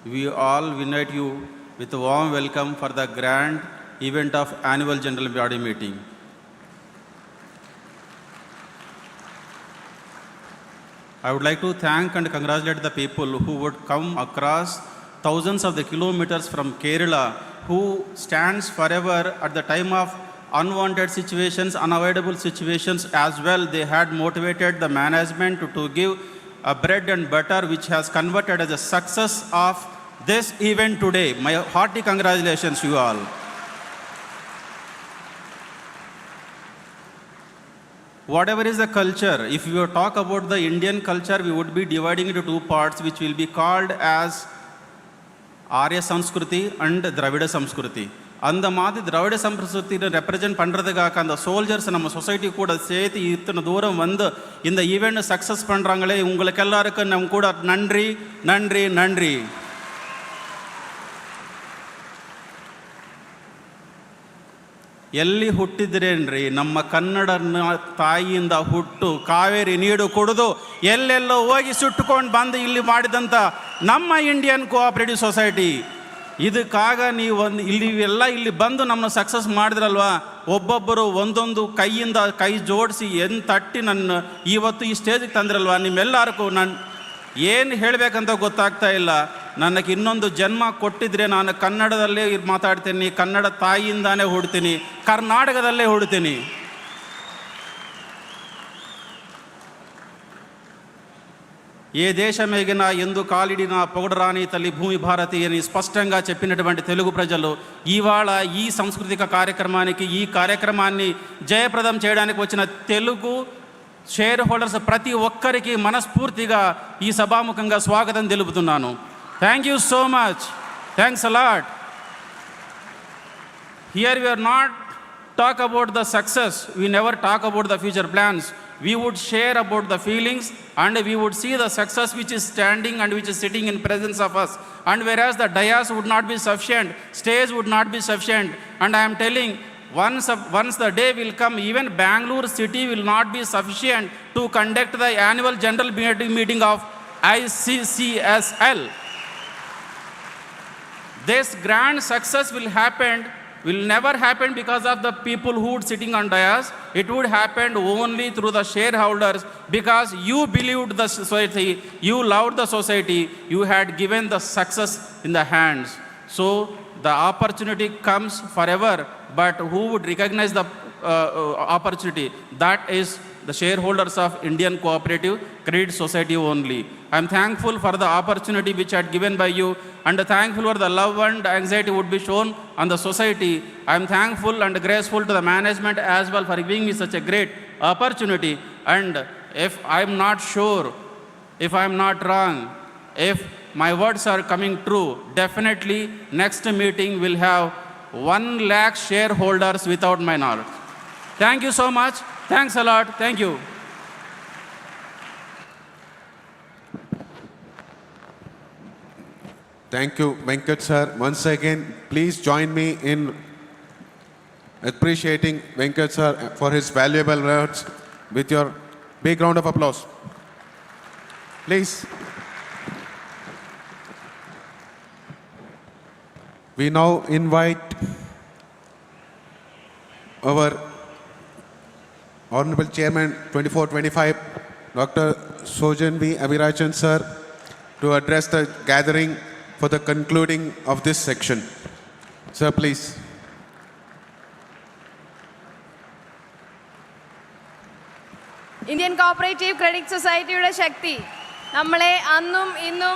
we all invite you with a warm welcome for the grand event of Annual General Body Meeting. I would like to thank and congratulate the people who would come across thousands of the kilometers from Kerala, who stands forever at the time of unwanted situations, unavoidable situations as well. They had motivated the management to give a bread and butter, which has converted as a success of this event today. My hearty congratulations to you all. Whatever is the culture, if we talk about the Indian culture, we would be dividing into two parts, which will be called as Arya Sanskriti and Dravida Sanskriti. அந்த மாதிரி திராவிட சம்பிரதாயத்தை represent பண்ணுறதுக்காக அந்த soldiers நம்ம society கூட சேர்த்து இத்தனை தூரம் வந்து இந்த ஈவெண்ட் சக்ஸஸ் பண்ணுறாங்களே, உங்களுக்கு எல்லாருக்கும் நம்ம கூட நன்றி நன்றி நன்றி. ಎಲ್ಲಿ ಹುಟ್ಟಿದ್ರೇನ್ರಿ, ನಮ್ಮ ಕನ್ನಡ ತಾಯಿಯಿಂದ ಹುಟ್ಟು ಕಾವೇರಿ ನೀಡು ಕುಡಿದು ಎಲ್ಲೆಲ್ಲೋ ಹೋಗಿ ಸುಟ್ಟುಕೊಂಡು ಬಂದು ಇಲ್ಲಿ ಮಾಡಿದಂಥ ನಮ್ಮ ಇಂಡಿಯನ್ ಕೋಆಪರೇಟಿವ್ ಸೊಸೈಟಿ, ಇದಕ್ಕಾಗ ನೀವು ಇಲ್ಲಿ ಬಂದು ನಮ್ಮನ್ನು ಸಕ್ಸಸ್ ಮಾಡಿದ್ರಲ್ವಾ, ಒಬ್ಬೊಬ್ಬರು ಒಂದೊಂದು ಕೈಯಿಂದ ಕೈ ಜೋಡಿಸಿ ತಟ್ಟಿ ನನ್ನ ಇವತ್ತು ಈ ಸ್ಟೇಜಿಗೆ ತಂದ್ರಲ್ವಾ, ನಿಮ್ಮೆಲ್ಲರಿಗೂ ನಾನು ಏನು ಹೇಳಬೇಕಂತ ಗೊತ್ತಾಗ್ತಾ ಇಲ್ಲ. ನನಗೆ ಇನ್ನೊಂದು ಜನ್ಮ ಕೊಟ್ಟಿದ್ರೆ ನಾನು ಕನ್ನಡದಲ್ಲೇ ಮಾತಾಡ್ತೀನಿ, ಕನ್ನಡ ತಾಯಿಯಿಂದಾನೇ ಹುಡ್ತೀನಿ, ಕರ್ನಾಟಕದಲ್ಲೇ ಹುಡ್ತೀನಿ. ఏ దేశమేగినా ఎందు కాలిడినా పొగడరాని తల్లి భూమి భారతి అని స్పష్టంగా చెప్పినటువంటి తెలుగు ప్రజలు ఇవాళ ఈ సాంస్కృతిక కార్యక్రమానికి, ఈ కార్యక్రమాన్ని జయప్రదం చేయడానికి వచ్చిన తెలుగు షేర్ హోల్డర్స్ ప్రతి ఒక్కరికి మనస్ఫూర్తిగా ఈ సభాముఖంగా స్వాగతం తెలుపుతున్నాను. Thank you so much. Thanks a lot. Here we are not talk about the success, we never talk about the future plans. We would share about the feelings and we would see the success which is standing and which is sitting in presence of us. And whereas the dais would not be sufficient, stage would not be sufficient, and I am telling, once the day will come, even Bangalore city will not be sufficient to conduct the annual general meeting of ICCSL. This grand success will never happen because of the people who would sitting on dais. It would happen only through the shareholders, because you believed the society, you loved the society, you had given the success in the hands. So the opportunity comes forever, but who would recognize the opportunity? That is the shareholders of Indian Cooperative Credit Society only. I am thankful for the opportunity which I had given by you, and thankful for the love and anxiety would be shown on the society. I am thankful and grateful to the management as well for giving me such a great opportunity. And if I am not sure, if I am not wrong, if my words are coming true, definitely next meeting will have 1 lakh shareholders without minorities. Thank you so much. Thanks a lot. Thank you. Thank you, Venkat sir. Once again, please join me in appreciating Venkat sir for his valuable words with your big round of applause. Please. We now invite our Honorable Chairman 2425, Dr. Sojan V. Avirajan, sir, to address the gathering for the concluding of this section. Sir, please. Indian Cooperative Credit Society Shakti. നമ്മളെ അന്നും ഇന്നും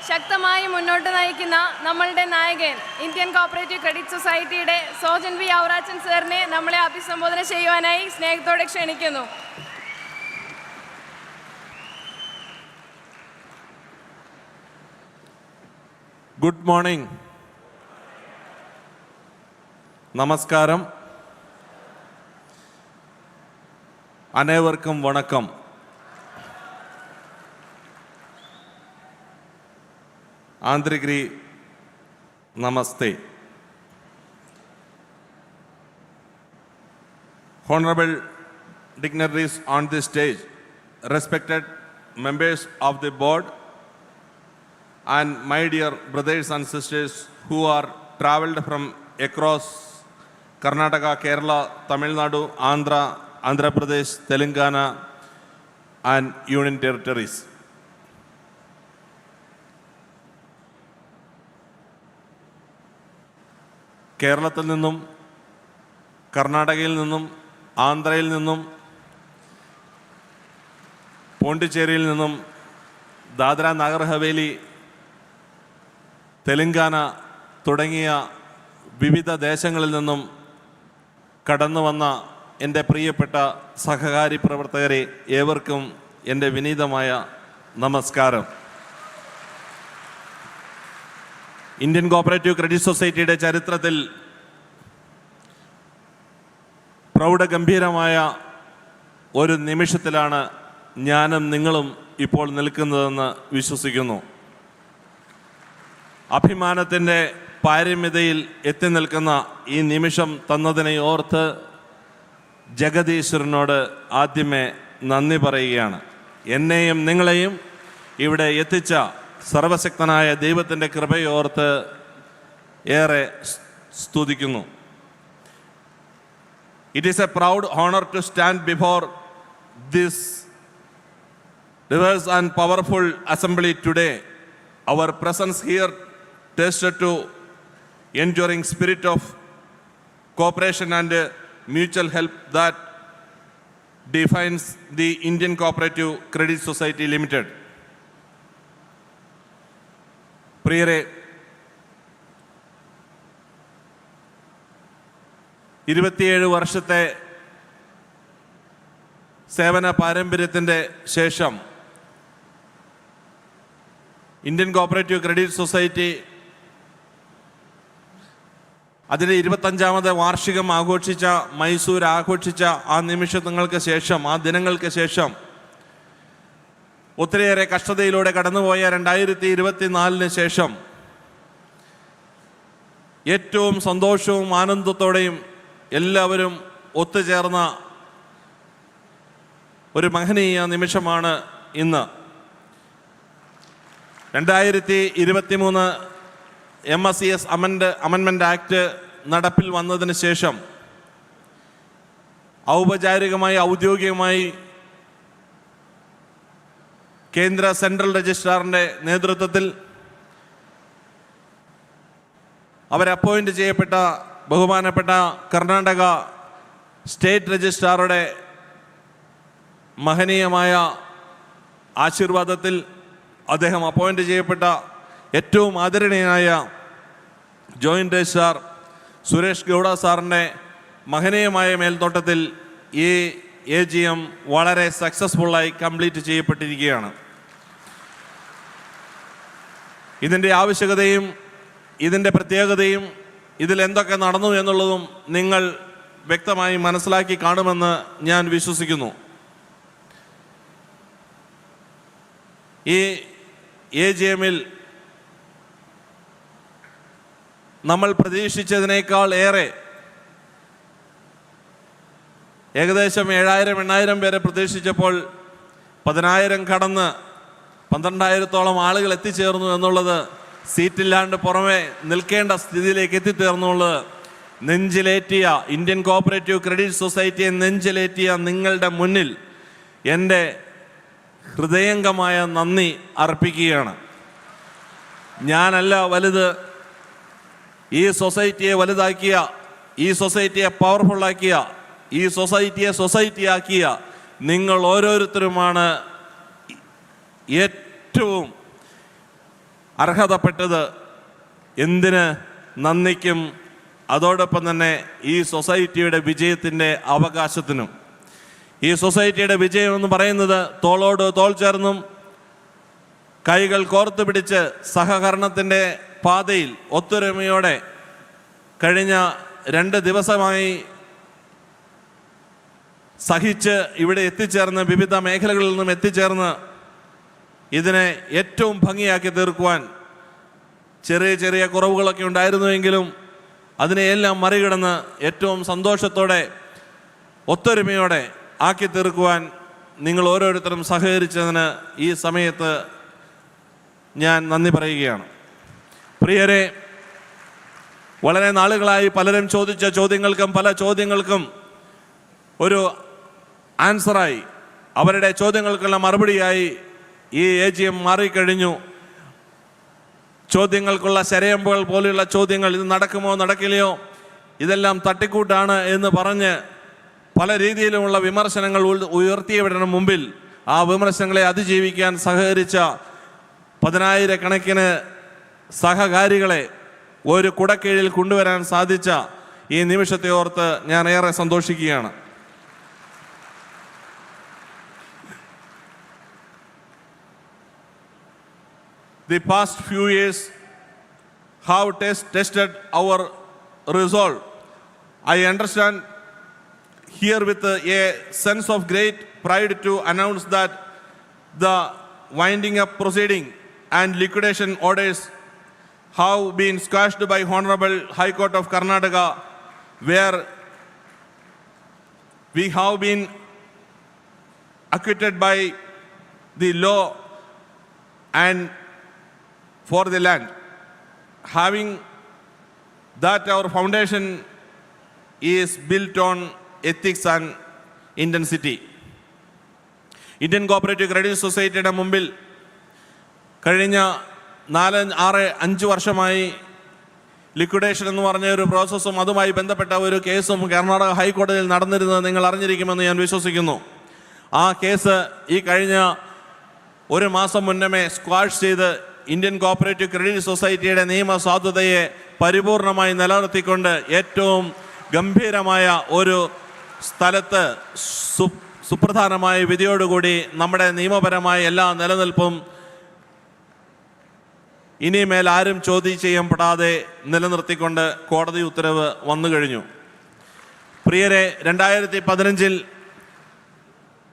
ശക്തമായി മുന്നോട്ട് നയിക്കുന്ന നമ്മളുടെ നായകൻ Indian cooperative credit സൊസൈറ്റിയുടെ Sojan V ഔറാച്ചൻ സാറിനെ നമ്മളെ അഭിസംബോധന ചെയ്യുവാനായി സ്നേഹത്തോടെ ക്ഷണിക്കുന്നു. Good morning. നമസ്കാരം. അനേവർക്കും വണക്കം. ആന്തരികരി നമസ്തേ. Honorable dignitaries on this stage, respected members of the board, and my dear brothers and sisters who are traveled from across Karnataka, Kerala, Tamil Nadu, Andhra Pradesh, Telangana, and Union Territories. കേരളത്തിൽ നിന്നും കർണാടകയിൽ നിന്നും ആന്ധ്രയിൽ നിന്നും പോണ്ടിച്ചേരിയിൽ നിന്നും ദാദ്ര നഗർ ഹവേലി, തെലങ്കാന തുടങ്ങിയ വിവിധ ദേശങ്ങളിൽ നിന്നും കടന്നു വന്ന എൻ്റെ പ്രിയപ്പെട്ട സഹകാരി പ്രവർത്തകരെ ഏവർക്കും എൻ്റെ വിനീതമായ നമസ്കാരം. ഇന്ത്യൻ കോപ്പറേറ്റീവ് ക്രെഡിറ്റ് സൊസൈറ്റിയുടെ ചരിത്രത്തിൽ പ്രൗഢഗംഭീരമായ ഒരു നിമിഷത്തിലാണ് ഞാനും നിങ്ങളും ഇപ്പോൾ നിൽക്കുന്നതെന്ന് വിശ്വസിക്കുന്നു. അഭിമാനത്തിൻ്റെ പാരമ്യതയിൽ എത്തി നിൽക്കുന്ന ഈ നിമിഷം തന്നതിനെ ഓർത്ത് ജഗദീശ്വരനോട് ആദ്യമേ നന്ദി പറയുകയാണ്. എന്നെയും നിങ്ങളെയും ഇവിടെ എത്തിച്ച സർവശക്തനായ ദൈവത്തിൻ്റെ കൃപയോർത്ത് ഏറെ സ്തുതിക്കുന്നു. It is a proud honor to stand before this diverse and powerful assembly today. Our presence here tested to enduring spirit of cooperation and mutual help that defines the Indian Cooperative Credit Society Limited. പ്രിയരെ, 27 വർഷത്തെ സേവന പാരമ്പര്യത്തിൻ്റെ ശേഷം Indian cooperative credit society അതിൻ്റെ 25ാമത് വാർഷികം ആഘോഷിച്ച, മൈസൂർ ആഘോഷിച്ച ആ നിമിഷങ്ങൾക്ക് ശേഷം, ആ ദിനങ്ങൾക്ക് ശേഷം ഒത്തിരിയേറെ കഷ്ടതയിലൂടെ കടന്നുപോയ 2024 ശേഷം ഏറ്റവും സന്തോഷവും ആനന്ദത്തോടെയും എല്ലാവരും ഒത്തുചേർന്ന ഒരു മഹനീയ നിമിഷമാണ് ഇന്ന്. 2023 MSCS അമെൻമെൻ്റ് ആക്ട് നടപ്പിൽ വന്നതിന് ശേഷം ഔദ്യോഗികമായി കേന്ദ്ര സെൻട്രൽ രജിസ്ട്രാറിൻ്റെ നേതൃത്വത്തിൽ അവരെ അപ്പോയിൻ്റ് ചെയ്യപ്പെട്ട ബഹുമാനപ്പെട്ട കർണാടക സ്റ്റേറ്റ് രജിസ്ട്രാറുടെ മഹനീയമായ ആശീർവാദത്തിൽ അദ്ദേഹം അപ്പോയിൻ്റ് ചെയ്യപ്പെട്ട ഏറ്റവും ആദരണീയനായ ജോയിൻ്റ് രജിസ്ട്രാർ സുരേഷ് ഗൗഡ സാറിൻ്റെ മഹനീയമായ മേൽനോട്ടത്തിൽ ഈ AGM വളരെ സക്സസ്ഫുള്ളായി കംപ്ലീറ്റ് ചെയ്യപ്പെട്ടിരിക്കുകയാണ്. ഇതിൻ്റെ ആവശ്യകതയും ഇതിൻ്റെ പ്രത്യേകതയും ഇതിലെന്തൊക്കെ നടന്നു എന്നുള്ളതും നിങ്ങൾ വ്യക്തമായി മനസ്സിലാക്കി കാണുമെന്ന് ഞാൻ വിശ്വസിക്കുന്നു. ഈ AGM-ൽ നമ്മൾ പ്രതീക്ഷിച്ചതിനേക്കാൾ ഏറെ, ഏകദേശം 7000-8000 പേരെ പ്രതീക്ഷിച്ചപ്പോൾ 10,000 കടന്ന് 12,000-ഓളം ആളുകൾ എത്തിച്ചേർന്നു എന്നുള്ളത്, സീറ്റില്ലാണ്ട് പുറമെ നിൽക്കേണ്ട സ്ഥിതിയിലേക്ക് എത്തിച്ചേർന്നുള്ളത് നെഞ്ചിലേറ്റിയ ഇന്ത്യൻ കോപ്പറേറ്റീവ് ക്രെഡിറ്റ് സൊസൈറ്റിയെ നെഞ്ചിലേറ്റിയ നിങ്ങളുടെ മുന്നിൽ എൻ്റെ ഹൃദയംഗമായ നന്ദി അർപ്പിക്കുകയാണ്. ഞാനല്ല വലുത്, ഈ സൊസൈറ്റിയെ വലുതാക്കിയ, ഈ സൊസൈറ്റിയെ പവർഫുള്ളാക്കിയ, ഈ സൊസൈറ്റിയെ സൊസൈറ്റിയാക്കിയ നിങ്ങൾ ഓരോരുത്തരുമാണ് ഏറ്റവും അർഹതപ്പെട്ടത്. എന്തിന്? നന്ദിക്കും അതോടൊപ്പം തന്നെ ഈ സൊസൈറ്റിയുടെ വിജയത്തിൻ്റെ അവകാശത്തിനും. ഈ സൊസൈറ്റിയുടെ വിജയം എന്ന് പറയുന്നത് തോളോട് തോൾ ചേർന്നും കൈകൾ കോർത്തു പിടിച്ച് സഹകരണത്തിൻ്റെ പാതയിൽ ഒത്തൊരുമയോടെ കഴിഞ്ഞ 2 ദിവസമായി സഹിച്ച് ഇവിടെ എത്തിച്ചേർന്ന്, വിവിധ മേഖലകളിൽ നിന്നും എത്തിച്ചേർന്ന് ഇതിനെ ഏറ്റവും ഭംഗിയാക്കി തീർക്കുവാൻ ചെറിയ ചെറിയ കുറവുകളൊക്കെ ഉണ്ടായിരുന്നുവെങ്കിലും അതിനെയെല്ലാം മറികടന്ന് ഏറ്റവും സന്തോഷത്തോടെ ഒത്തൊരുമയോടെ ആക്കി തീർക്കുവാൻ നിങ്ങൾ ഓരോരുത്തരും സഹകരിച്ചതിന് ഈ സമയത്ത് ഞാൻ നന്ദി പറയുകയാണ്. പ്രിയരെ, വളരെ നാളുകളായി പലരും ചോദിച്ച ചോദ്യങ്ങൾക്കും പല ചോദ്യങ്ങൾക്കും ഒരു ആൻസറായി, അവരുടെ ചോദ്യങ്ങൾക്കുള്ള മറുപടിയായി ഈ AGM മാറിക്കഴിഞ്ഞു. ചോദ്യങ്ങൾക്കുള്ള ശരയമ്പുകൾ പോലെയുള്ള ചോദ്യങ്ങൾ, ഇത് നടക്കുമോ നടക്കില്ലയോ, ഇതെല്ലാം തട്ടിക്കൂട്ടാണ് എന്ന് പറഞ്ഞ് പല രീതിയിലുമുള്ള വിമർശനങ്ങൾ ഉയർത്തിയവരുടെ മുമ്പിൽ ആ വിമർശനങ്ങളെ അതിജീവിക്കാൻ സഹകരിച്ച 10,000-കണക്കിന് സഹകാരികളെ ഒരു കുടക്കീഴിൽ കൊണ്ടുവരാൻ സാധിച്ച ഈ നിമിഷത്തെ ഓർത്ത് ഞാൻ ഏറെ സന്തോഷിക്കുകയാണ്. The past few years have tested our resolve. I understand here with a sense of great pride to announce that the winding up proceeding and liquidation orders have been squashed by Honorable High Court of Karnataka, where we have been acquitted by the law and for the land. Having that, our foundation is built on ethics and intensity. Indian Cooperative Credit Society മുമ്പിൽ കഴിഞ്ഞ 4-5 വർഷമായി liquidation എന്ന് പറഞ്ഞ ഒരു പ്രോസസ്സും അതുമായി ബന്ധപ്പെട്ട ഒരു കേസും കർണാടക ഹൈക്കോടതിയിൽ നടന്നിരുന്നത് നിങ്ങൾ അറിഞ്ഞിരിക്കുമെന്ന് ഞാൻ വിശ്വസിക്കുന്നു. ആ കേസ് ഈ കഴിഞ്ഞ 1 മാസം മുന്നമേ സ്ക്വാഷ് ചെയ്ത് ഇന്ത്യൻ കോപ്പറേറ്റീവ് ക്രെഡിറ്റ് സൊസൈറ്റിയുടെ നിയമസാധുതയെ പരിപൂർണമായി നിലനിർത്തിക്കൊണ്ട് ഏറ്റവും ഗംഭീരമായ ഒരു സ്ഥലത്ത് സുപ്രധാനമായ വിധിയോടുകൂടി നമ്മുടെ നിയമപരമായ എല്ലാ നിലനിൽപ്പും ഇനിമേൽ ആരും ചോദ്യം ചെയ്യപ്പെടാതെ നിലനിർത്തിക്കൊണ്ട് കോടതി ഉത്തരവ് വന്നു കഴിഞ്ഞു. പ്രിയരെ, 2015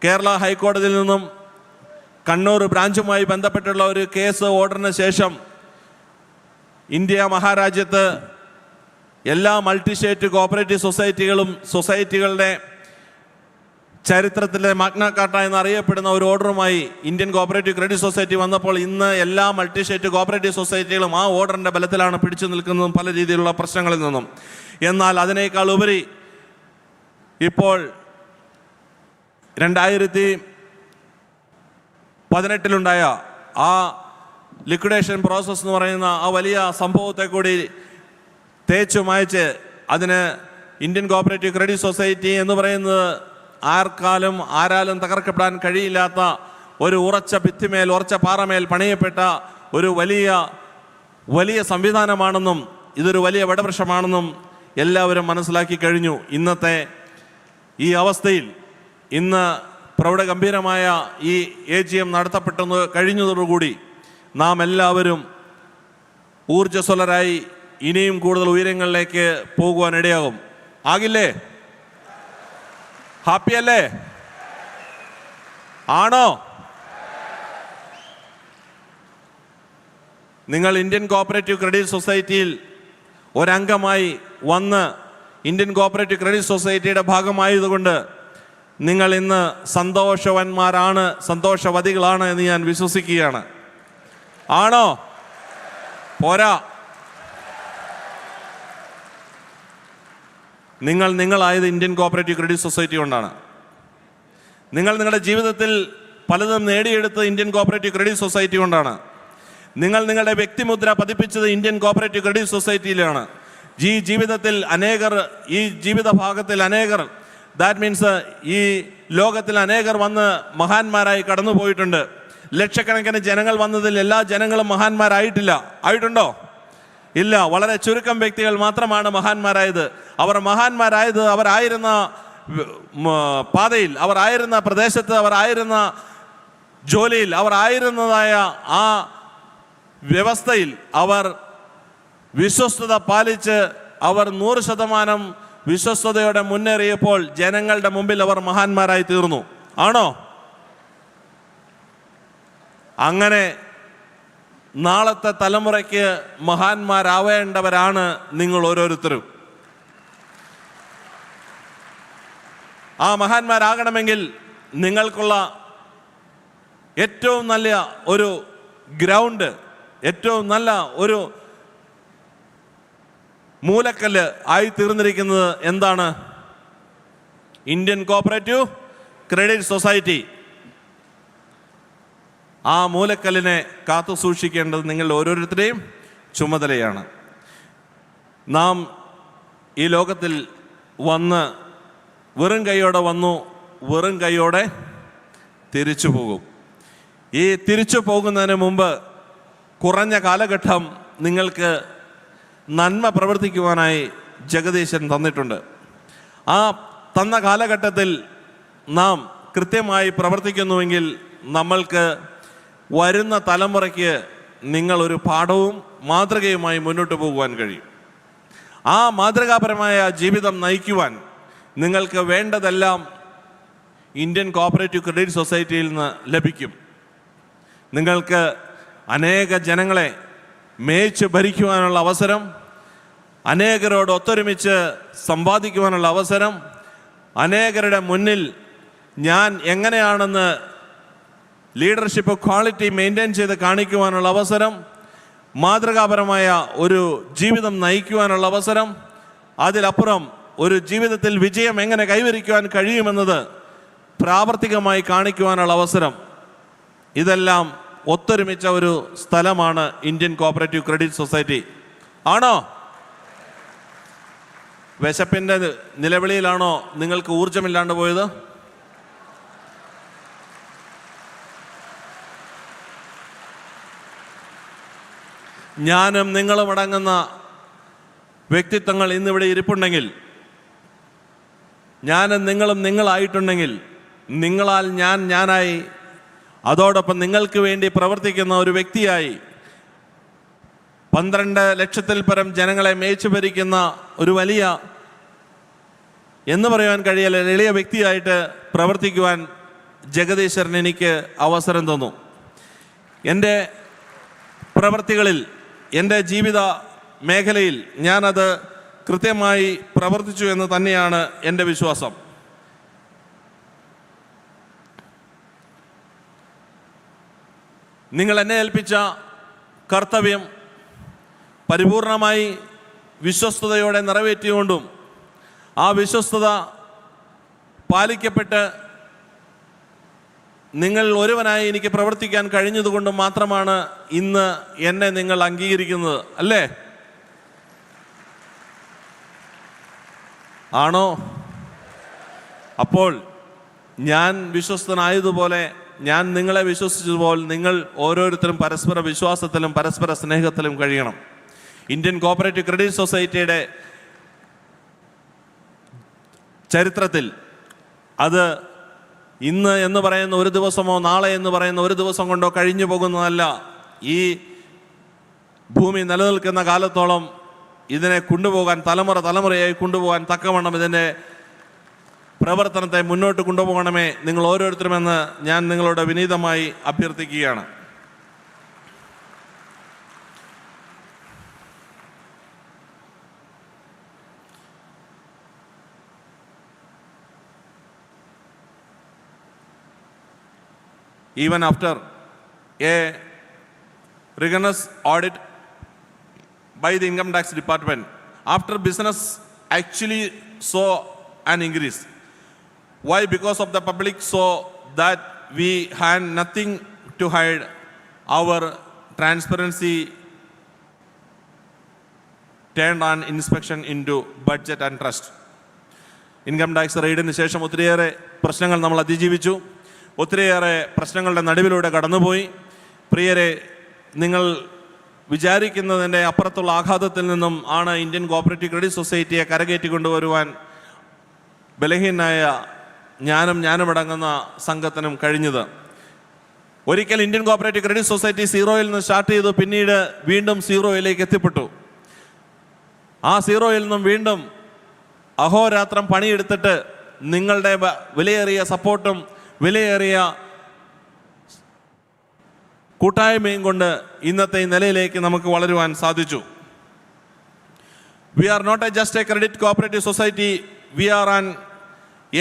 കേരള ഹൈക്കോടതിയിൽ നിന്നും കണ്ണൂർ ബ്രാഞ്ചുമായി ബന്ധപ്പെട്ടുള്ള ഒരു കേസ് ഓർഡറിന് ശേഷം ഇന്ത്യ മഹാരാജ്യത്ത് എല്ലാ മൾട്ടി സ്റ്റേറ്റ് കോപ്പറേറ്റീവ് സൊസൈറ്റികളുടെ ചരിത്രത്തിലെ മാഗ്ന കാർട്ട എന്നറിയപ്പെടുന്ന ഒരു ഓർഡറുമായി ഇന്ത്യൻ കോപ്പറേറ്റീവ് ക്രെഡിറ്റ് സൊസൈറ്റി വന്നപ്പോൾ ഇന്ന് എല്ലാ മൾട്ടി സ്റ്റേറ്റ് കോപ്പറേറ്റീവ് സൊസൈറ്റികളും ആ ഓർഡറിൻ്റെ ബലത്തിലാണ് പിടിച്ചു നിൽക്കുന്നതും പല രീതിയിലുള്ള പ്രശ്നങ്ങളിൽ നിന്നും. എന്നാൽ അതിനേക്കാൾ ഉപരി ഇപ്പോൾ 2018 ആ ലിക്വിഡേഷൻ പ്രോസസ്സ് എന്ന് പറയുന്ന ആ വലിയ സംഭവത്തെ കൂടി തേച്ചു മായ്ച്ച് അതിന് ഇന്ത്യൻ കോപ്പറേറ്റീവ് ക്രെഡിറ്റ് സൊസൈറ്റി എന്ന് പറയുന്നത് ആരാലും തകർക്കപ്പെടാൻ കഴിയില്ലാത്ത ഒരു ഉറച്ച ഭിത്തിമേൽ, ഉറച്ച പാറമേൽ പണിയപ്പെട്ട ഒരു വലിയ സംവിധാനമാണെന്നും ഇതൊരു വലിയ വടവൃക്ഷമാണെന്നും എല്ലാവരും മനസ്സിലാക്കി കഴിഞ്ഞു. ഇന്നത്തെ ഈ അവസ്ഥയിൽ ഇന്ന് പ്രൗഢഗംഭീരമായ ഈ AGM നടത്തപ്പെട്ടെന്ന് കഴിഞ്ഞതോടുകൂടി നാം എല്ലാവരും ഊർജ്ജസ്വലരായി ഇനിയും കൂടുതൽ ഉയരങ്ങളിലേക്ക് പോകുവാൻ ഇടയാകും. ആകില്ലേ? ഹാപ്പിയല്ലേ? ആണോ? നിങ്ങൾ ഇന്ത്യൻ കോപ്പറേറ്റീവ് ക്രെഡിറ്റ് സൊസൈറ്റിയിൽ ഒരംഗമായി വന്ന് ഇന്ത്യൻ കോപ്പറേറ്റീവ് ക്രെഡിറ്റ് സൊസൈറ്റിയുടെ ഭാഗമായതുകൊണ്ട് നിങ്ങൾ ഇന്ന് സന്തോഷവാന്മാരാണ്, സന്തോഷവതികളാണ് എന്ന് ഞാൻ വിശ്വസിക്കുകയാണ്. ആണോ? പോരാ. നിങ്ങളായത് ഇന്ത്യൻ കോപ്പറേറ്റീവ് ക്രെഡിറ്റ് സൊസൈറ്റി കൊണ്ടാണ്. നിങ്ങൾ നിങ്ങളുടെ ജീവിതത്തിൽ പലതും നേടിയെടുത്തത് ഇന്ത്യൻ കോപ്പറേറ്റീവ് ക്രെഡിറ്റ് സൊസൈറ്റി കൊണ്ടാണ്. നിങ്ങൾ നിങ്ങളുടെ വ്യക്തിമുദ്ര പതിപ്പിച്ചത് ഇന്ത്യൻ കോപ്പറേറ്റീവ് ക്രെഡിറ്റ് സൊസൈറ്റിയിലാണ്. ഈ ജീവിതത്തിൽ അനേകർ, ഈ ജീവിത ഭാഗത്തിൽ അനേകർ, ദാറ്റ് മീൻസ് ഈ ലോകത്തിൽ അനേകർ വന്ന് മഹാന്മാരായി കടന്നു പോയിട്ടുണ്ട്. ലക്ഷക്കണക്കിന് ജനങ്ങൾ വന്നതിൽ എല്ലാ ജനങ്ങളും മഹാന്മാരായിട്ടില്ല. ആയിട്ടുണ്ടോ? ഇല്ല. വളരെ ചുരുക്കം വ്യക്തികൾ മാത്രമാണ് മഹാന്മാരായത്. അവർ മഹാന്മാരായത് അവരായിരുന്ന പാതയിൽ, അവർ ആയിരുന്ന പ്രദേശത്ത്, അവർ ആയിരുന്ന ജോലിയിൽ, അവർ ആയിരുന്നതായ ആ വ്യവസ്ഥയിൽ അവർ വിശ്വസ്തത പാലിച്ച് അവർ 100% വിശ്വസ്തയോടെ മുന്നേറിയപ്പോൾ ജനങ്ങളുടെ മുമ്പിൽ അവർ മഹാന്മാരായി തീർന്നു. ആണോ? അങ്ങനെ നാളത്തെ തലമുറയ്ക്ക് മഹാന്മാരാവേണ്ടവരാണ് നിങ്ങൾ ഓരോരുത്തരും. ആ മഹാന്മാരാകണമെങ്കിൽ നിങ്ങൾക്കുള്ള ഏറ്റവും നല്ല ഒരു ഗ്രൗണ്ട്, ഏറ്റവും നല്ല ഒരു മൂലക്കല്ല് ആയി തീർന്നിരിക്കുന്നത് എന്താണ്? Indian cooperative credit society. ആ മൂലക്കല്ലിനെ കാത്തു സൂക്ഷിക്കേണ്ടത് നിങ്ങൾ ഓരോരുത്തരെയും ചുമതലയാണ്. നാം ഈ ലോകത്തിൽ വന്ന് വെറും കൈയോടെ വന്നു, വെറും കൈയോടെ തിരിച്ചു പോകും. ഈ തിരിച്ചു പോകുന്നതിന് മുമ്പ് കുറഞ്ഞ കാലഘട്ടം നിങ്ങൾക്ക് നന്മ പ്രവർത്തിക്കുവാനായി ജഗദീശൻ തന്നിട്ടുണ്ട്. ആ തന്ന കാലഘട്ടത്തിൽ നാം കൃത്യമായി പ്രവർത്തിക്കുന്നുവെങ്കിൽ നമ്മൾക്ക് വരുന്ന തലമുറയ്ക്ക് നിങ്ങളൊരു പാഠവും മാതൃകയുമായി മുന്നോട്ട് പോകുവാൻ കഴിയും. ആ മാതൃകാപരമായ ജീവിതം നയിക്കുവാൻ നിങ്ങൾക്ക് വേണ്ടതെല്ലാം ഇന്ത്യൻ കോപ്പറേറ്റീവ് ക്രെഡിറ്റ് സൊസൈറ്റിയിൽ നിന്ന് ലഭിക്കും. നിങ്ങൾക്ക് അനേക ജനങ്ങളെ മേച്ച് ഭരിക്കുവാനുള്ള അവസരം, അനേകരോട് ഒത്തൊരുമിച്ച് സമ്പാദിക്കുവാനുള്ള അവസരം, അനേകരുടെ മുന്നിൽ ഞാൻ എങ്ങനെയാണെന്ന് ലീഡർഷിപ്പ് ക്വാളിറ്റി മെയിൻറ്റെയിൻ ചെയ്ത് കാണിക്കുവാനുള്ള അവസരം, മാതൃകാപരമായ ഒരു ജീവിതം നയിക്കുവാനുള്ള അവസരം, അതിലപ്പുറം ഒരു ജീവിതത്തിൽ വിജയം എങ്ങനെ കൈവരിക്കുവാൻ കഴിയുമെന്നത് പ്രാവർത്തികമായി കാണിക്കുവാനുള്ള അവസരം, ഇതെല്ലാം ഒത്തൊരുമിച്ച ഒരു സ്ഥലമാണ് ഇന്ത്യൻ കോപ്പറേറ്റീവ് ക്രെഡിറ്റ് സൊസൈറ്റി. ആണോ? വിശപ്പിൻ്റെ നിലവിളിയിലാണോ നിങ്ങൾക്ക് ഊർജമില്ലാണ്ട് പോയത്? ഞാനും നിങ്ങളും അടങ്ങുന്ന വ്യക്തിത്വങ്ങൾ ഇന്നിവിടെ ഇരിപ്പുണ്ടെങ്കിൽ, ഞാനും നിങ്ങളും നിങ്ങളായിട്ടുണ്ടെങ്കിൽ, നിങ്ങളാൽ ഞാനായി, അതോടൊപ്പം നിങ്ങൾക്ക് വേണ്ടി പ്രവർത്തിക്കുന്ന ഒരു വ്യക്തിയായി, 12 ലക്ഷത്തിൽ പരം ജനങ്ങളെ മേച്ചു ഭരിക്കുന്ന ഒരു വലിയ, എന്ന് പറയുവാൻ കഴിയില്ല, എളിയ വ്യക്തിയായിട്ട് പ്രവർത്തിക്കുവാൻ ജഗദീശ്വരൻ എനിക്ക് അവസരം തന്നു. എൻ്റെ പ്രവൃത്തികളിൽ, എൻ്റെ ജീവിത മേഖലയിൽ ഞാനത് കൃത്യമായി പ്രവർത്തിച്ചു എന്ന് തന്നെയാണ് എൻ്റെ വിശ്വാസം. നിങ്ങൾ എന്നെ ഏൽപ്പിച്ച കർത്തവ്യം പരിപൂർണമായി വിശ്വസ്തയോടെ നിറവേറ്റിക്കൊണ്ടും ആ വിശ്വസ്തത പാലിക്കപ്പെട്ട് നിങ്ങൾ ഒരുവനായി എനിക്ക് പ്രവർത്തിക്കാൻ കഴിഞ്ഞതുകൊണ്ടും മാത്രമാണ് ഇന്ന് എന്നെ നിങ്ങൾ അംഗീകരിക്കുന്നത്, അല്ലേ? ആണോ? അപ്പോൾ ഞാൻ വിശ്വസ്തനായതുപോലെ, ഞാൻ നിങ്ങളെ വിശ്വസിച്ചതുപോലെ നിങ്ങൾ ഓരോരുത്തരും പരസ്പര വിശ്വാസത്തിലും പരസ്പര സ്നേഹത്തിലും കഴിയണം. ഇന്ത്യൻ കോപ്പറേറ്റീവ് ക്രെഡിറ്റ് സൊസൈറ്റിയുടെ ചരിത്രത്തിൽ അത് ഇന്ന് എന്ന് പറയുന്ന ഒരു ദിവസമോ നാളെ എന്ന് പറയുന്ന ഒരു ദിവസം കൊണ്ടോ കഴിഞ്ഞു പോകുന്നതല്ല. ഈ ഭൂമി നിലനിൽക്കുന്ന കാലത്തോളം ഇതിനെ കൊണ്ടുപോകാൻ, തലമുറയായി കൊണ്ടുപോകാൻ തക്കവണ്ണം ഇതിൻ്റെ പ്രവർത്തനത്തെ മുന്നോട്ട് കൊണ്ടുപോകണമേ നിങ്ങൾ ഓരോരുത്തരുമെന്ന് ഞാൻ നിങ്ങളോട് വിനീതമായി അഭ്യർത്ഥിക്കുകയാണ്. Even after a rigorous audit by the income tax department, after business actually saw an increase. Why? Because of the public saw that we had nothing to hide. Our transparency turned on inspection into budget and trust. Income tax റെയ്ഡിന് ശേഷം ഒത്തിരിയേറെ പ്രശ്നങ്ങൾ നമ്മൾ അതിജീവിച്ചു. ഒത്തിരിയേറെ പ്രശ്നങ്ങളുടെ നടുവിലൂടെ കടന്നുപോയി. പ്രിയരെ, നിങ്ങൾ വിചാരിക്കുന്നതിൻ്റെ അപ്പുറത്തുള്ള ആഘാതത്തിൽ നിന്നും ആണ് ഇന്ത്യൻ കോപ്പറേറ്റീവ് ക്രെഡിറ്റ് സൊസൈറ്റിയെ കരകയറ്റിക്കൊണ്ടുവരുവാൻ ബലഹീനായ ഞാനുമടങ്ങുന്ന സംഘത്തിനും കഴിഞ്ഞത്. ഒരിക്കൽ ഇന്ത്യൻ കോപ്പറേറ്റീവ് ക്രെഡിറ്റ് സൊസൈറ്റി സീറോയിൽ നിന്ന് സ്റ്റാർട്ട് ചെയ്തു, പിന്നീട് വീണ്ടും സീറോയിലേക്ക് എത്തിപ്പെട്ടു. ആ സീറോയിൽ നിന്നും വീണ്ടും അഹോരാത്രം പണിയെടുത്തിട്ട് നിങ്ങളുടെ വിലയേറിയ സപ്പോർട്ടും വിലയേറിയ കൂട്ടായ്മയും കൊണ്ട് ഇന്നത്തെ നിലയിലേക്ക് നമുക്ക് വളരുവാൻ സാധിച്ചു. We are not just a credit cooperative society, we are an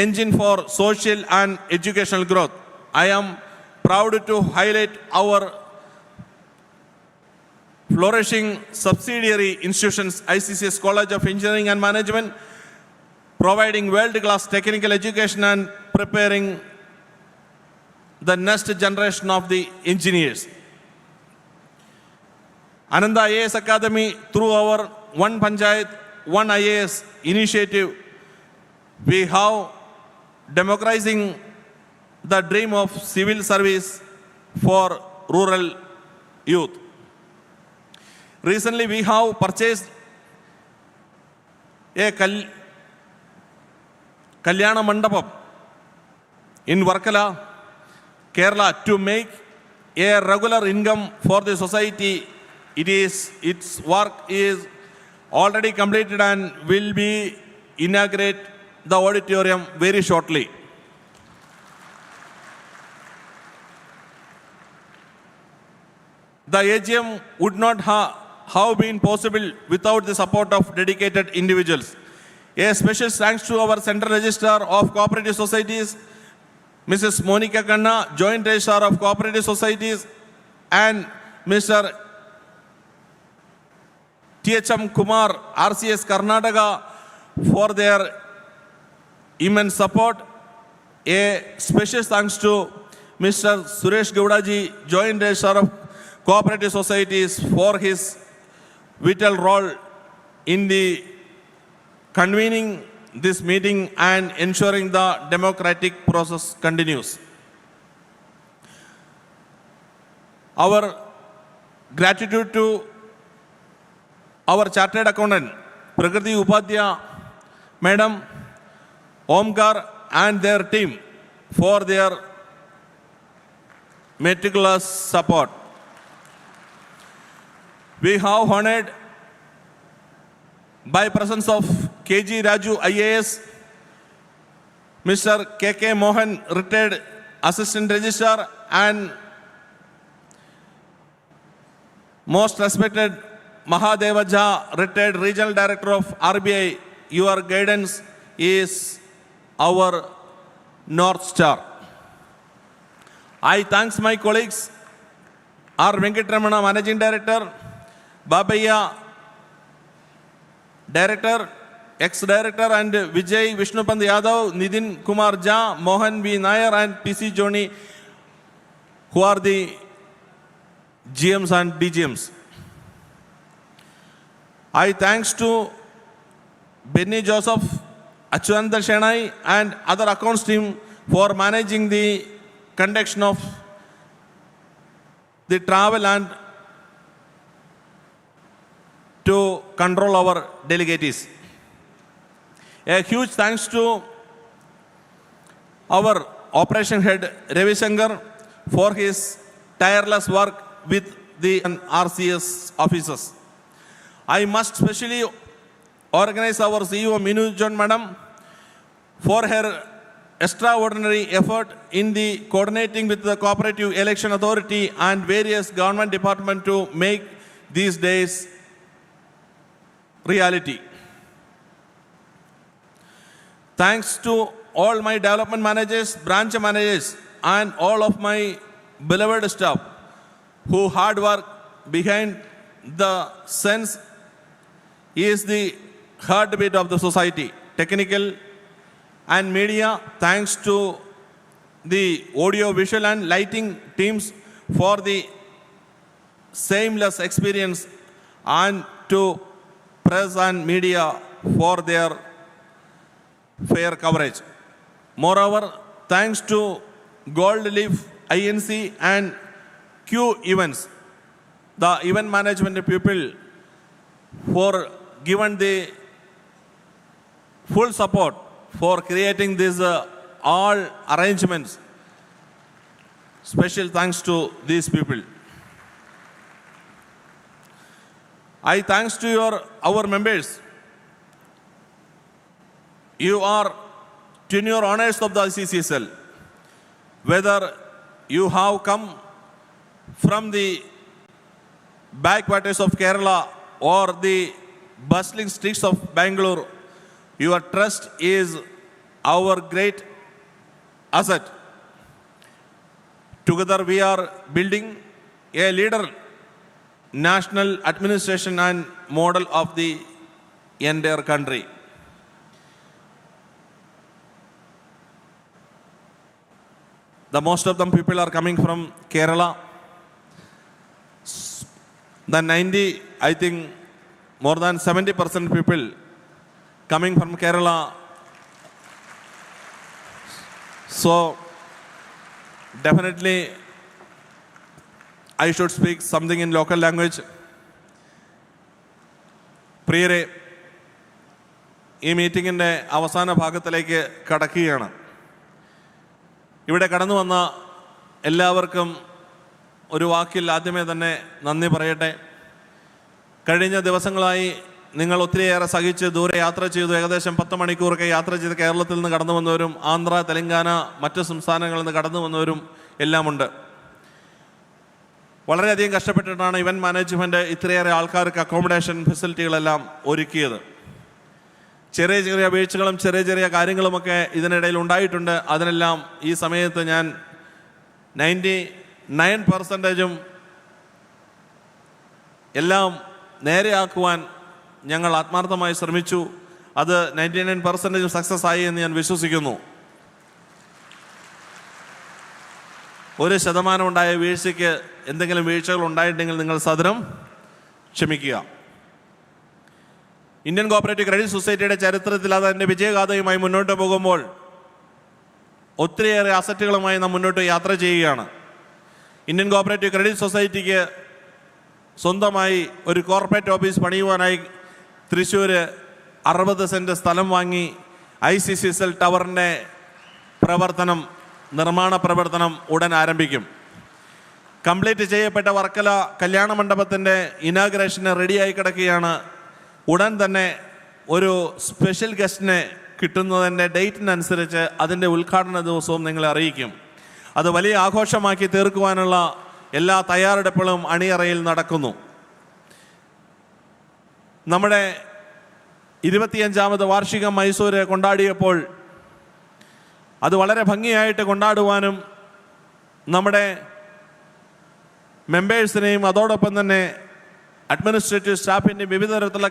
engine for social and educational growth. I am proud to highlight our flourishing subsidiary institutions, ICCSL College of Engineering and Management, providing world-class technical education and preparing the next generation of the engineers. Ananda IAS Academy, through our One Panchayat, One IAS initiative, we have democratizing the dream of civil service for rural youth. Recently, we have purchased a Kalyana Mandapam in Varkala, Kerala, to make a regular income for the society. Its work is already completed and will be inaugurate the auditorium very shortly. The AGM would not have been possible without the support of dedicated individuals. A special thanks to our Central Registrar of Cooperative Societies, Mrs. Monica Kanna, Joint Registrar of Cooperative Societies, and Mr. THM Kumar, RCS Karnataka, for their immense support. A special thanks to Mr. Suresh Gowdaji, Joint Registrar of Cooperative Societies, for his vital role in the convening this meeting and ensuring the democratic process continues. Our gratitude to our chartered accountant, Prakriti Upadhyaya Madam, Omkar and their team for their meticulous support. We have honored by presence of KG Raju IAS, Mr. KK Mohan, retired Assistant Registrar, and most respected Mahadeva Jha, retired Regional Director of RBI. Your guidance is our North Star. I thank my colleagues, R. Venkatramana, Managing Director, Babaya, Director, Ex-Director, and Vijay Vishnupant Yadav, Nidin Kumar Jha, Mohan V. Nair, and PC Joni, who are the GMs and DGMs. I thanks to Benny Joseph, Achuranda Shenai, and other accounts team for managing the conduction of the travel and to control our delegates. A huge thanks to our operation head Ravi Shankar for his tireless work with the RCS officers. I must specially organize our CEO Minu John Madam for her extraordinary effort in the coordinating with the Cooperative Election Authority and various government departments to make these days reality. Thanks to all my development managers, branch managers, and all of my beloved staff who hard work behind the sense is the heartbeat of the society. Technical and media, thanks to the audio, visual and lighting teams for the seamless experience, and to press and media for their fair coverage. Moreover, thanks to Gold Leaf, INC and Q Events, the event management people, for given the full support for creating these all arrangements. Special thanks to these people. I thanks to our members. You are tenure honors of the ICCSL. Whether you have come from the backwaters of Kerala or the bustling streets of Bangalore, your trust is our great asset. Together we are building a leader national administration and model of the entire country. The most of them people are coming from Kerala. The 90, I think more than 70% people coming from Kerala. So definitely I should speak something in local language. പ്രിയരെ, ഈ മീറ്റിങ്ങിൻ്റെ അവസാന ഭാഗത്തിലേക്ക് കടക്കുകയാണ്. ഇവിടെ കടന്നു വന്ന എല്ലാവർക്കും ഒരു വാക്കിൽ ആദ്യമേ തന്നെ നന്ദി പറയട്ടെ. കഴിഞ്ഞ ദിവസങ്ങളായി നിങ്ങൾ ഒത്തിരിയേറെ സഹിച്ച് ദൂരെ യാത്ര ചെയ്തു. ഏകദേശം 10 മണിക്കൂറൊക്കെ യാത്ര ചെയ്ത് കേരളത്തിൽ നിന്ന് കടന്നു വന്നവരും ആന്ധ്ര, തെലങ്കാന, മറ്റ് സംസ്ഥാനങ്ങളിൽ നിന്ന് കടന്നു വന്നവരും എല്ലാമുണ്ട്. വളരെയധികം കഷ്ടപ്പെട്ടിട്ടാണ് ഇവൻറ്റ് മാനേജ്മെൻറ്റ് ഇത്രയേറെ ആൾക്കാർക്ക് അക്കോമഡേഷൻ ഫെസിലിറ്റികളെല്ലാം ഒരുക്കിയത്. ചെറിയ ചെറിയ വീഴ്ചകളും ചെറിയ ചെറിയ കാര്യങ്ങളുമൊക്കെ ഇതിനിടയിൽ ഉണ്ടായിട്ടുണ്ട്. അതിനെല്ലാം ഈ സമയത്ത് ഞാൻ 99% എല്ലാം നേരെയാക്കുവാൻ ഞങ്ങൾ ആത്മാർത്ഥമായി ശ്രമിച്ചു. അത് 99% സക്സസ് ആയി എന്ന് ഞാൻ വിശ്വസിക്കുന്നു. 1% ഉണ്ടായ വീഴ്ചയ്ക്ക് എന്തെങ്കിലും വീഴ്ചകൾ ഉണ്ടായിട്ടുണ്ടെങ്കിൽ നിങ്ങൾ സദരം ക്ഷമിക്കുക. ഇന്ത്യൻ കോപ്പറേറ്റീവ് ക്രെഡിറ്റ് സൊസൈറ്റിയുടെ ചരിത്രത്തിൽ അത് അതിൻ്റെ വിജയഗാഥയുമായി മുന്നോട്ട് പോകുമ്പോൾ ഒത്തിരിയേറെ അസറ്റുകളുമായി നാം മുന്നോട്ട് യാത്ര ചെയ്യുകയാണ്. ഇന്ത്യൻ കോപ്പറേറ്റീവ് ക്രെഡിറ്റ് സൊസൈറ്റിക്ക് സ്വന്തമായി ഒരു കോർപ്പറേറ്റ് ഓഫീസ് പണിയുവാനായി തൃശ്ശൂർ 60 സെൻറ്റ് സ്ഥലം വാങ്ങി ICCSL ടവറിൻ്റെ നിർമ്മാണ പ്രവർത്തനം ഉടൻ ആരംഭിക്കും. കംപ്ലീറ്റ് ചെയ്യപ്പെട്ട വർക്കല കല്യാണ മണ്ഡപത്തിൻ്റെ ഇനാഗ്രേഷന് റെഡിയായി കിടക്കുകയാണ്. ഉടൻ തന്നെ ഒരു സ്പെഷ്യൽ ഗസ്റ്റിനെ കിട്ടുന്നതിൻ്റെ ഡേറ്റിനനുസരിച്ച് അതിൻ്റെ ഉദ്ഘാടന ദിവസവും നിങ്ങളെ അറിയിക്കും. അത് വലിയ ആഘോഷമാക്കി തീർക്കുവാനുള്ള എല്ലാ തയ്യാറെടുപ്പുകളും അണിയറയിൽ നടക്കുന്നു. നമ്മുടെ 25ാമത് വാർഷികം മൈസൂർ കൊണ്ടാടിയപ്പോൾ അത് വളരെ ഭംഗിയായിട്ട് കൊണ്ടാടുവാനും നമ്മുടെ മെമ്പേഴ്സിനെയും അതോടൊപ്പം തന്നെ അഡ്മിനിസ്ട്രേറ്റീവ് സ്റ്റാഫിൻ്റെയും വിവിധ തരത്തിലുള്ള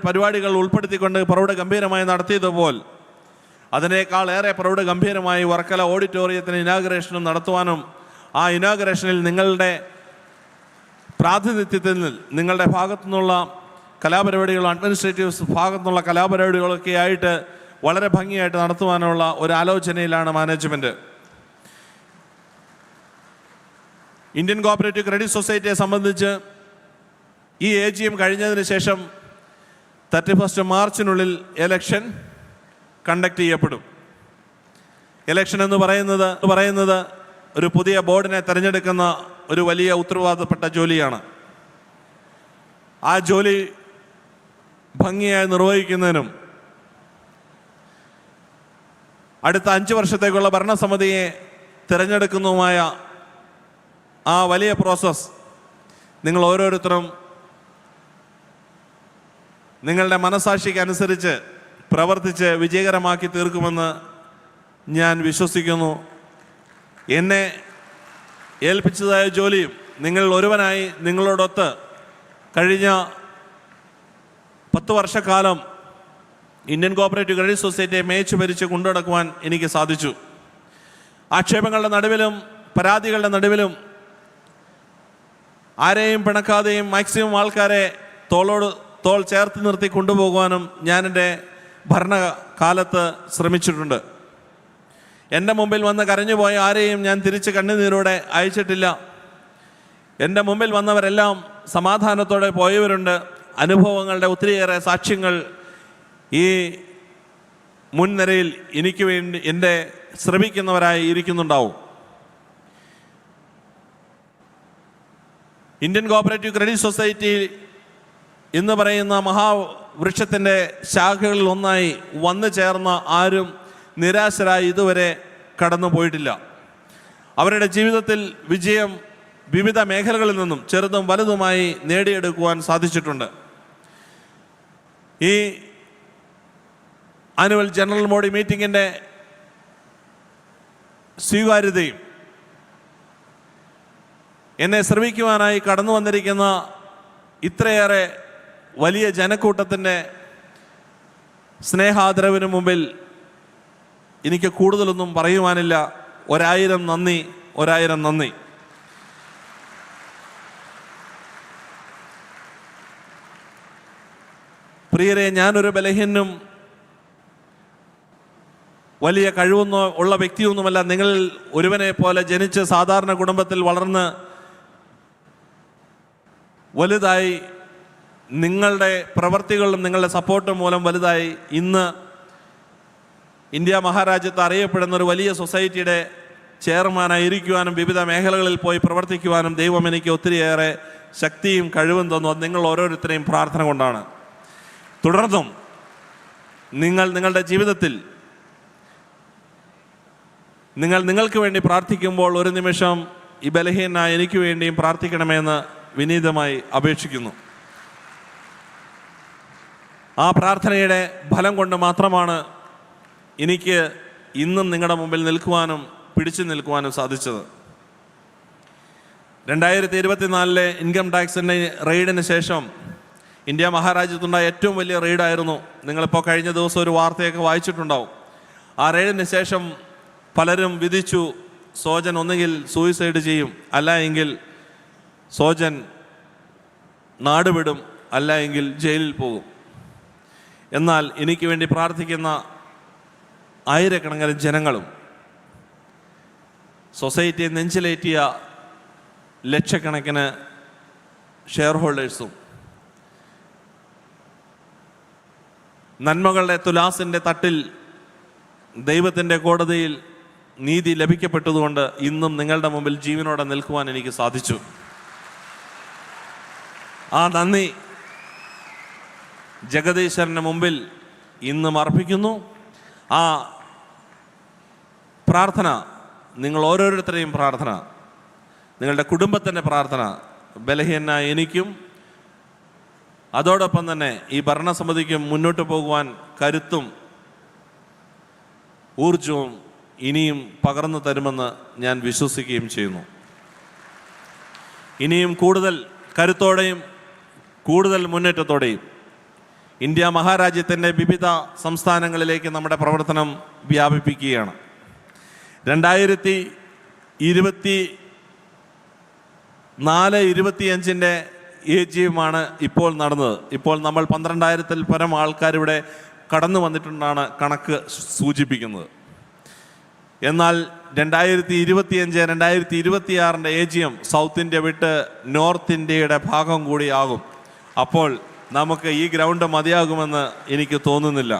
പരിപാടികൾ ഉൾപ്പെടുത്തിക്കൊണ്ട് പ്രൗഢഗംഭീരമായി നടത്തിയതുപോലെ അതിനേക്കാൾ ഏറെ പ്രൗഢഗംഭീരമായി വർക്കല ഓഡിറ്റോറിയത്തിന് ഇനാഗുറേഷനും നടത്തുവാനും ആ ഇനാഗുറേഷനിൽ നിങ്ങളുടെ പ്രാതിനിധ്യത്തിൽ നിങ്ങളുടെ ഭാഗത്തു നിന്നുള്ള കലാപരിപാടികളും അഡ്മിനിസ്ട്രേറ്റീവ് ഭാഗത്തു നിന്നുള്ള കലാപരിപാടികളൊക്കെ ആയിട്ട് വളരെ ഭംഗിയായിട്ട് നടത്തുവാനുള്ള ഒരു ആലോചനയിലാണ് മാനേജ്മെൻറ്റ്. ഇന്ത്യൻ കോപ്പറേറ്റീവ് ക്രെഡിറ്റ് സൊസൈറ്റിയെ സംബന്ധിച്ച് ഈ AGM കഴിഞ്ഞതിന് ശേഷം 31 മാർച്ചിനുള്ളിൽ എലക്ഷൻ കണ്ടക്ട് ചെയ്യപ്പെടും. എലക്ഷൻ എന്ന് പറയുന്നത് ഒരു പുതിയ ബോർഡിനെ തിരഞ്ഞെടുക്കുന്ന ഒരു വലിയ ഉത്തരവാദിത്തപ്പെട്ട ജോലിയാണ്. ആ ജോലി ഭംഗിയായി നിർവഹിക്കുന്നതിനും അടുത്ത 5 വർഷത്തേക്കുള്ള ഭരണസമിതിയെ തിരഞ്ഞെടുക്കുന്നതുമായ ആ വലിയ പ്രോസസ്സ് നിങ്ങൾ ഓരോരുത്തരും നിങ്ങളുടെ മനസാക്ഷിക്ക് അനുസരിച്ച് പ്രവർത്തിച്ച് വിജയകരമാക്കി തീർക്കുമെന്ന് ഞാൻ വിശ്വസിക്കുന്നു. എന്നെ ഏൽപ്പിച്ചതായ ജോലിയും നിങ്ങൾ ഒരുവനായി നിങ്ങളോടൊത്ത് കഴിഞ്ഞ 10 വർഷക്കാലം ഇന്ത്യൻ കോപ്പറേറ്റീവ് ക്രെഡിറ്റ് സൊസൈറ്റിയെ മേച്ച് ഭരിച്ച് കൊണ്ടുനടക്കുവാൻ എനിക്ക് സാധിച്ചു. ആക്ഷേപങ്ങളുടെ നടുവിലും പരാതികളുടെ നടുവിലും ആരെയും പിണക്കാതെയും മാക്സിമം ആൾക്കാരെ തോളോട് തോൾ ചേർത്ത് നിർത്തി കൊണ്ടുപോകുവാനും ഞാൻ എൻ്റെ ഭരണകാലത്ത് ശ്രമിച്ചിട്ടുണ്ട്. എൻ്റെ മുമ്പിൽ വന്ന് കരഞ്ഞുപോയ ആരെയും ഞാൻ തിരിച്ച് കണ്ണുനീരോടെ അയച്ചിട്ടില്ല. എൻ്റെ മുമ്പിൽ വന്നവരെല്ലാം സമാധാനത്തോടെ പോയവരുണ്ട്. അനുഭവങ്ങളുടെ ഒത്തിരിയേറെ സാക്ഷ്യങ്ങൾ ഈ മുൻനിരയിൽ എനിക്ക് വേണ്ടി എൻ്റെ ശ്രമിക്കുന്നവരായി ഇരിക്കുന്നുണ്ടാവും. ഇന്ത്യൻ കോപ്പറേറ്റീവ് ക്രെഡിറ്റ് സൊസൈറ്റി എന്ന് പറയുന്ന മഹാവൃക്ഷത്തിൻ്റെ ശാഖകളിൽ ഒന്നായി വന്നു ചേർന്ന ആരും നിരാശരായി ഇതുവരെ കടന്നു പോയിട്ടില്ല. അവരുടെ ജീവിതത്തിൽ വിജയം വിവിധ മേഖലകളിൽ നിന്നും ചെറുതും വലുതുമായി നേടിയെടുക്കുവാൻ സാധിച്ചിട്ടുണ്ട്. ഈ ആനുവൽ ജനറൽ ബോഡി മീറ്റിങ്ങിൻ്റെ സ്വീകാര്യതയും എന്നെ ശ്രമിക്കുവാനായി കടന്നു വന്നിരിക്കുന്ന ഇത്രയേറെ വലിയ ജനക്കൂട്ടത്തിൻ്റെ സ്നേഹാദരവിന് മുമ്പിൽ എനിക്ക് കൂടുതലൊന്നും പറയുവാനില്ല. 1000 നന്ദി, 1000 നന്ദി. പ്രിയരെ, ഞാനൊരു ബലഹീനും വലിയ കഴിവൊന്നും ഉള്ള വ്യക്തിയൊന്നുമല്ല. നിങ്ങൾ ഒരുവനെ പോലെ ജനിച്ച് സാധാരണ കുടുംബത്തിൽ വളർന്ന് വലുതായി നിങ്ങളുടെ പ്രവർത്തികളും നിങ്ങളുടെ സപ്പോർട്ടും മൂലം വലുതായി ഇന്ന് ഇന്ത്യ മഹാരാജ്യത്ത് അറിയപ്പെടുന്ന ഒരു വലിയ സൊസൈറ്റിയുടെ ചെയർമാനായിരിക്കുവാനും വിവിധ മേഖലകളിൽ പോയി പ്രവർത്തിക്കുവാനും ദൈവം എനിക്ക് ഒത്തിരിയേറെ ശക്തിയും കഴിവും തന്നു. അത് നിങ്ങൾ ഓരോരുത്തരെയും പ്രാർത്ഥന കൊണ്ടാണ്. തുടർന്നും നിങ്ങളുടെ ജീവിതത്തിൽ നിങ്ങൾക്ക് വേണ്ടി പ്രാർത്ഥിക്കുമ്പോൾ ഒരു നിമിഷം ഈ ബലഹീനായ എനിക്ക് വേണ്ടിയും പ്രാർത്ഥിക്കണമെന്ന് വിനീതമായി അപേക്ഷിക്കുന്നു. ആ പ്രാർത്ഥനയുടെ ഫലം കൊണ്ട് മാത്രമാണ് എനിക്ക് ഇന്നും നിങ്ങളുടെ മുമ്പിൽ നിൽക്കുവാനും പിടിച്ചു നിൽക്കുവാനും സാധിച്ചത്. 2024 ഇൻകം ടാക്സിൻ്റെ റെയ്ഡിന് ശേഷം ഇന്ത്യ മഹാരാജ്യത്തുണ്ടായ ഏറ്റവും വലിയ റെയ്ഡായിരുന്നു. നിങ്ങളിപ്പോൾ കഴിഞ്ഞ ദിവസം ഒരു വാർത്തയൊക്കെ വായിച്ചിട്ടുണ്ടാവും. ആ റെയ്ഡിന് ശേഷം പലരും വിധിച്ചു സോജൻ ഒന്നുകിൽ സൂയിസൈഡ് ചെയ്യും, അല്ല എങ്കിൽ സോജൻ നാടുവിടും, അല്ല എങ്കിൽ ജയിലിൽ പോകും. എന്നാൽ എനിക്ക് വേണ്ടി പ്രാർത്ഥിക്കുന്ന ആയിരക്കണക്കിന് ജനങ്ങളും സൊസൈറ്റിയെ നെഞ്ചിലേറ്റിയ ലക്ഷക്കണക്കിന് ഷെയർ ഹോൾഡേഴ്സും നന്മകളുടെ തുലാസിൻ്റെ തട്ടിൽ ദൈവത്തിൻ്റെ കോടതിയിൽ നീതി ലഭിക്കപ്പെട്ടതുകൊണ്ട് ഇന്നും നിങ്ങളുടെ മുമ്പിൽ ജീവനോടെ നിൽക്കുവാൻ എനിക്ക് സാധിച്ചു. ആ നന്ദി ജഗദീശ്വരന് മുമ്പിൽ ഇന്നും അർപ്പിക്കുന്നു. ആ പ്രാർത്ഥന, നിങ്ങൾ ഓരോരുത്തരെയും പ്രാർത്ഥന, നിങ്ങളുടെ കുടുംബത്തിൻ്റെ പ്രാർത്ഥന ബലഹീനായ എനിക്കും അതോടൊപ്പം തന്നെ ഈ ഭരണസമിതിക്കും മുന്നോട്ട് പോകുവാൻ കരുത്തും ഊർജവും ഇനിയും പകർന്നു തരുമെന്ന് ഞാൻ വിശ്വസിക്കുകയും ചെയ്യുന്നു. ഇനിയും കൂടുതൽ കരുത്തോടെയും കൂടുതൽ മുന്നേറ്റത്തോടെയും ഇന്ത്യ മഹാരാജ്യത്തിൻ്റെ വിവിധ സംസ്ഥാനങ്ങളിലേക്ക് നമ്മുടെ പ്രവർത്തനം വ്യാപിപ്പിക്കുകയാണ്. 2024-25 AGM-ആണ് ഇപ്പോൾ നടന്നത്. ഇപ്പോൾ നമ്മൾ 12,000-ൽ പരം ആൾക്കാരിവിടെ കടന്നു വന്നിട്ടുണ്ടാണ് കണക്ക് സൂചിപ്പിക്കുന്നത്. എന്നാൽ 2025-2026 AGM സൗത്ത് ഇന്ത്യ വിട്ട് നോർത്ത് ഇന്ത്യയുടെ ഭാഗം കൂടിയാകും. അപ്പോൾ നമുക്ക് ഈ ഗ്രൗണ്ട് മതിയാകുമെന്ന് എനിക്ക് തോന്നുന്നില്ല.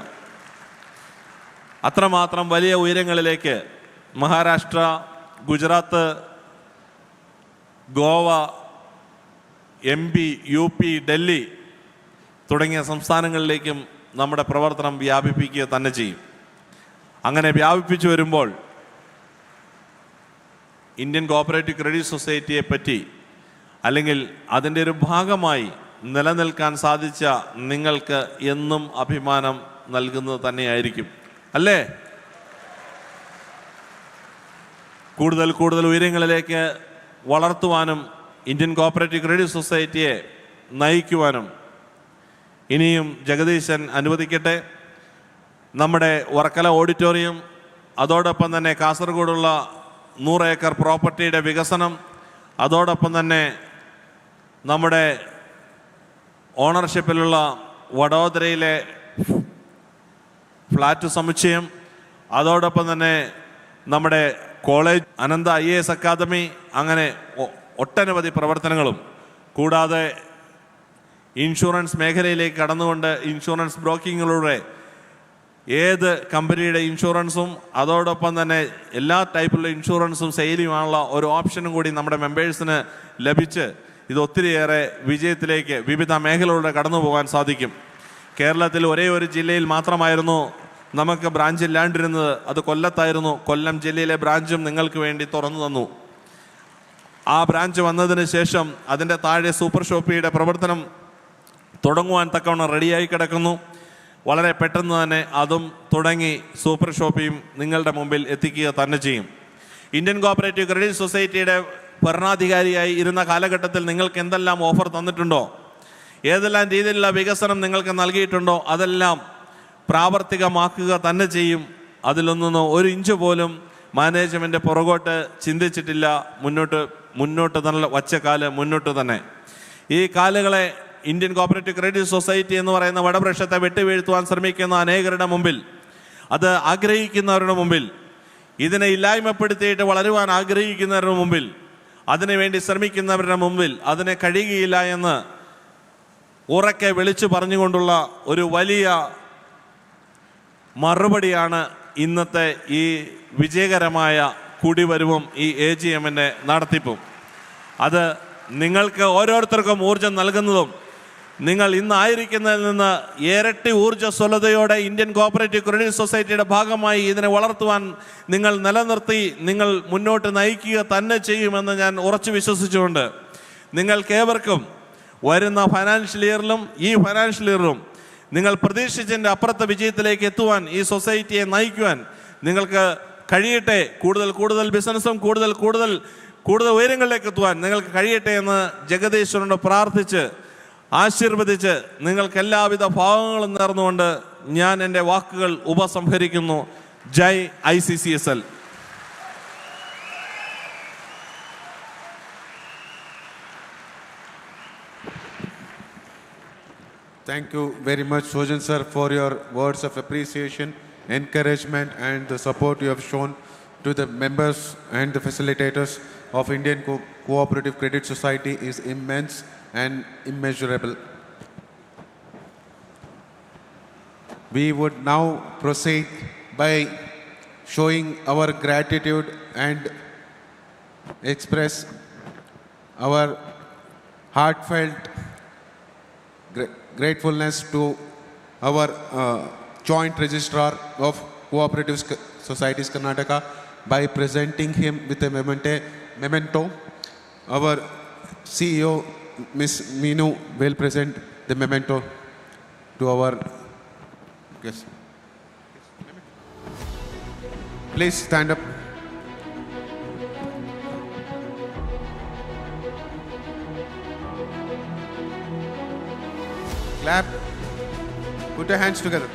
അത്രമാത്രം വലിയ ഉയരങ്ങളിലേക്ക് മഹാരാഷ്ട്ര, ഗുജറാത്ത്, ഗോവ, MP, UP, ഡൽഹി തുടങ്ങിയ സംസ്ഥാനങ്ങളിലേക്കും നമ്മുടെ പ്രവർത്തനം വ്യാപിപ്പിക്കുക തന്നെ ചെയ്യും. അങ്ങനെ വ്യാപിപ്പിച്ചു വരുമ്പോൾ ഇന്ത്യൻ കോപ്പറേറ്റീവ് ക്രെഡിറ്റ് സൊസൈറ്റിയെ പറ്റി അല്ലെങ്കിൽ അതിൻ്റെ ഒരു ഭാഗമായി നിലനിൽക്കാൻ സാധിച്ച നിങ്ങൾക്ക് എന്നും അഭിമാനം നൽകുന്നത് തന്നെയായിരിക്കും, അല്ലേ? കൂടുതൽ കൂടുതൽ ഉയരങ്ങളിലേക്ക് വളർത്തുവാനും ഇന്ത്യൻ കോപ്പറേറ്റീവ് ക്രെഡിറ്റ് സൊസൈറ്റിയെ നയിക്കുവാനും ഇനിയും ജഗദീശൻ അനുവദിക്കട്ടെ. നമ്മുടെ വർക്കല ഓഡിറ്റോറിയം, അതോടൊപ്പം തന്നെ കാസർഗോഡുള്ള 100 ഏക്കർ പ്രോപ്പർട്ടിയുടെ വികസനം, അതോടൊപ്പം തന്നെ നമ്മുടെ ഓണർഷിപ്പിലുള്ള വഡോദരയിലെ ഫ്ലാറ്റ് സമുച്ചയം, അതോടൊപ്പം തന്നെ നമ്മുടെ കോളേജ്, അനന്ത IAS അക്കാദമി, അങ്ങനെ ഒട്ടനവധി പ്രവർത്തനങ്ങളും, കൂടാതെ ഇൻഷുറൻസ് മേഖലയിലേക്ക് കടന്നുകൊണ്ട് ഇൻഷുറൻസ് ബ്രോക്കിങ്ങിലൂടെ ഏത് കമ്പനിയുടെ ഇൻഷുറൻസും അതോടൊപ്പം തന്നെ എല്ലാ ടൈപ്പിലുള്ള ഇൻഷുറൻസും സെയിലുമാനുള്ള ഒരു ഓപ്ഷനും കൂടി നമ്മുടെ മെമ്പേഴ്സിന് ലഭിച്ച് ഇത് ഒത്തിരിയേറെ വിജയത്തിലേക്ക് വിവിധ മേഖലകളിലൂടെ കടന്നു പോകാൻ സാധിക്കും. കേരളത്തിൽ ഒരേ ഒരു ജില്ലയിൽ മാത്രമായിരുന്നു നമുക്ക് ബ്രാഞ്ച് ഇല്ലാണ്ടിരുന്നത്, അത് കൊല്ലത്തായിരുന്നു. കൊല്ലം ജില്ലയിലെ ബ്രാഞ്ചും നിങ്ങൾക്ക് വേണ്ടി തുറന്നു തന്നു. ആ ബ്രാഞ്ച് വന്നതിന് ശേഷം അതിൻ്റെ താഴെ സൂപ്പർ ഷോപ്പിയുടെ പ്രവർത്തനം തുടങ്ങുവാൻ തക്കവണ്ണം റെഡിയായി കിടക്കുന്നു. വളരെ പെട്ടെന്ന് തന്നെ അതും തുടങ്ങി സൂപ്പർ ഷോപ്പിയും നിങ്ങളുടെ മുമ്പിൽ എത്തിക്കുക തന്നെ ചെയ്യും. ഇന്ത്യൻ കോപ്പറേറ്റീവ് ക്രെഡിറ്റ് സൊസൈറ്റിയുടെ ഭരണാധികാരിയായി ഇരുന്ന കാലഘട്ടത്തിൽ നിങ്ങൾക്ക് എന്തെല്ലാം ഓഫർ തന്നിട്ടുണ്ടോ, ഏതെല്ലാം രീതിയിലുള്ള വികസനം നിങ്ങൾക്ക് നൽകിയിട്ടുണ്ടോ, അതെല്ലാം പ്രാവർത്തികമാക്കുക തന്നെ ചെയ്യും. അതിലൊന്നും ഒരു ഇഞ്ച് പോലും മാനേജ്മെൻറ്റ് പുറകോട്ട് ചിന്തിച്ചിട്ടില്ല. മുന്നോട്ട് തന്നെ വച്ച കാല് മുന്നോട്ട് തന്നെ. ഈ കാലുകളെ ഇന്ത്യൻ കോപ്പറേറ്റീവ് ക്രെഡിറ്റ് സൊസൈറ്റി എന്ന് പറയുന്ന വടവൃക്ഷത്തെ വെട്ടിവീഴ്ത്തുവാൻ ശ്രമിക്കുന്ന അനേകരുടെ മുമ്പിൽ, അത് ആഗ്രഹിക്കുന്നവരുടെ മുമ്പിൽ, ഇതിനെ ഇല്ലായ്മപ്പെടുത്തിയിട്ട് വളരുവാൻ ആഗ്രഹിക്കുന്നവരുടെ മുമ്പിൽ, അതിനുവേണ്ടി ശ്രമിക്കുന്നവരുടെ മുമ്പിൽ അതിനെ കഴിയുകയില്ല എന്ന് ഉറക്കെ വിളിച്ചു പറഞ്ഞുകൊണ്ടുള്ള ഒരു വലിയ മറുപടിയാണ് ഇന്നത്തെ ഈ വിജയകരമായ കുടിവരവും ഈ AGMൻ്റെ നടത്തിപ്പും. അത് നിങ്ങൾക്ക് ഓരോരുത്തർക്കും ഊർജം നൽകുന്നതും നിങ്ങൾ ഇന്നായിരിക്കുന്നതിൽ നിന്ന് ഇരട്ടി ഊർജ്ജസ്വലതയോടെ ഇന്ത്യൻ കോപ്പറേറ്റീവ് ക്രെഡിറ്റ് സൊസൈറ്റിയുടെ ഭാഗമായി ഇതിനെ വളർത്തുവാൻ നിങ്ങൾ നിലനിർത്തി നിങ്ങൾ മുന്നോട്ട് നയിക്കുക തന്നെ ചെയ്യുമെന്ന് ഞാൻ ഉറച്ചു വിശ്വസിച്ചുകൊണ്ട് നിങ്ങൾക്കേവർക്കും വരുന്ന ഫൈനാൻഷ്യൽ ഇയറിലും ഈ ഫൈനാൻഷ്യൽ ഇയറിലും നിങ്ങൾ പ്രതീക്ഷിച്ചതിൻ്റെ അപ്പുറത്തെ വിജയത്തിലേക്ക് എത്തുവാൻ, ഈ സൊസൈറ്റിയെ നയിക്കുവാൻ നിങ്ങൾക്ക് കഴിയട്ടെ. കൂടുതൽ ബിസിനസ്സും കൂടുതൽ ഉയരങ്ങളിലേക്ക് എത്തുവാൻ നിങ്ങൾക്ക് കഴിയട്ടെ എന്ന് ജഗദീശ്വരനോട് പ്രാർത്ഥിച്ച് ആശീർവദിച്ച് നിങ്ങൾക്ക് എല്ലാവിധ ഭാവങ്ങളും നേർന്നുകൊണ്ട് ഞാൻ എൻ്റെ വാക്കുകൾ ഉപസംഹരിക്കുന്നു. ജയ് ICCSL. Thank you very much, Sojan sir, for your words of appreciation, encouragement, and the support you have shown to the members and the facilitators of Indian Cooperative Credit Society is immense and immeasurable. We would now proceed by showing our gratitude and express our heartfelt gratefulness to our Joint Registrar of Cooperative Societies Karnataka by presenting him with a memento. Our CEO, Ms. Meenu, will present the memento to our guest. Please stand up. Clap. Put your hands together.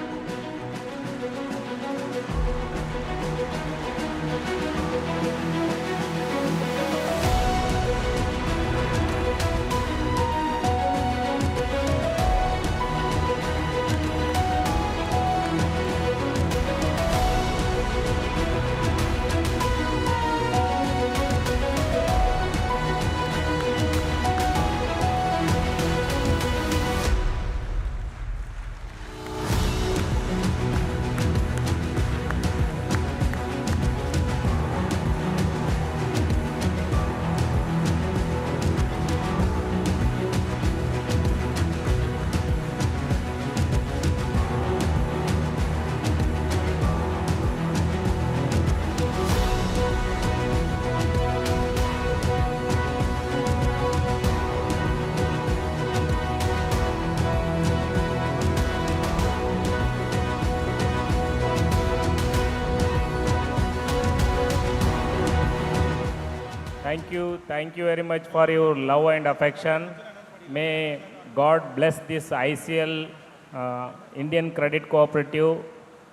Thank you very much for your love and affection. May God bless this ICL Indian Credit Cooperative.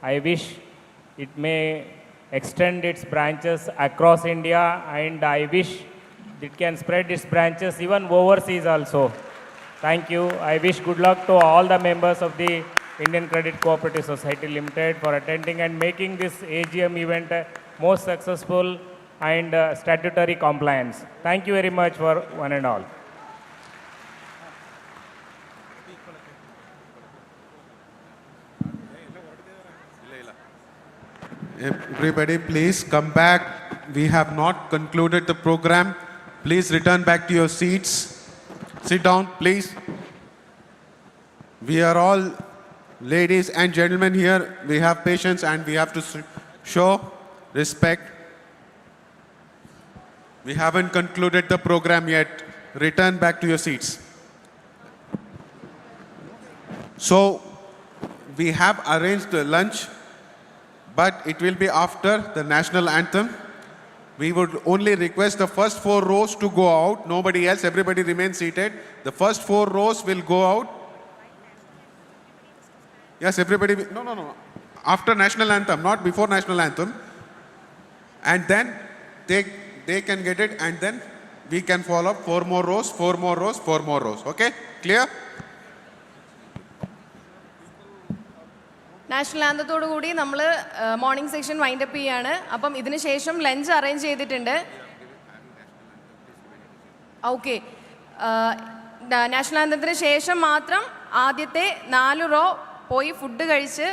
I wish it may extend its branches across India, and I wish it can spread its branches even overseas also. Thank you. I wish good luck to all the members of the Indian Credit Cooperative Society Limited for attending and making this AGM event most successful and statutory compliance. Thank you very much for one and all. Everybody, please come back. We have not concluded the program. Please return back to your seats. Sit down, please. We are all ladies and gentlemen here. We have patience and we have to show respect. We haven't concluded the program yet. Return back to your seats. So, we have arranged the lunch, but it will be after the national anthem. We would only request the first 4 rows to go out. Nobody else, everybody remain seated. The first 4 rows will go out. Yes, everybody, no. After national anthem, not before national anthem. And then they can get it, and then we can follow up 4 more rows, 4 more rows, 4 more rows. Okay? Clear? National ആന്തത്തോടു കൂടി നമ്മൾ morning section wind up ചെയ്യാണ്. അപ്പം ഇതിന് ശേഷം lunch arrange ചെയ്തിട്ടുണ്ട്. Okay, national ആന്തത്തിന് ശേഷം മാത്രം ആദ്യത്തെ 4 റോ പോയി ഫുഡ് കഴിച്ച്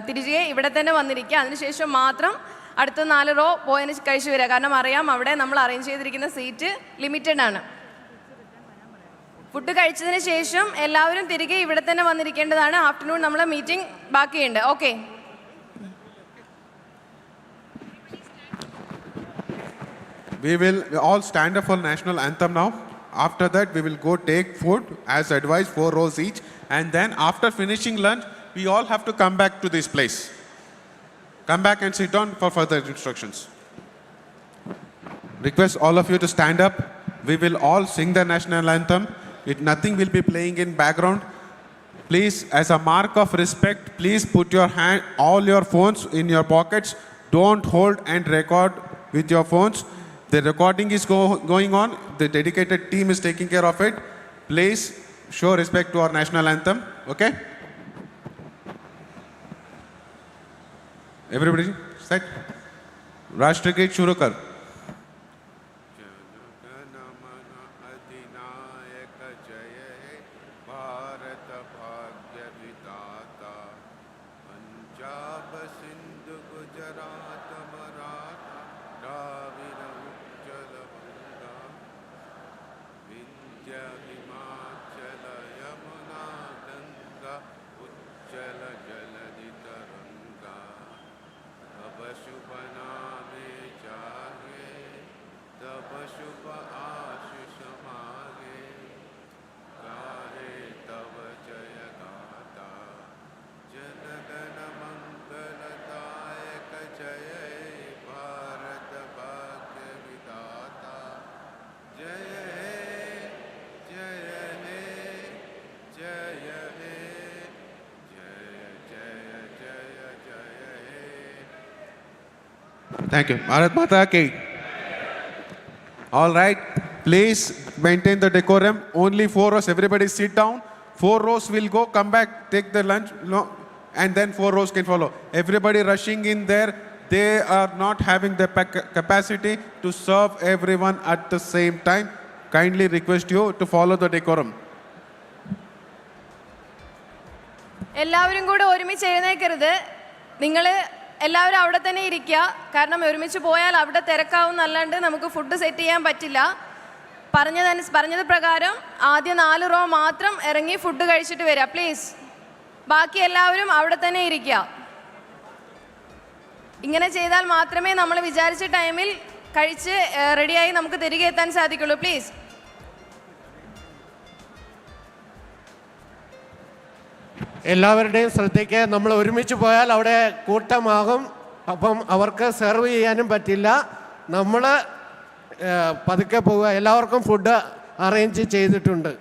തിരികെ ഇവിടെ തന്നെ വന്നിരിക്കുക. അതിനുശേഷം മാത്രം അടുത്ത 4 റോ പോയതിന് കഴിച്ച് വരിക. കാരണം അറിയാം അവിടെ നമ്മൾ അറേഞ്ച് ചെയ്തിരിക്കുന്ന സീറ്റ് ലിമിറ്റഡ് ആണ്. ഫുഡ് കഴിച്ചതിന് ശേഷം എല്ലാവരും തിരികെ ഇവിടെ തന്നെ വന്നിരിക്കേണ്ടതാണ്. ആഫ്റ്റർനൂൺ നമ്മൾ മീറ്റിംഗ് ബാക്കിയുണ്ട്. Okay, we will all stand up for national anthem now. After that, we will go take food as advised, 4 rows each. And then after finishing lunch, we all have to come back to this place. Come back and sit down for further instructions. Request all of you to stand up. We will all sing the national anthem. Nothing will be playing in background. Please, as a mark of respect, please put your hand, all your phones in your pockets. Don't hold and record with your phones. The recording is going on. The dedicated team is taking care of it. Please show respect to our national anthem. Okay? Everybody set. Rashtrageet shuru kar. Thank you. Bharat Mata ki. All right. Please maintain the decorum. Only 4 rows. Everybody sit down. 4 rows will go. Come back. Take the lunch. No. And then 4 rows can follow. Everybody rushing in there. They are not having the capacity to serve everyone at the same time. Kindly request you to follow the decorum. എല്ലാവരും കൂടെ ഒരുമിച്ച് എഴുന്നേക്കരുത്. നിങ്ങൾ എല്ലാവരും അവിടെ തന്നെ ഇരിക്കുക. കാരണം ഒരുമിച്ച് പോയാൽ അവിടെ തിരക്കാവും എന്നല്ലാണ്ട് നമുക്ക് ഫുഡ് സെറ്റ് ചെയ്യാൻ പറ്റില്ല. പറഞ്ഞത് പ്രകാരം ആദ്യം 4 റോ മാത്രം ഇറങ്ങി ഫുഡ് കഴിച്ചിട്ട് വരിക പ്ലീസ്. ബാക്കി എല്ലാവരും അവിടെ തന്നെ ഇരിക്കുക. ഇങ്ങനെ ചെയ്താൽ മാത്രമേ നമ്മൾ വിചാരിച്ച ടൈമിൽ കഴിച്ച് റെഡിയായി നമുക്ക് തിരികെ എത്താൻ സാധിക്കുള്ളൂ. പ്ലീസ്. എല്ലാവരുടെയും ശ്രദ്ധയ്ക്ക്, നമ്മൾ ഒരുമിച്ച് പോയാൽ അവിടെ കൂട്ടമാകും. അപ്പം അവർക്ക് സെർവ് ചെയ്യാനും പറ്റില്ല. നമ്മൾ പതുക്കെ പോവുക. എല്ലാവർക്കും ഫുഡ് അറേഞ്ച് ചെയ്തിട്ടുണ്ട്.